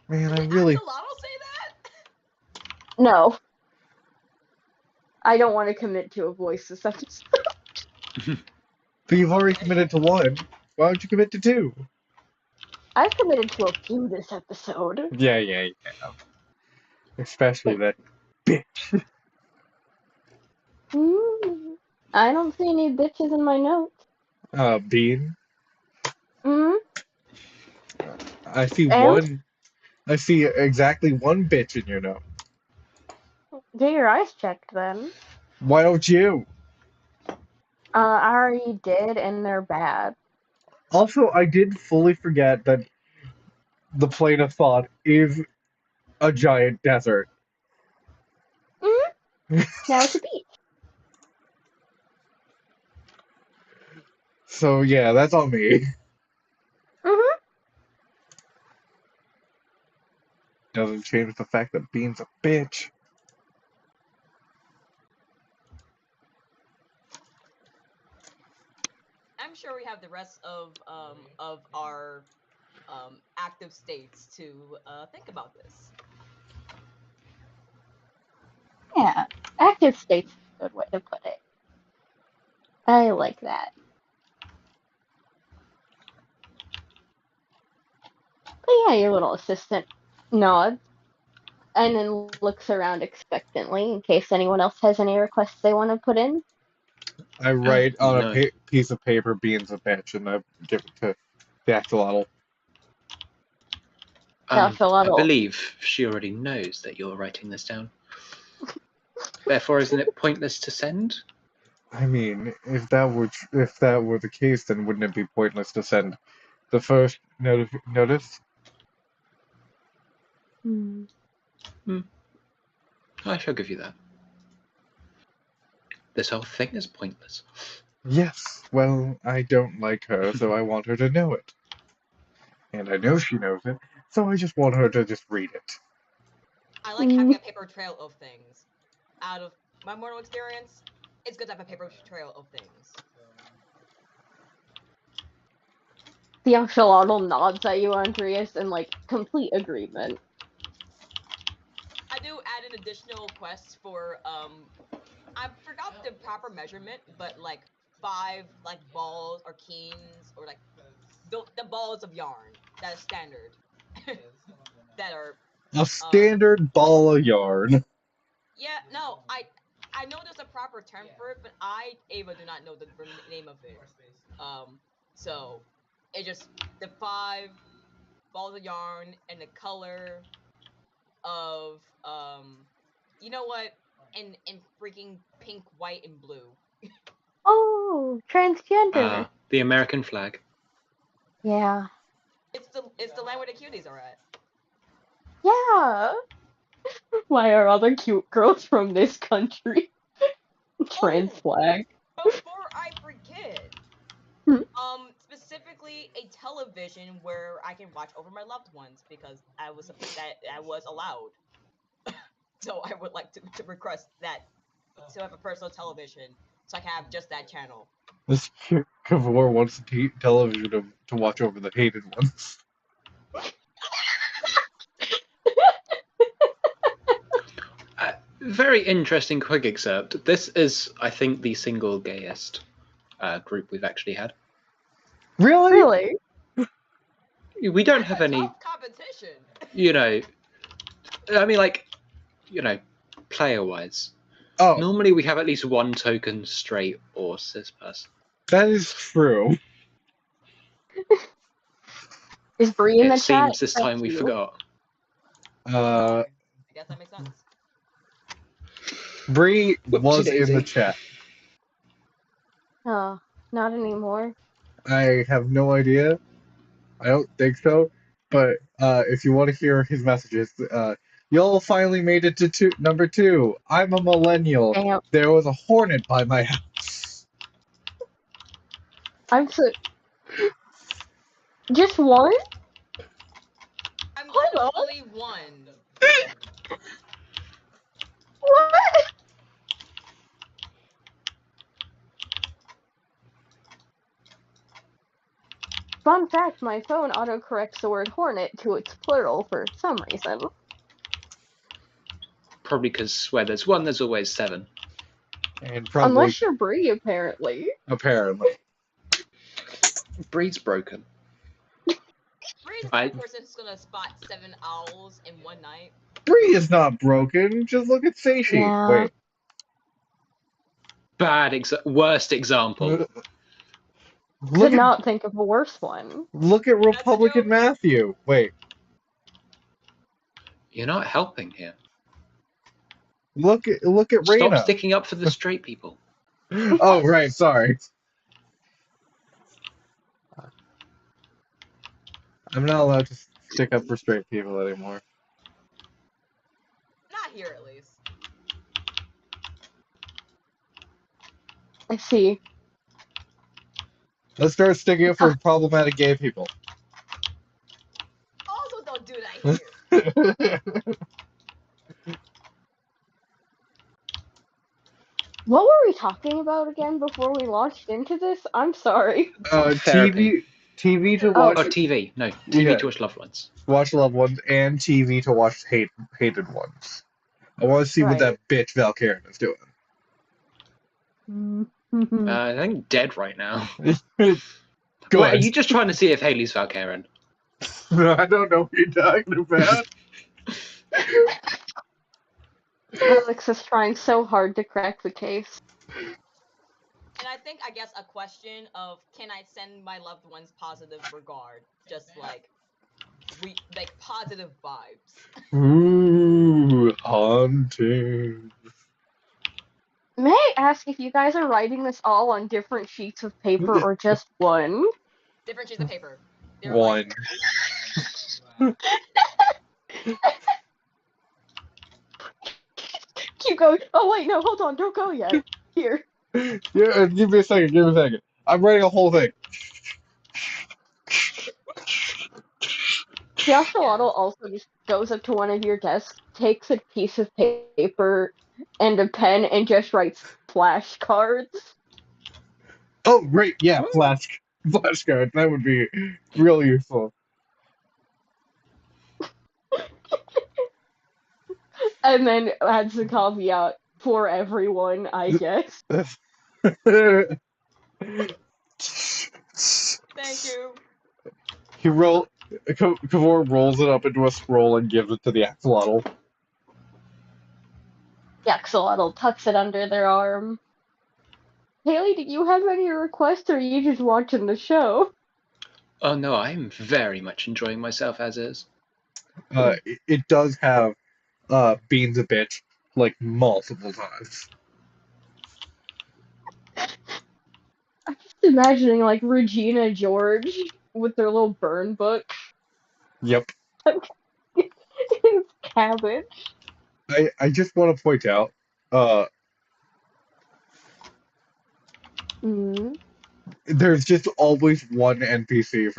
Speaker 2: Man, I
Speaker 1: Did
Speaker 2: really.
Speaker 1: Axolotl say that?
Speaker 3: No. I don't want to commit to a voice this episode.
Speaker 2: But you've already committed to one. Why don't you commit to two?
Speaker 3: I've committed to a few this episode.
Speaker 2: Yeah. Especially that bitch.
Speaker 3: I don't see any bitches in my notes.
Speaker 2: Bean. I see
Speaker 3: And?
Speaker 2: one. I see exactly one bitch in your note.
Speaker 3: Get your eyes checked then.
Speaker 2: Why don't you?
Speaker 3: I already did, and they're bad.
Speaker 2: Also, I did fully forget that the plane of thought is a giant desert.
Speaker 3: Now it's a beach.
Speaker 2: So yeah, that's on me. Doesn't change the fact that Bean's a bitch.
Speaker 1: I'm sure we have the rest of our active states to think about this.
Speaker 3: Yeah, active state's a good way to put it. I like that. But yeah, your little assistant nods and then looks around expectantly in case anyone else has any requests they want to put in.
Speaker 2: I write on
Speaker 4: no.
Speaker 2: a piece of paper, Bean's a bitch, and I give it to the axolotl.
Speaker 4: I believe she already knows that you're writing this down. Therefore, isn't it pointless to send?
Speaker 2: I mean, if that were the case, then wouldn't it be pointless to send the first notice?
Speaker 3: Hmm.
Speaker 4: I shall give you that. This whole thing is pointless.
Speaker 2: Yes. Well, I don't like her, so I want her to know it. And I know she knows it, so I just want her to just read it.
Speaker 1: I like having a paper trail of things. Out of my mortal experience, it's good to have a paper trail of things.
Speaker 3: The axolotl nods at you, Andreas, in like complete agreement.
Speaker 1: I do add an additional quest for I forgot the proper measurement, but like 5 like balls or keens or like the balls of yarn that is standard. That are
Speaker 2: A standard ball of yarn.
Speaker 1: yeah, no, I know there's a proper term for it, but I, Ava, do not know the name of it. So it just the 5 balls of yarn and the color of you know what? In freaking pink, white, and blue.
Speaker 3: Oh, transgender.
Speaker 4: The American flag.
Speaker 3: Yeah.
Speaker 1: It's the land where the cuties are at.
Speaker 3: Yeah. Why are other cute girls from this country? Trans flag.
Speaker 1: Before I forget,
Speaker 3: Hmm.
Speaker 1: Specifically a television where I can watch over my loved ones because I was allowed. So I would like to request that to have a personal television so I can have just that channel.
Speaker 2: This Kavor wants television to watch over the hated ones.
Speaker 4: Very interesting quick excerpt. This is, I think, the single gayest group we've actually had.
Speaker 2: Really?
Speaker 3: Really?
Speaker 4: We don't have any,
Speaker 1: Tough competition.
Speaker 4: you know, I mean, like, you know, player-wise.
Speaker 2: Oh,
Speaker 4: Normally we have at least one token straight or cis person.
Speaker 2: that is true.
Speaker 3: Is Bree in the
Speaker 4: It
Speaker 3: chat?
Speaker 4: seems this
Speaker 3: That's
Speaker 4: time we
Speaker 3: you.
Speaker 4: forgot.
Speaker 1: I guess that makes sense.
Speaker 2: Bree was in the
Speaker 4: Whoopsie-daisy.
Speaker 2: chat.
Speaker 3: Oh, not anymore.
Speaker 2: I have no idea. I don't think so. But if you want to hear his messages, y'all finally made it to number 2. I'm a millennial.
Speaker 3: Damn.
Speaker 2: There was a hornet by my house.
Speaker 3: I'm so. Just one?
Speaker 1: I'm glad
Speaker 3: Hello?
Speaker 1: only one.
Speaker 3: What? Fun fact, my phone autocorrects the word hornet to its plural for some reason.
Speaker 4: Probably because where there's one, there's always 7.
Speaker 2: And probably,
Speaker 3: Unless you're Bree, apparently.
Speaker 2: apparently.
Speaker 4: Breed's broken.
Speaker 1: Bree's the person who's gonna spot 7 owls in one night.
Speaker 2: Bree is not broken. Just look at Seishi.
Speaker 3: Yeah.
Speaker 2: Wait.
Speaker 4: Worst example.
Speaker 3: Could not think of a worse one.
Speaker 2: Look at Republican
Speaker 1: joke.
Speaker 2: Matthew. Wait.
Speaker 4: You're not helping here.
Speaker 2: Look at
Speaker 4: Stop
Speaker 2: Reina.
Speaker 4: sticking up for the straight people.
Speaker 2: Oh, right. Sorry. I'm not allowed to stick up for straight people anymore.
Speaker 1: Not here, at least.
Speaker 3: I see.
Speaker 2: Let's start sticking up for problematic gay people.
Speaker 1: Also, don't do that here.
Speaker 3: What were we talking about again before we launched into this? I'm sorry.
Speaker 2: TV to
Speaker 3: Oh.
Speaker 2: watch.
Speaker 4: Oh, TV. No, TV
Speaker 2: Yeah.
Speaker 4: to watch loved ones.
Speaker 2: Watch loved ones and TV to watch hated ones. I want to see what that bitch Valkyrie is doing.
Speaker 4: I think dead right now.
Speaker 2: Go
Speaker 4: Wait, are
Speaker 2: ahead.
Speaker 4: you just trying to see if Haley's Valkyran?
Speaker 2: I don't know what you're talking about.
Speaker 3: Alex is trying so hard to crack the case.
Speaker 1: And I guess a question of, can I send my loved ones positive regard? Just like positive vibes.
Speaker 2: Ooh, haunting.
Speaker 3: May I ask if you guys are writing this all on different sheets of paper or just one?
Speaker 1: Different sheets of paper. They're
Speaker 2: One.
Speaker 3: Keep going. Oh wait, no, hold on, don't go yet. Here.
Speaker 2: Yeah, give me a second. Give me a second. I'm writing a whole thing.
Speaker 3: The axolotl also just goes up to one of your desks, takes a piece of paper and a pen, and just writes flashcards.
Speaker 2: Oh, right. Yeah, flashcard. That would be real useful.
Speaker 3: And then adds a caveat for everyone, I guess.
Speaker 1: Thank you.
Speaker 2: Kavor rolls it up into a scroll and gives it to the axolotl.
Speaker 3: The axolotl tucks it under their arm. Haley, do you have any requests, or are you just watching the show?
Speaker 4: Oh no, I'm very much enjoying myself as is.
Speaker 2: It does have Beans a bitch like multiple times.
Speaker 3: I'm just imagining like Regina George with their little burn book.
Speaker 2: Yep.
Speaker 3: Cabbage.
Speaker 2: I just want to point out,
Speaker 3: Mm.
Speaker 2: there's just always one NPC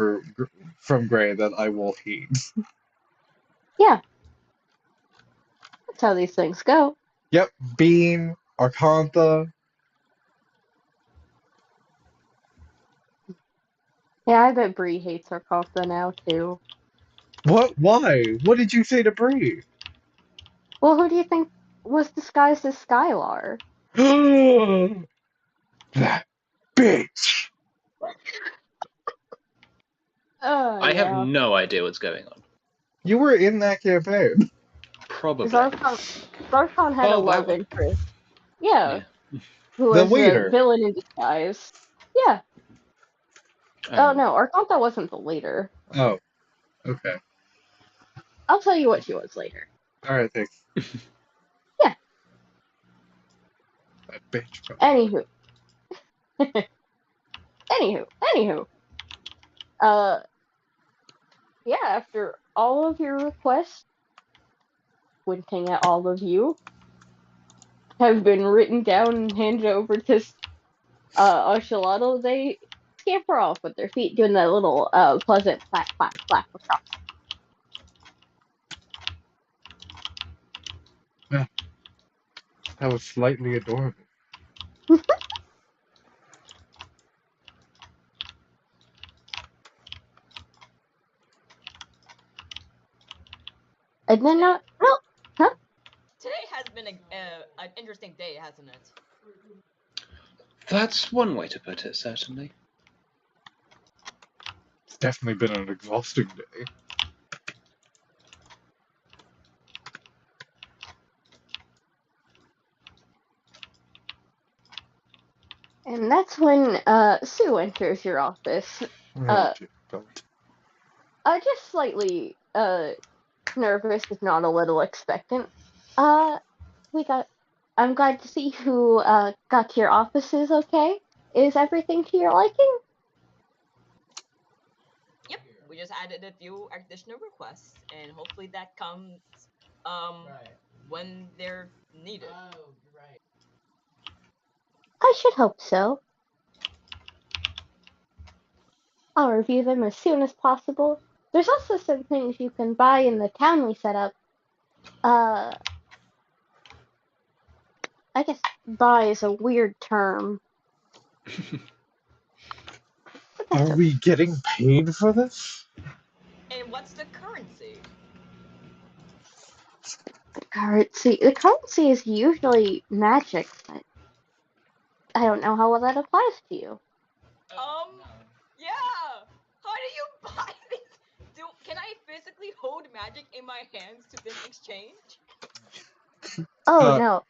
Speaker 2: from Gray that I will hate.
Speaker 3: Yeah, that's how these things go.
Speaker 2: Yep, Bean, Arcantha.
Speaker 3: Yeah, I bet Bree hates Arcantha now too.
Speaker 2: What? Why? What did you say to Bree?
Speaker 3: Well, who do you think was disguised as Skylar?
Speaker 2: That bitch.
Speaker 4: I have
Speaker 3: Yeah.
Speaker 4: no idea what's going on.
Speaker 2: You were in that campaign.
Speaker 4: Probably.
Speaker 3: Zarkon had a
Speaker 4: Oh,
Speaker 3: love interest. Yeah,
Speaker 4: Yeah.
Speaker 3: who
Speaker 2: The
Speaker 3: was a
Speaker 2: leader.
Speaker 3: villain in disguise. Yeah. Oh
Speaker 4: Um,
Speaker 3: no, Arcantha wasn't the leader.
Speaker 2: Oh, okay.
Speaker 3: I'll tell you what she was later.
Speaker 2: All right, thanks.
Speaker 3: Yeah.
Speaker 2: That bitch.
Speaker 3: Anywho. Anywho. Uh, yeah, after all of your requests, winking at all of you, have been written down and handed over to Ocelotl, they scamper off with their feet doing that little pleasant clap clap clap across.
Speaker 2: That was slightly adorable.
Speaker 3: And then, well, huh?
Speaker 1: Today has been an interesting day, hasn't it?
Speaker 4: that's one way to put it, certainly.
Speaker 2: It's definitely been an exhausting day.
Speaker 3: And that's when Sue enters your office.
Speaker 2: Oh, don't.
Speaker 3: Just slightly nervous, if not a little expectant. We got. I'm glad to see who got to your offices. Okay, is everything to your liking?
Speaker 1: Yep. We just added a few additional requests, and hopefully that comes when they're needed.
Speaker 3: I should hope so. I'll review them as soon as possible. There's also some things you can buy in the town we set up. I guess buy is a weird term.
Speaker 2: Are we getting paid for this?
Speaker 1: And what's the currency?
Speaker 3: The currency is usually magic, but I don't know how well that applies to you.
Speaker 1: Yeah. How do you buy this? Can I physically hold magic in my hands to then exchange?
Speaker 3: Oh no.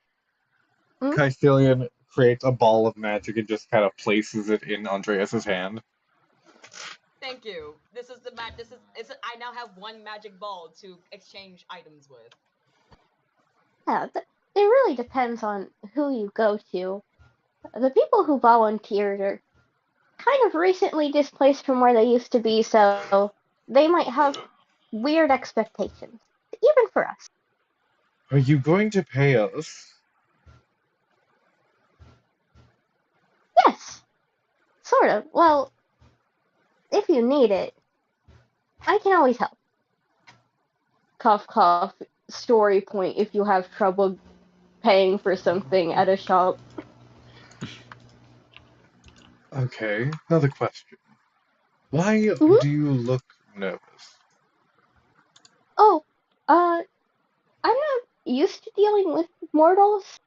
Speaker 2: Caecilian creates a ball of magic and just kind of places it in Andreas's hand.
Speaker 1: Thank you. This is I now have one magic ball to exchange items with.
Speaker 3: Yeah, it really depends on who you go to. The people who volunteered are kind of recently displaced from where they used to be, so they might have weird expectations, even for us.
Speaker 2: Are you going to pay us?
Speaker 3: Yes, sort of. Well, if you need it, I can always help. Cough, cough. Story point if you have trouble paying for something at a shop.
Speaker 2: Okay, another question. Why
Speaker 3: Mhm.
Speaker 2: do you look nervous?
Speaker 3: Oh, I'm not used to dealing with mortals.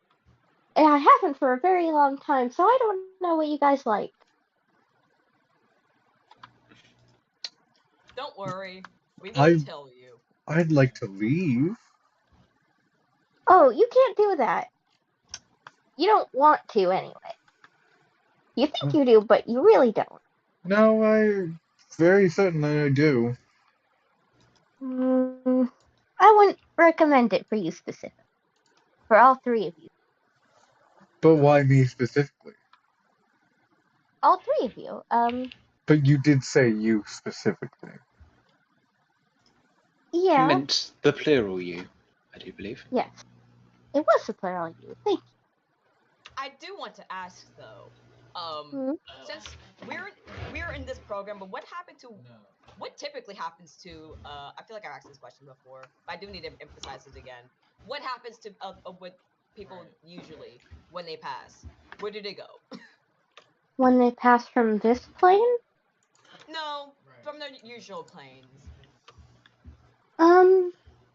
Speaker 3: And I haven't for a very long time, so I don't know what you guys like.
Speaker 1: Don't worry, we
Speaker 2: I
Speaker 1: won't tell you.
Speaker 2: I'd like to leave.
Speaker 3: Oh, you can't do that. You don't want to anyway. You think you do, but you really don't.
Speaker 2: No, I very certainly I do.
Speaker 3: I wouldn't recommend it for you specifically. For all three of you.
Speaker 2: But why me specifically?
Speaker 3: All three of you.
Speaker 2: But you did say you specifically.
Speaker 4: You
Speaker 3: Yeah,
Speaker 4: meant the plural you, I do believe.
Speaker 3: yes. It was the plural you. Thank
Speaker 1: I do want to ask though,
Speaker 3: you.
Speaker 1: since we're in this program, but what typically happens to I feel like I've asked this question before, but I do need to emphasize it again. What happens to with people usually when they pass? Where do they go?
Speaker 3: When they pass from this plane,
Speaker 1: No, from the usual planes.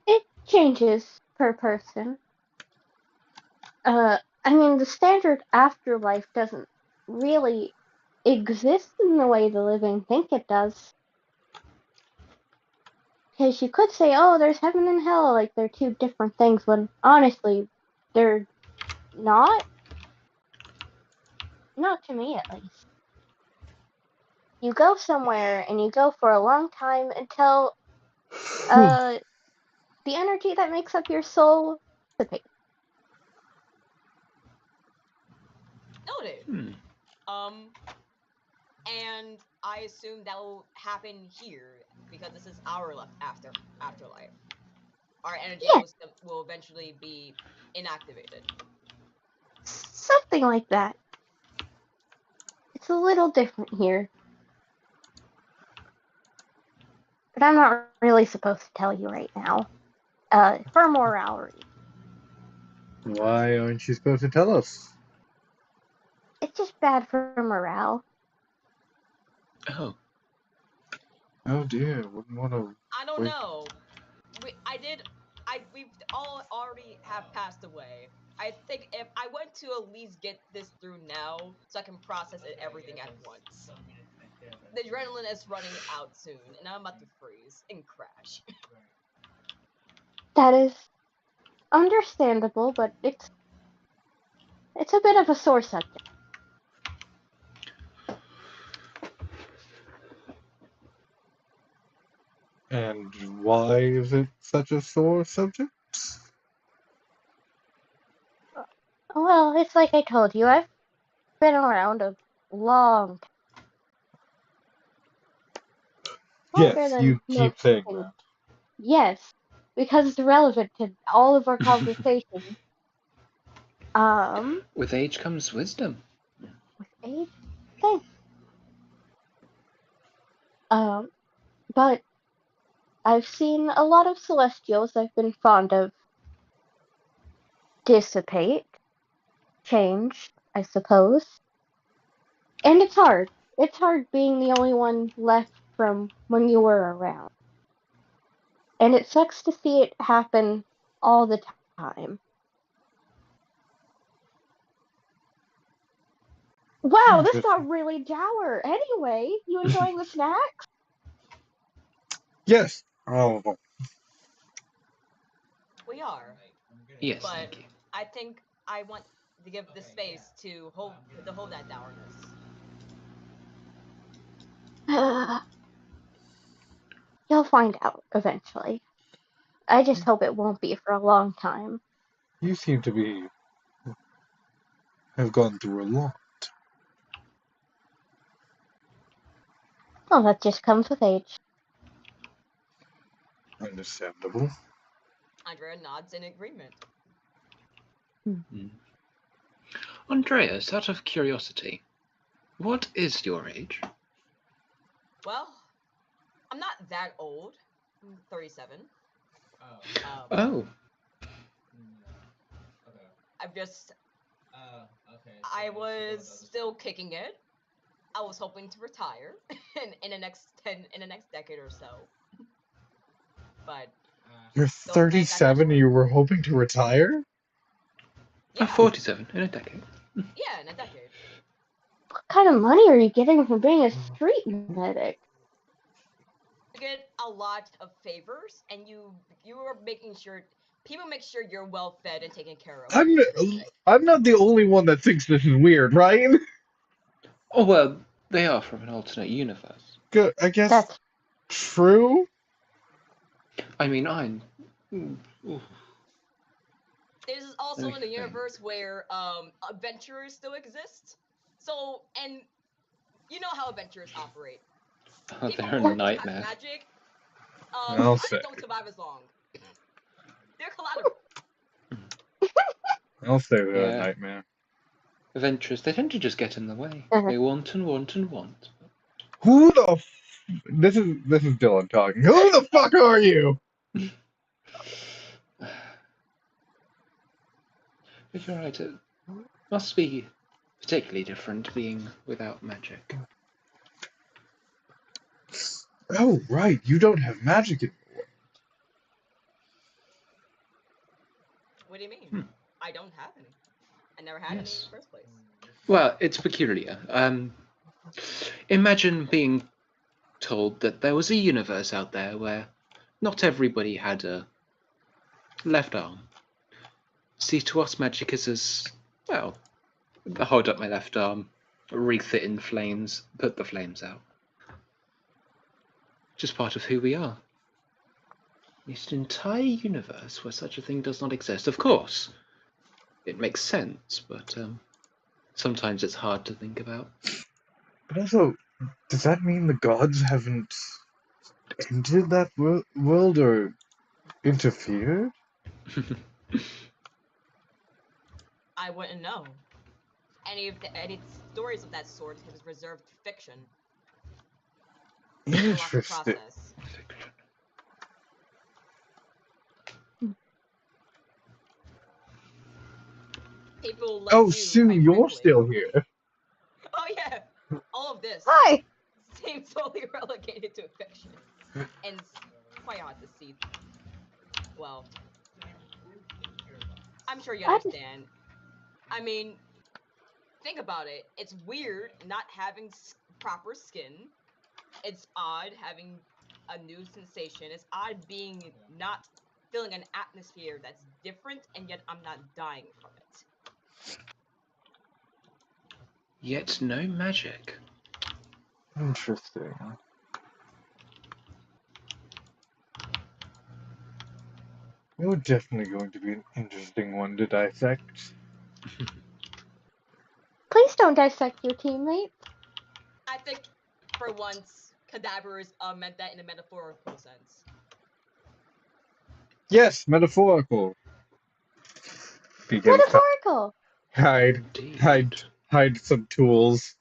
Speaker 3: it changes per person. I mean, the standard afterlife doesn't really exist in the way the living think it does. Because you could say, oh, there's heaven and hell, like they're two different things, when honestly, they're not. Not to me, at least. You go somewhere and you go for a long time until the energy that makes up your soul dissipates.
Speaker 1: Noted.
Speaker 4: Hmm.
Speaker 1: And I assume that will happen here because this is our afterlife. Our energy
Speaker 3: Yeah.
Speaker 1: will eventually be inactivated.
Speaker 3: Something like that. It's a little different here. But I'm not really supposed to tell you right now. For morale reasons.
Speaker 2: Why aren't you supposed to tell us?
Speaker 3: It's just bad for morale.
Speaker 4: Oh,
Speaker 2: Oh dear, wouldn't want to.
Speaker 1: I don't
Speaker 2: Wait.
Speaker 1: know. We've all already have passed away. I think if I want to at least get this through now, so I can process everything at once. The adrenaline is running out soon, and I'm about to freeze and crash.
Speaker 3: That is understandable, but it's a bit of a sore subject.
Speaker 2: And why is it such a sore subject?
Speaker 3: Well, it's like I told you, I've been around a long time. Longer
Speaker 2: Yes,
Speaker 3: than
Speaker 2: you keep
Speaker 3: most
Speaker 2: saying
Speaker 3: things.
Speaker 2: that.
Speaker 3: Yes, because it's relevant to all of our conversations.
Speaker 4: with age comes wisdom.
Speaker 3: With age, thanks. But I've seen a lot of celestials I've been fond of dissipate, change, I suppose. And it's hard. It's hard being the only one left from when you were around. And it sucks to see it happen all the time. Wow, this got really dour. Anyway, you enjoying the snacks?
Speaker 2: Yes. Oh,
Speaker 1: We are,
Speaker 4: Yes,
Speaker 1: but
Speaker 4: thank you.
Speaker 1: I think I want to give the space to hold that dourness.
Speaker 3: You'll find out eventually. I just hope it won't be for a long time.
Speaker 2: You seem to have gone through a lot.
Speaker 3: Well, that just comes with age.
Speaker 2: Understandable.
Speaker 1: Andrea nods in agreement.
Speaker 4: Andreas, out of curiosity, what is your age?
Speaker 1: Well, I'm not that old. I'm 37.
Speaker 5: Oh.
Speaker 4: Oh,
Speaker 5: No. Okay.
Speaker 1: I've just
Speaker 5: Okay.
Speaker 1: I
Speaker 5: so she
Speaker 1: was
Speaker 5: goes other
Speaker 1: still
Speaker 5: stuff.
Speaker 1: kicking it. I was hoping to retire in the next decade or so. But
Speaker 2: You're
Speaker 1: those plans actually
Speaker 2: 37 and you were hoping to retire?
Speaker 1: yeah,
Speaker 4: 47 in a decade.
Speaker 1: yeah, in a decade.
Speaker 3: What kind of money are you getting from being a street medic?
Speaker 1: You get a lot of favors, and you are making sure people make sure you're well fed and taken care of.
Speaker 2: I'm not the only one that thinks this is weird, right?
Speaker 4: Oh, well, they are from an alternate universe.
Speaker 2: Good, I guess
Speaker 3: That's
Speaker 2: true.
Speaker 4: I mean, I'm. Ooh.
Speaker 1: This is also
Speaker 4: Let me
Speaker 1: in a
Speaker 4: think.
Speaker 1: universe where adventurers still exist. So, and you know how adventurers operate.
Speaker 4: Oh,
Speaker 1: People
Speaker 4: they're
Speaker 1: who
Speaker 4: a
Speaker 1: have
Speaker 4: nightmare.
Speaker 1: magic,
Speaker 2: I'll
Speaker 1: kinda
Speaker 2: say.
Speaker 1: don't survive as long. They're collateral.
Speaker 2: I'll say they're a
Speaker 4: Yeah.
Speaker 2: nightmare.
Speaker 4: Adventurers, they tend to just get in the way.
Speaker 3: Uh-huh.
Speaker 4: They want and want and want.
Speaker 2: Who the this is Dylan talking. Who the fuck are you?
Speaker 4: But you're right, it must be particularly different being without magic.
Speaker 2: Oh, right, you don't have magic anymore.
Speaker 1: What do you mean?
Speaker 4: Hmm.
Speaker 1: I don't have any. I never had any in
Speaker 4: Yes.
Speaker 1: the first place.
Speaker 4: Well, it's peculiar. Imagine being told that there was a universe out there where not everybody had a left arm. See, to us, magic is as well. Hold up my left arm, wreath it in flames, put the flames out. Just part of who we are. It's an entire universe where such a thing does not exist. Of course, it makes sense, but sometimes it's hard to think about.
Speaker 2: But also, does that mean the gods haven't entered that world or interfered?
Speaker 1: I wouldn't know. Any stories of that sort is reserved fiction. There's a lot to
Speaker 2: Interesting.
Speaker 1: process. People like
Speaker 2: Oh,
Speaker 1: you
Speaker 2: Sue,
Speaker 1: quite
Speaker 2: you're
Speaker 1: frankly.
Speaker 2: still here.
Speaker 1: Oh yeah, all of this
Speaker 3: hi.
Speaker 1: seems totally relegated to fiction, and it's quite odd to see. Well, I'm sure you
Speaker 3: I just-
Speaker 1: understand. I mean, think about it. It's weird not having proper skin. It's odd having a new sensation. It's odd being not feeling an atmosphere that's different, and yet I'm not dying from it.
Speaker 4: Yet no magic.
Speaker 2: Interesting. You're definitely going to be an interesting one to dissect.
Speaker 3: Please don't dissect your teammate.
Speaker 1: I think, for once, cadavers meant that in a metaphorical sense.
Speaker 2: Yes, metaphorical. Begin to
Speaker 3: Metaphorical.
Speaker 2: hide
Speaker 4: Indeed.
Speaker 2: some tools.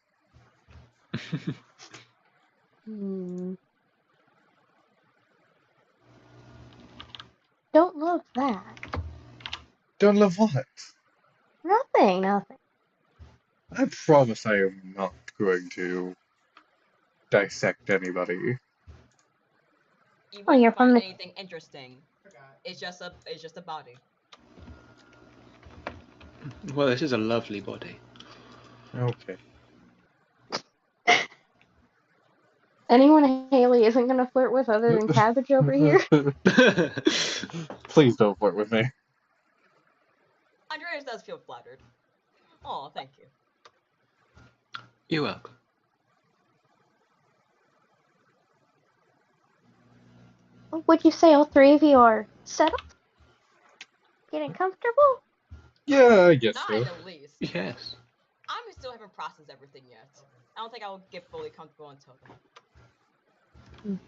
Speaker 3: Don't love that.
Speaker 2: Don't love what?
Speaker 3: Nothing.
Speaker 2: I promise I am not going to dissect anybody.
Speaker 1: You
Speaker 3: Oh,
Speaker 1: won't
Speaker 3: you're from
Speaker 1: find
Speaker 3: the-
Speaker 1: anything interesting. It's just a body.
Speaker 4: Well, this is a lovely body.
Speaker 2: Okay.
Speaker 3: Anyone Haley isn't gonna flirt with other than Cabbage over here?
Speaker 2: Please don't flirt with me.
Speaker 1: Andreas does feel flattered. Oh, thank you.
Speaker 4: You're welcome.
Speaker 3: Would you say all three of you are settled? Getting comfortable?
Speaker 2: Yeah, I guess
Speaker 1: Not
Speaker 2: so.
Speaker 1: in the least.
Speaker 4: Yes.
Speaker 1: I still haven't processed everything yet. I don't think I'll get fully comfortable until then.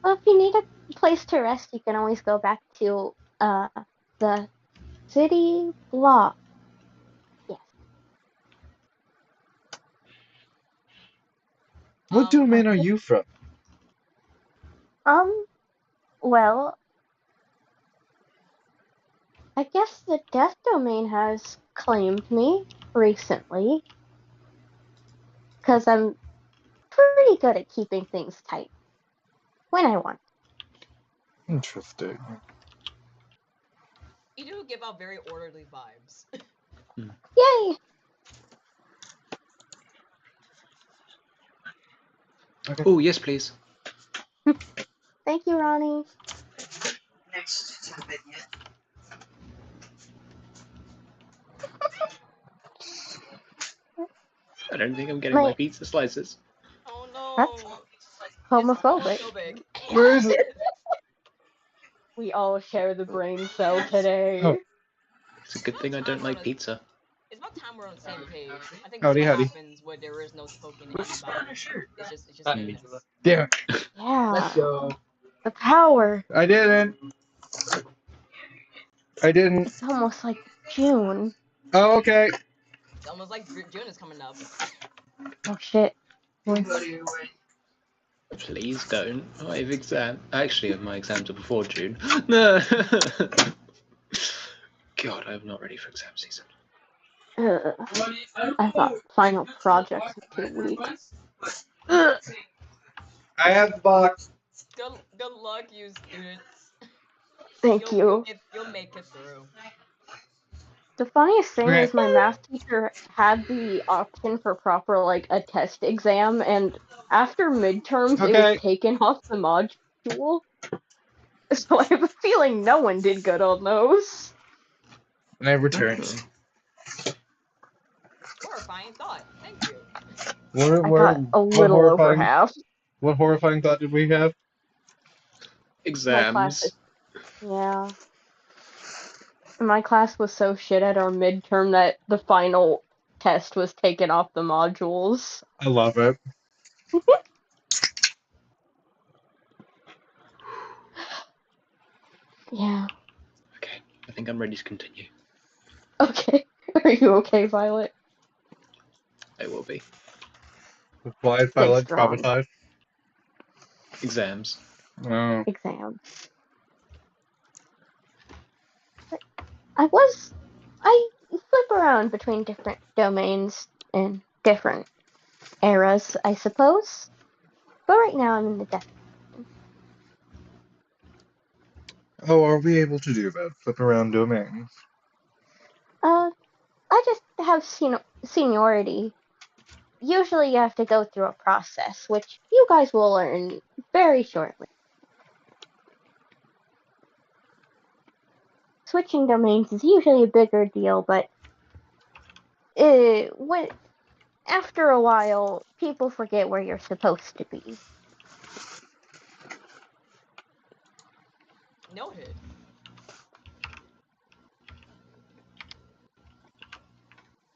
Speaker 3: Well, if you need a place to rest, you can always go back to the city block. Yes.
Speaker 2: What domain are you from?
Speaker 3: Well, I guess the Death Domain has claimed me recently, because I'm pretty good at keeping things tight when I want.
Speaker 2: Interesting.
Speaker 1: You do give out very orderly vibes.
Speaker 3: Yay!
Speaker 2: Okay.
Speaker 4: Oh, yes, please.
Speaker 3: Thank you, Ronnie.
Speaker 6: Next to the vignette.
Speaker 4: I don't think I'm getting my
Speaker 3: Wait.
Speaker 4: pizza slices.
Speaker 1: Oh no.
Speaker 3: That's
Speaker 1: It's
Speaker 3: homophobic.
Speaker 1: homophobic.
Speaker 2: Where is it?
Speaker 3: We all share the brain cell today.
Speaker 2: Oh.
Speaker 4: It's a good thing I don't like pizza.
Speaker 1: It's about time we're on the same page. I think
Speaker 2: Howdy,
Speaker 1: that's what
Speaker 2: howdy.
Speaker 1: happens when there is no talking to anybody. It's just
Speaker 2: Hi.
Speaker 1: madness.
Speaker 2: Damn it.
Speaker 3: Yeah.
Speaker 6: Let's go.
Speaker 3: The power.
Speaker 2: I didn't.
Speaker 3: It's almost like June.
Speaker 2: Oh, okay.
Speaker 1: It's almost like June is coming up.
Speaker 3: Oh shit.
Speaker 6: Anybody away?
Speaker 4: Please don't. I have exam. Actually, my exams are before June. No. God, I'm not ready for exam season.
Speaker 3: I've got final projects in 2 weeks.
Speaker 2: I have the box.
Speaker 1: Good luck, you students.
Speaker 3: Thank you.
Speaker 1: You'll make it through.
Speaker 3: The funniest thing
Speaker 2: Okay.
Speaker 3: is my math teacher had the option for proper, like, a test exam, and after midterms, it
Speaker 2: Okay.
Speaker 3: was taken off the module. So I have a feeling no one did good on those.
Speaker 2: And I returned.
Speaker 1: Horrifying thought. Thank you.
Speaker 3: I got a little over half.
Speaker 2: What horrifying thought did we have?
Speaker 3: My class
Speaker 4: Exams.
Speaker 3: is, yeah. My class was so shit at our midterm that the final test was taken off the modules.
Speaker 2: I love it.
Speaker 3: Yeah.
Speaker 4: Okay, I think I'm ready to continue.
Speaker 3: Okay. Are you okay, Violet?
Speaker 4: I will be.
Speaker 2: Why is Violet
Speaker 3: strong.
Speaker 2: traumatized?
Speaker 4: Exams.
Speaker 2: Oh.
Speaker 3: Exam. I flip around between different domains and different eras, I suppose. But right now I'm in the death.
Speaker 2: Oh, are we able to do that? Flip around domains.
Speaker 3: I just have seniority. Usually you have to go through a process, which you guys will learn very shortly. Switching domains is usually a bigger deal, but after a while, people forget where you're supposed to be.
Speaker 1: Noted.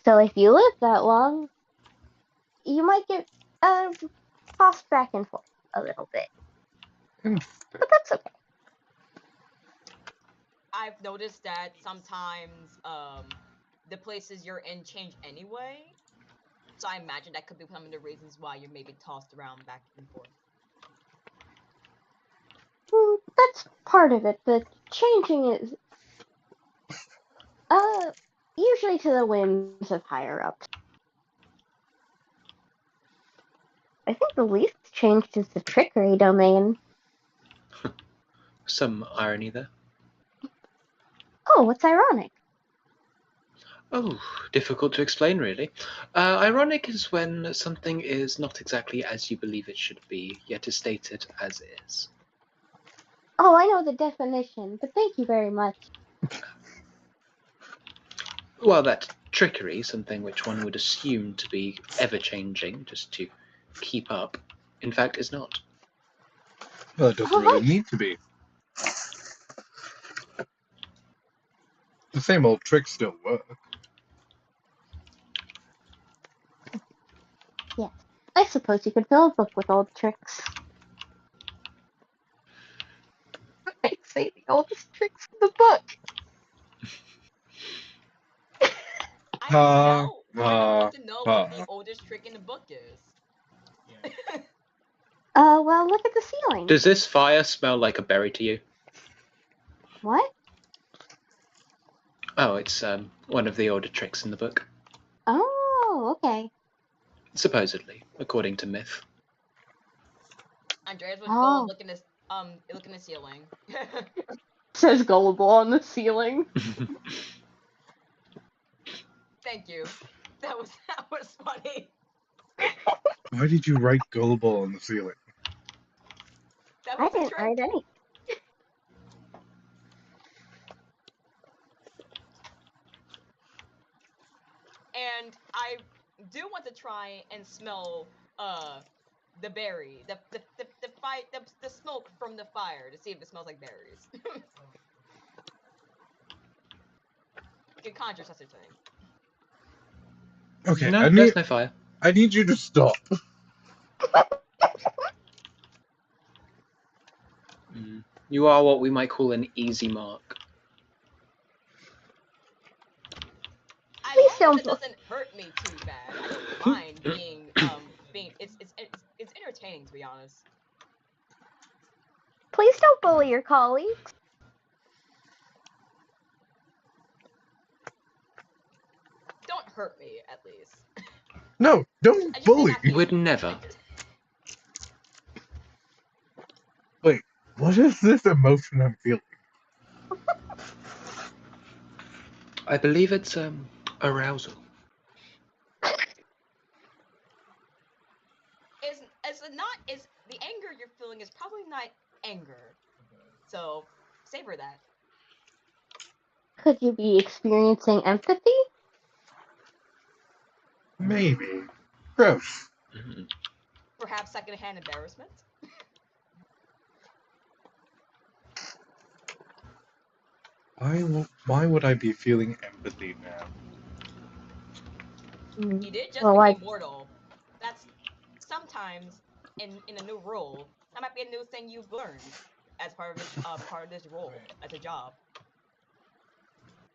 Speaker 3: So if you live that long, you might get tossed back and forth a little bit. But that's okay.
Speaker 1: I've noticed that sometimes the places you're in change anyway. So I imagine that could be one of the reasons why you're maybe tossed around back and forth.
Speaker 3: That's part of it. The changing is usually to the whims of higher ups. I think the least changed is the trickery domain.
Speaker 4: Some irony there.
Speaker 3: Oh, what's ironic?
Speaker 4: Oh, difficult to explain, really. Ironic is when something is not exactly as you believe it should be, yet is stated as is.
Speaker 3: Oh, I know the definition, but thank you very much.
Speaker 4: Well, that trickery, something which one would assume to be ever-changing, just to keep up, in fact is not.
Speaker 2: Well, it doesn't really need to be. The same old tricks still work.
Speaker 3: I suppose you could fill a book with old tricks. I say the oldest tricks in the book.
Speaker 1: I don't know. I don't want to know what
Speaker 2: uh.
Speaker 1: the oldest trick in the book is.
Speaker 5: Yeah.
Speaker 3: Well, look at the ceiling.
Speaker 4: Does this fire smell like a berry to you?
Speaker 3: What?
Speaker 4: Oh, it's one of the older tricks in the book.
Speaker 3: Oh, okay.
Speaker 4: Supposedly, according to myth.
Speaker 1: Andreas would
Speaker 3: Oh.
Speaker 1: go and look in the ceiling.
Speaker 3: Says gullible on the ceiling.
Speaker 1: Thank you. That was funny.
Speaker 2: Why did you write gullible on the ceiling?
Speaker 1: That
Speaker 3: I
Speaker 1: was a
Speaker 3: didn't
Speaker 1: trick.
Speaker 3: write any.
Speaker 1: And I do want to try and smell the berry, the smoke from the fire to see if it smells like berries. You can conjure such a thing.
Speaker 2: Okay,
Speaker 4: No, there's no fire.
Speaker 2: I need you to stop.
Speaker 4: You are what we might call an easy mark.
Speaker 1: As
Speaker 3: Please
Speaker 1: long as it
Speaker 3: don't.
Speaker 1: doesn't hurt me too bad, I don't mind being it's entertaining, to be honest.
Speaker 3: Please don't bully your colleagues.
Speaker 1: Don't hurt me, at least.
Speaker 2: No, don't
Speaker 1: I just may
Speaker 2: bully.
Speaker 1: not be-
Speaker 4: Would never.
Speaker 2: What is this emotion I'm feeling?
Speaker 4: I believe it's arousal.
Speaker 1: Is the anger you're feeling is probably not anger. So savor that.
Speaker 3: Could you be experiencing empathy?
Speaker 2: Maybe. Gross.
Speaker 1: Perhaps secondhand embarrassment.
Speaker 2: Why would I be feeling empathy now?
Speaker 1: You did just
Speaker 3: Well,
Speaker 1: become immortal. That's sometimes in a new role. That might be a new thing you've learned as part of this role as a job.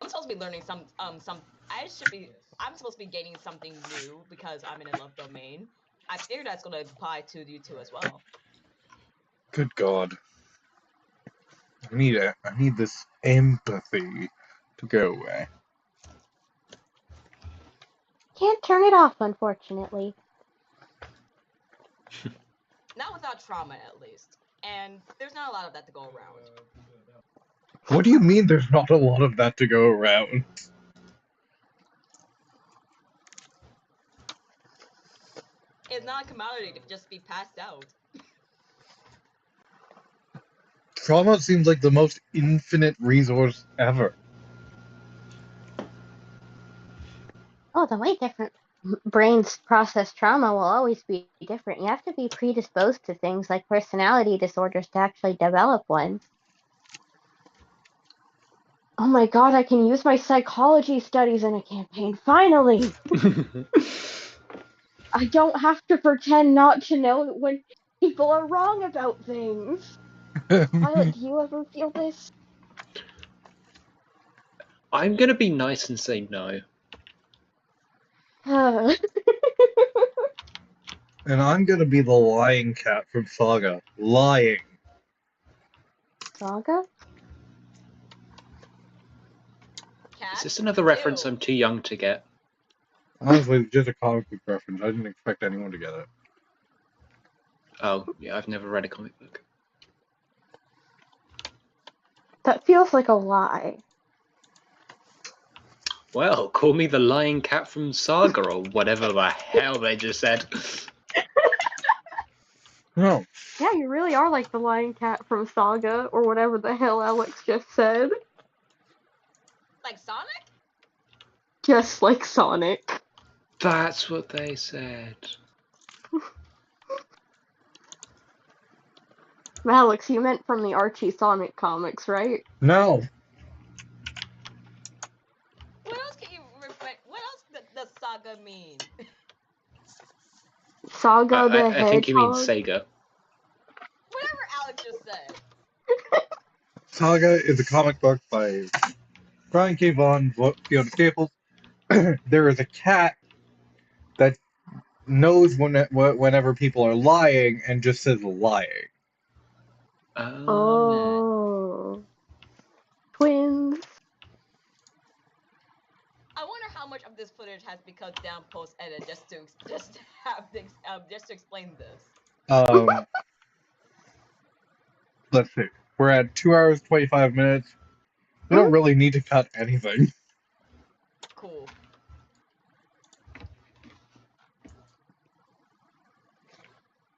Speaker 1: I'm supposed to be learning some. I'm supposed to be gaining something new because I'm in a love domain. I figure that's going to apply to you too as well.
Speaker 2: Good God. I need this empathy to go away.
Speaker 3: Can't turn it off, unfortunately.
Speaker 1: Not without trauma, at least. And there's not a lot of that to go around.
Speaker 2: What do you mean there's not a lot of that to go around?
Speaker 1: It's not a commodity to just be passed out.
Speaker 2: Trauma seems like the most infinite resource ever.
Speaker 3: Oh, the way different brains process trauma will always be different. You have to be predisposed to things like personality disorders to actually develop one. Oh my god, I can use my psychology studies in a campaign, finally! I don't have to pretend not to know when people are wrong about things. Violet, do you ever feel this?
Speaker 4: I'm gonna be nice and say no.
Speaker 2: And I'm gonna be the lying cat from Saga. Lying.
Speaker 3: Saga?
Speaker 1: Cat?
Speaker 4: Is this another reference
Speaker 1: Ew.
Speaker 4: I'm too young to get?
Speaker 2: Honestly, it's just a comic book reference. I didn't expect anyone to get it.
Speaker 4: Oh, yeah, I've never read a comic book.
Speaker 3: That feels like a lie.
Speaker 4: Well, call me the lying cat from Saga or whatever the hell they just said.
Speaker 2: No.
Speaker 3: Yeah, you really are like the lion cat from Saga, or whatever the hell Alex just said.
Speaker 1: Like Sonic?
Speaker 3: Just like Sonic.
Speaker 4: That's what they said.
Speaker 3: Alex, you meant from the Archie Sonic comics, right?
Speaker 2: No.
Speaker 1: saga mean?
Speaker 3: Saga the
Speaker 4: I think you mean
Speaker 3: Hedgehog.
Speaker 4: Sega.
Speaker 1: Whatever Alex just said.
Speaker 2: Saga is a comic book by Brian K. Vaughan, Fiona Staples. There is a cat that knows whenever people are lying and just says lying.
Speaker 3: Oh. Twins.
Speaker 1: I wonder how much of this footage has become down post edit just to have things just to explain this.
Speaker 2: Let's see. We're at 2 hours 25 minutes. We don't really need to cut anything.
Speaker 1: Cool.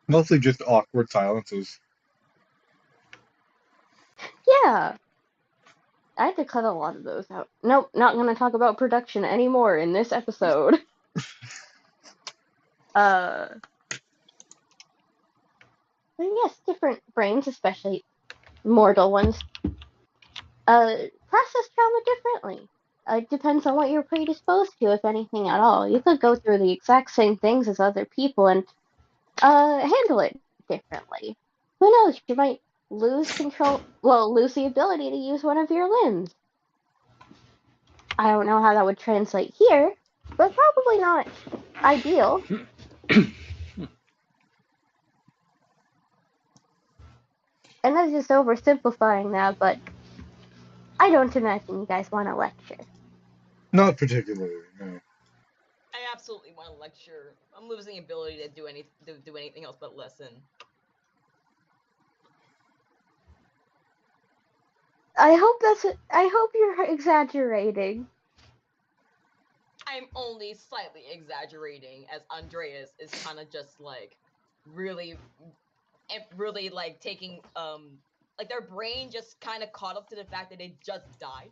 Speaker 2: Mostly just awkward silences.
Speaker 3: Yeah. I had to cut a lot of those out. Nope, not gonna talk about production anymore in this episode. But yes, different brains, especially mortal ones, process trauma differently. It depends on what you're predisposed to, if anything at all. You could go through the exact same things as other people and handle it differently. Who knows? You might lose the ability to use one of your limbs. I don't know how that would translate here, but probably not ideal. And that's just oversimplifying that, but I don't imagine you guys want to lecture.
Speaker 2: Not particularly, no.
Speaker 1: I absolutely want to lecture. I'm losing the ability to do anything else but listen.
Speaker 3: I hope you're exaggerating.
Speaker 1: I'm only slightly exaggerating, as Andreas is kind of just like really like taking like their brain just kind of caught up to the fact that they just died.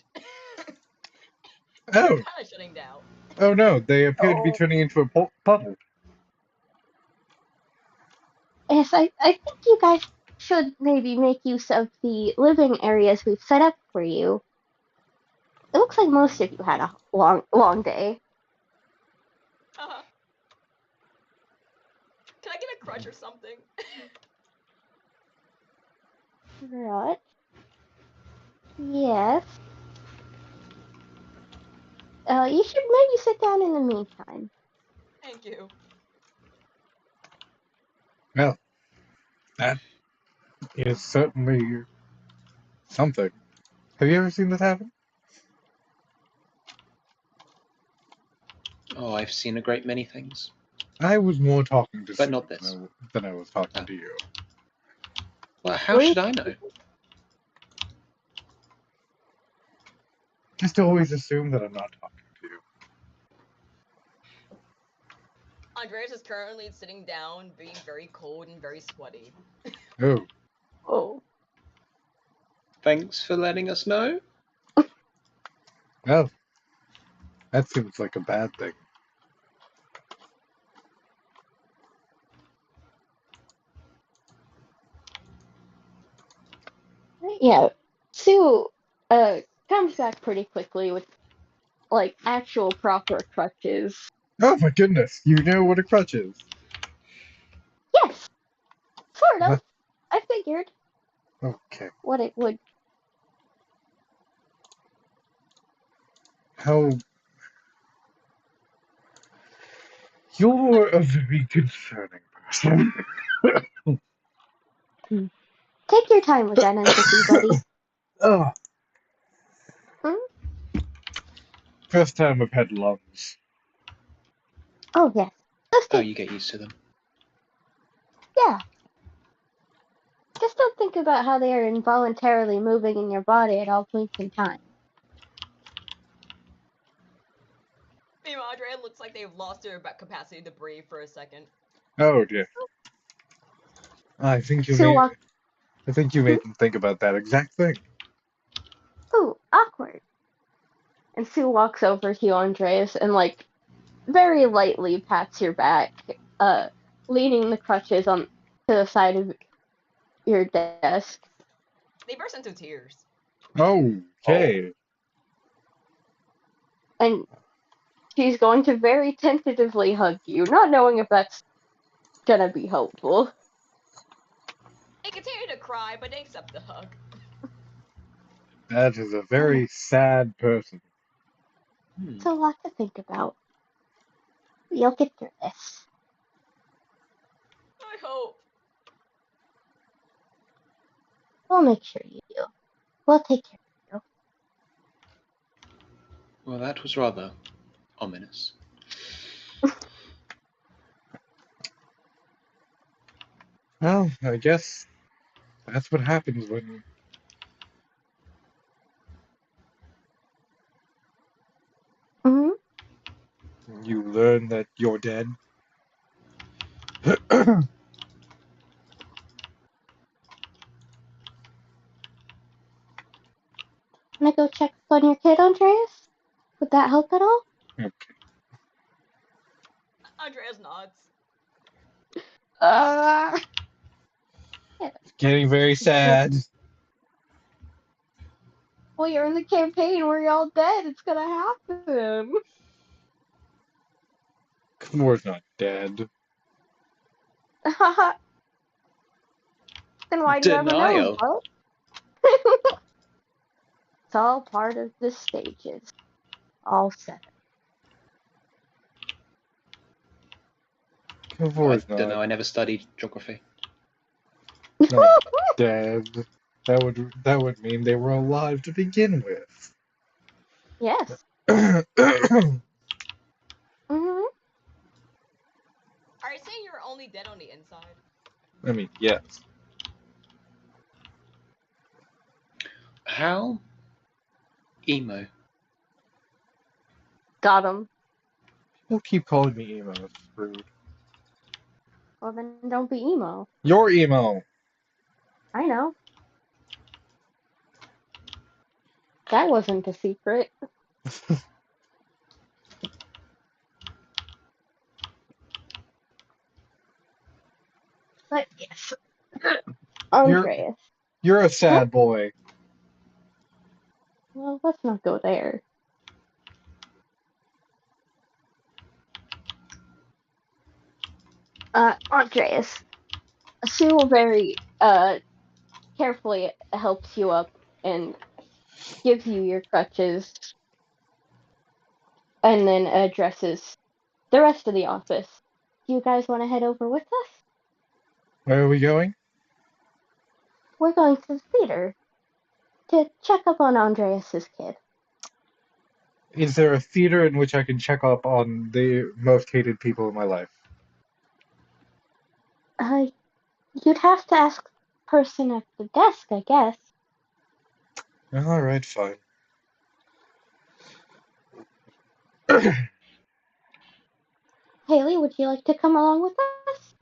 Speaker 2: Oh,
Speaker 1: Kind of shutting down.
Speaker 2: oh no, they appear to be
Speaker 3: Oh.
Speaker 2: turning into a puddle.
Speaker 3: Yes, I think you guys should maybe make use of the living areas we've set up for you. It looks like most of you had a long day.
Speaker 1: Uh-huh. Can I get a crutch or something?
Speaker 3: Right. Yes. You should maybe sit down in the meantime.
Speaker 1: Thank you.
Speaker 2: Well, that is certainly something. Have you ever seen this happen?
Speaker 4: Oh, I've seen a great many things.
Speaker 2: I was more talking to
Speaker 4: But
Speaker 2: Sue
Speaker 4: not this.
Speaker 2: than I was talking to you.
Speaker 4: Well, how should I know?
Speaker 2: Just always assume that I'm not talking to you.
Speaker 1: Andreas is currently sitting down, being very cold and very sweaty.
Speaker 2: Oh,
Speaker 3: Oh.
Speaker 4: Thanks for letting us know.
Speaker 2: well, that seems like a bad thing.
Speaker 3: Yeah. Sue comes back pretty quickly with like actual proper crutches.
Speaker 2: Oh my goodness, you know what a crutch is.
Speaker 3: Yes. Sort of.
Speaker 2: What?
Speaker 3: I figured
Speaker 2: Okay.
Speaker 3: what it would.
Speaker 2: How... You're a very concerning person.
Speaker 3: Take your time with that empathy, buddy.
Speaker 2: Oh,
Speaker 3: Hmm?
Speaker 2: first time I've had lungs.
Speaker 3: Oh yes. Just
Speaker 4: Oh,
Speaker 3: take,
Speaker 4: you get used to them.
Speaker 3: yeah. Just don't think about how they are involuntarily moving in your body at all points in time.
Speaker 1: Meanwhile, Andrea looks like they've lost their capacity to breathe for a second.
Speaker 2: Oh dear. I think you
Speaker 3: Sue
Speaker 2: made.
Speaker 3: walks.
Speaker 2: I think you made them think about that exact thing.
Speaker 3: Ooh, awkward. And Sue walks over to you, Andreas, and like very lightly pats your back, leaning the crutches on to the side of your desk.
Speaker 1: They burst into tears.
Speaker 2: Okay.
Speaker 3: And she's going to very tentatively hug you, not knowing if that's gonna be helpful.
Speaker 1: They continue to cry, but they accept the hug.
Speaker 2: That is a very sad person.
Speaker 3: It's a lot to think about. You'll get through this.
Speaker 1: I hope.
Speaker 3: We'll make sure you do. We'll take care of
Speaker 4: Well, that was rather ominous.
Speaker 2: Well, I guess that's what happens when
Speaker 3: you. Mm-hmm.
Speaker 2: you learn that you're dead.
Speaker 3: Wanna go check on your kid, Andreas? Would that help at all?
Speaker 2: Okay.
Speaker 1: Andreas nods.
Speaker 2: It's getting very sad.
Speaker 3: Well, you're in the campaign where you're all dead. It's gonna happen.
Speaker 2: Knorr's not dead.
Speaker 3: Then why do you ever know,
Speaker 4: Denial.
Speaker 3: bro? It's all part of the stages. All 7.
Speaker 2: Knorr's
Speaker 4: I don't know.
Speaker 2: not
Speaker 4: I never studied geography.
Speaker 2: dead. That would mean they were alive to begin with.
Speaker 3: Yes.
Speaker 2: I
Speaker 3: Mm-hmm.
Speaker 1: Are you saying you're only dead on the inside?
Speaker 2: mean, yes.
Speaker 4: How? Emo.
Speaker 3: Got him.
Speaker 2: You'll keep calling me emo. It's rude.
Speaker 3: Well, then don't be emo.
Speaker 2: You're emo.
Speaker 3: I know. That wasn't a secret. But yes. Andreas.
Speaker 2: You're a sad boy.
Speaker 3: Well, let's not go there. Andreas. Sue very carefully helps you up and gives you your crutches and then addresses the rest of the office. Do you guys want to head over with us?
Speaker 2: Where are we going?
Speaker 3: We're going to the theater to check up on Andreas's kid.
Speaker 2: Is there a theater in which I can check up on the most hated people in my life?
Speaker 3: You'd have to ask the person at the desk, I guess.
Speaker 2: All right, fine.
Speaker 3: Haley, would you like to come along with us?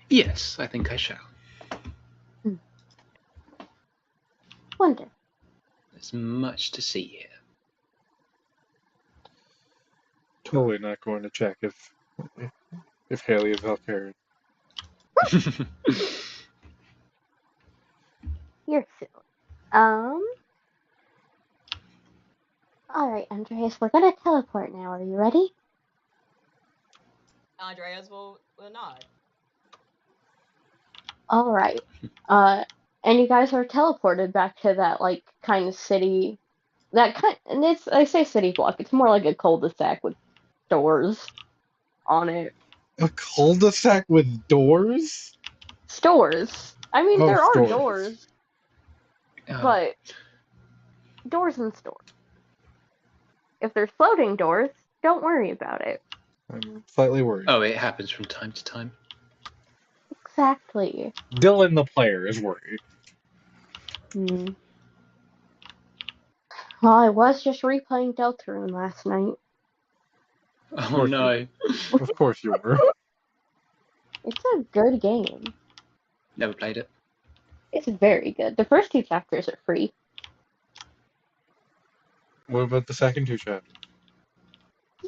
Speaker 4: Yes, I think I shall.
Speaker 3: Wonderful.
Speaker 4: There's much to see here.
Speaker 2: Totally not going to check if Haley is Valkyrie.
Speaker 3: You're silly. Alright, Andreas, we're gonna teleport now. Are you ready?
Speaker 1: Andreas will nod.
Speaker 3: Alright. And you guys are teleported back to that, like, kind of city. And I say city block, it's more like a cul-de-sac with doors on it.
Speaker 2: A cul-de-sac with doors?
Speaker 3: Stores! I mean,
Speaker 2: Oh,
Speaker 3: there are
Speaker 2: stores.
Speaker 3: doors,
Speaker 4: Oh,
Speaker 3: but doors and stores. If there's floating doors, don't worry about it.
Speaker 2: I'm slightly worried.
Speaker 4: oh, it happens from time to time.
Speaker 3: Exactly.
Speaker 2: Dylan, the player, is worried.
Speaker 3: Well, I was just replaying Deltarune last night.
Speaker 4: Oh
Speaker 2: course
Speaker 4: no.
Speaker 2: Of course you were.
Speaker 3: It's a good game.
Speaker 4: Never played it.
Speaker 3: It's very good. The first 2 chapters are free.
Speaker 2: What about the second 2 chapters?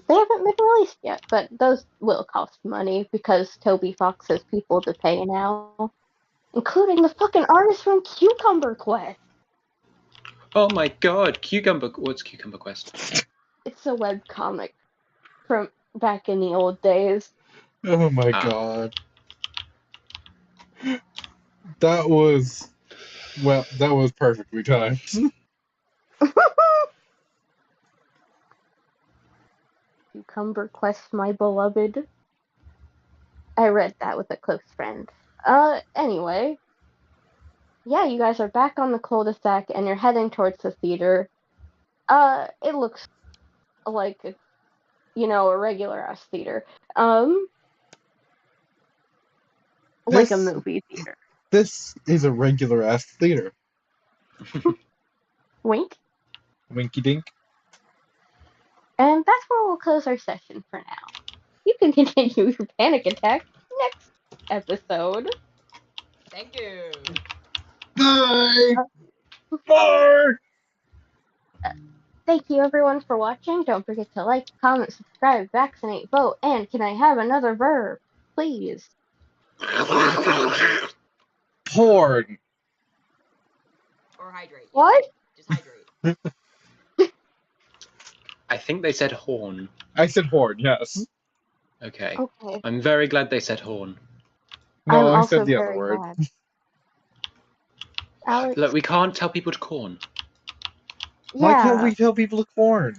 Speaker 3: They haven't been released yet, but those will cost money because Toby Fox has people to pay now. Including the fucking artist from Cucumber Quest.
Speaker 4: Oh my god, Cucumber. What's Cucumber Quest?
Speaker 3: It's a web comic from back in the old days.
Speaker 2: Oh my
Speaker 4: Ah.
Speaker 2: god. That was perfectly timed.
Speaker 3: Cucumber Quest, my beloved. I read that with a close friend. Anyway. Yeah, you guys are back on the cul-de-sac and you're heading towards the theater. It looks like, a regular-ass theater. Like a
Speaker 2: This-
Speaker 3: movie theater.
Speaker 2: This is a regular ass theater.
Speaker 3: Wink.
Speaker 2: Winky dink.
Speaker 3: And that's where we'll close our session for now. You can continue your panic attack next episode.
Speaker 1: Thank you.
Speaker 2: Bye! Bye!
Speaker 3: Thank you everyone for watching. Don't forget to like, comment, subscribe, vaccinate, vote, and can I have another verb? Please.
Speaker 2: Porn.
Speaker 1: Or hydrate.
Speaker 3: What?
Speaker 1: Just hydrate.
Speaker 4: I think they said horn.
Speaker 2: I said horn, yes.
Speaker 4: Okay.
Speaker 3: Okay.
Speaker 4: I'm very glad they said horn.
Speaker 2: No,
Speaker 3: I'm
Speaker 2: I
Speaker 3: also
Speaker 2: said the other
Speaker 3: very
Speaker 2: word.
Speaker 3: glad. Alex,
Speaker 4: Look, we can't tell people to corn.
Speaker 2: Why
Speaker 3: yeah,
Speaker 2: can't we tell people to corn?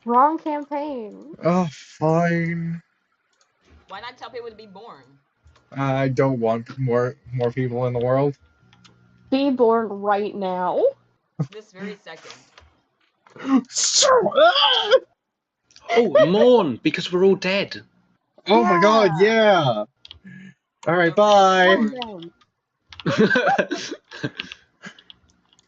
Speaker 3: wrong campaign.
Speaker 2: Oh, fine.
Speaker 1: Why not tell people to be born?
Speaker 2: I don't want more people in the world.
Speaker 3: Be born right now.
Speaker 1: This very second.
Speaker 4: Oh, mourn, because we're all dead.
Speaker 2: Oh my god, yeah! Alright, bye!
Speaker 3: Calm down.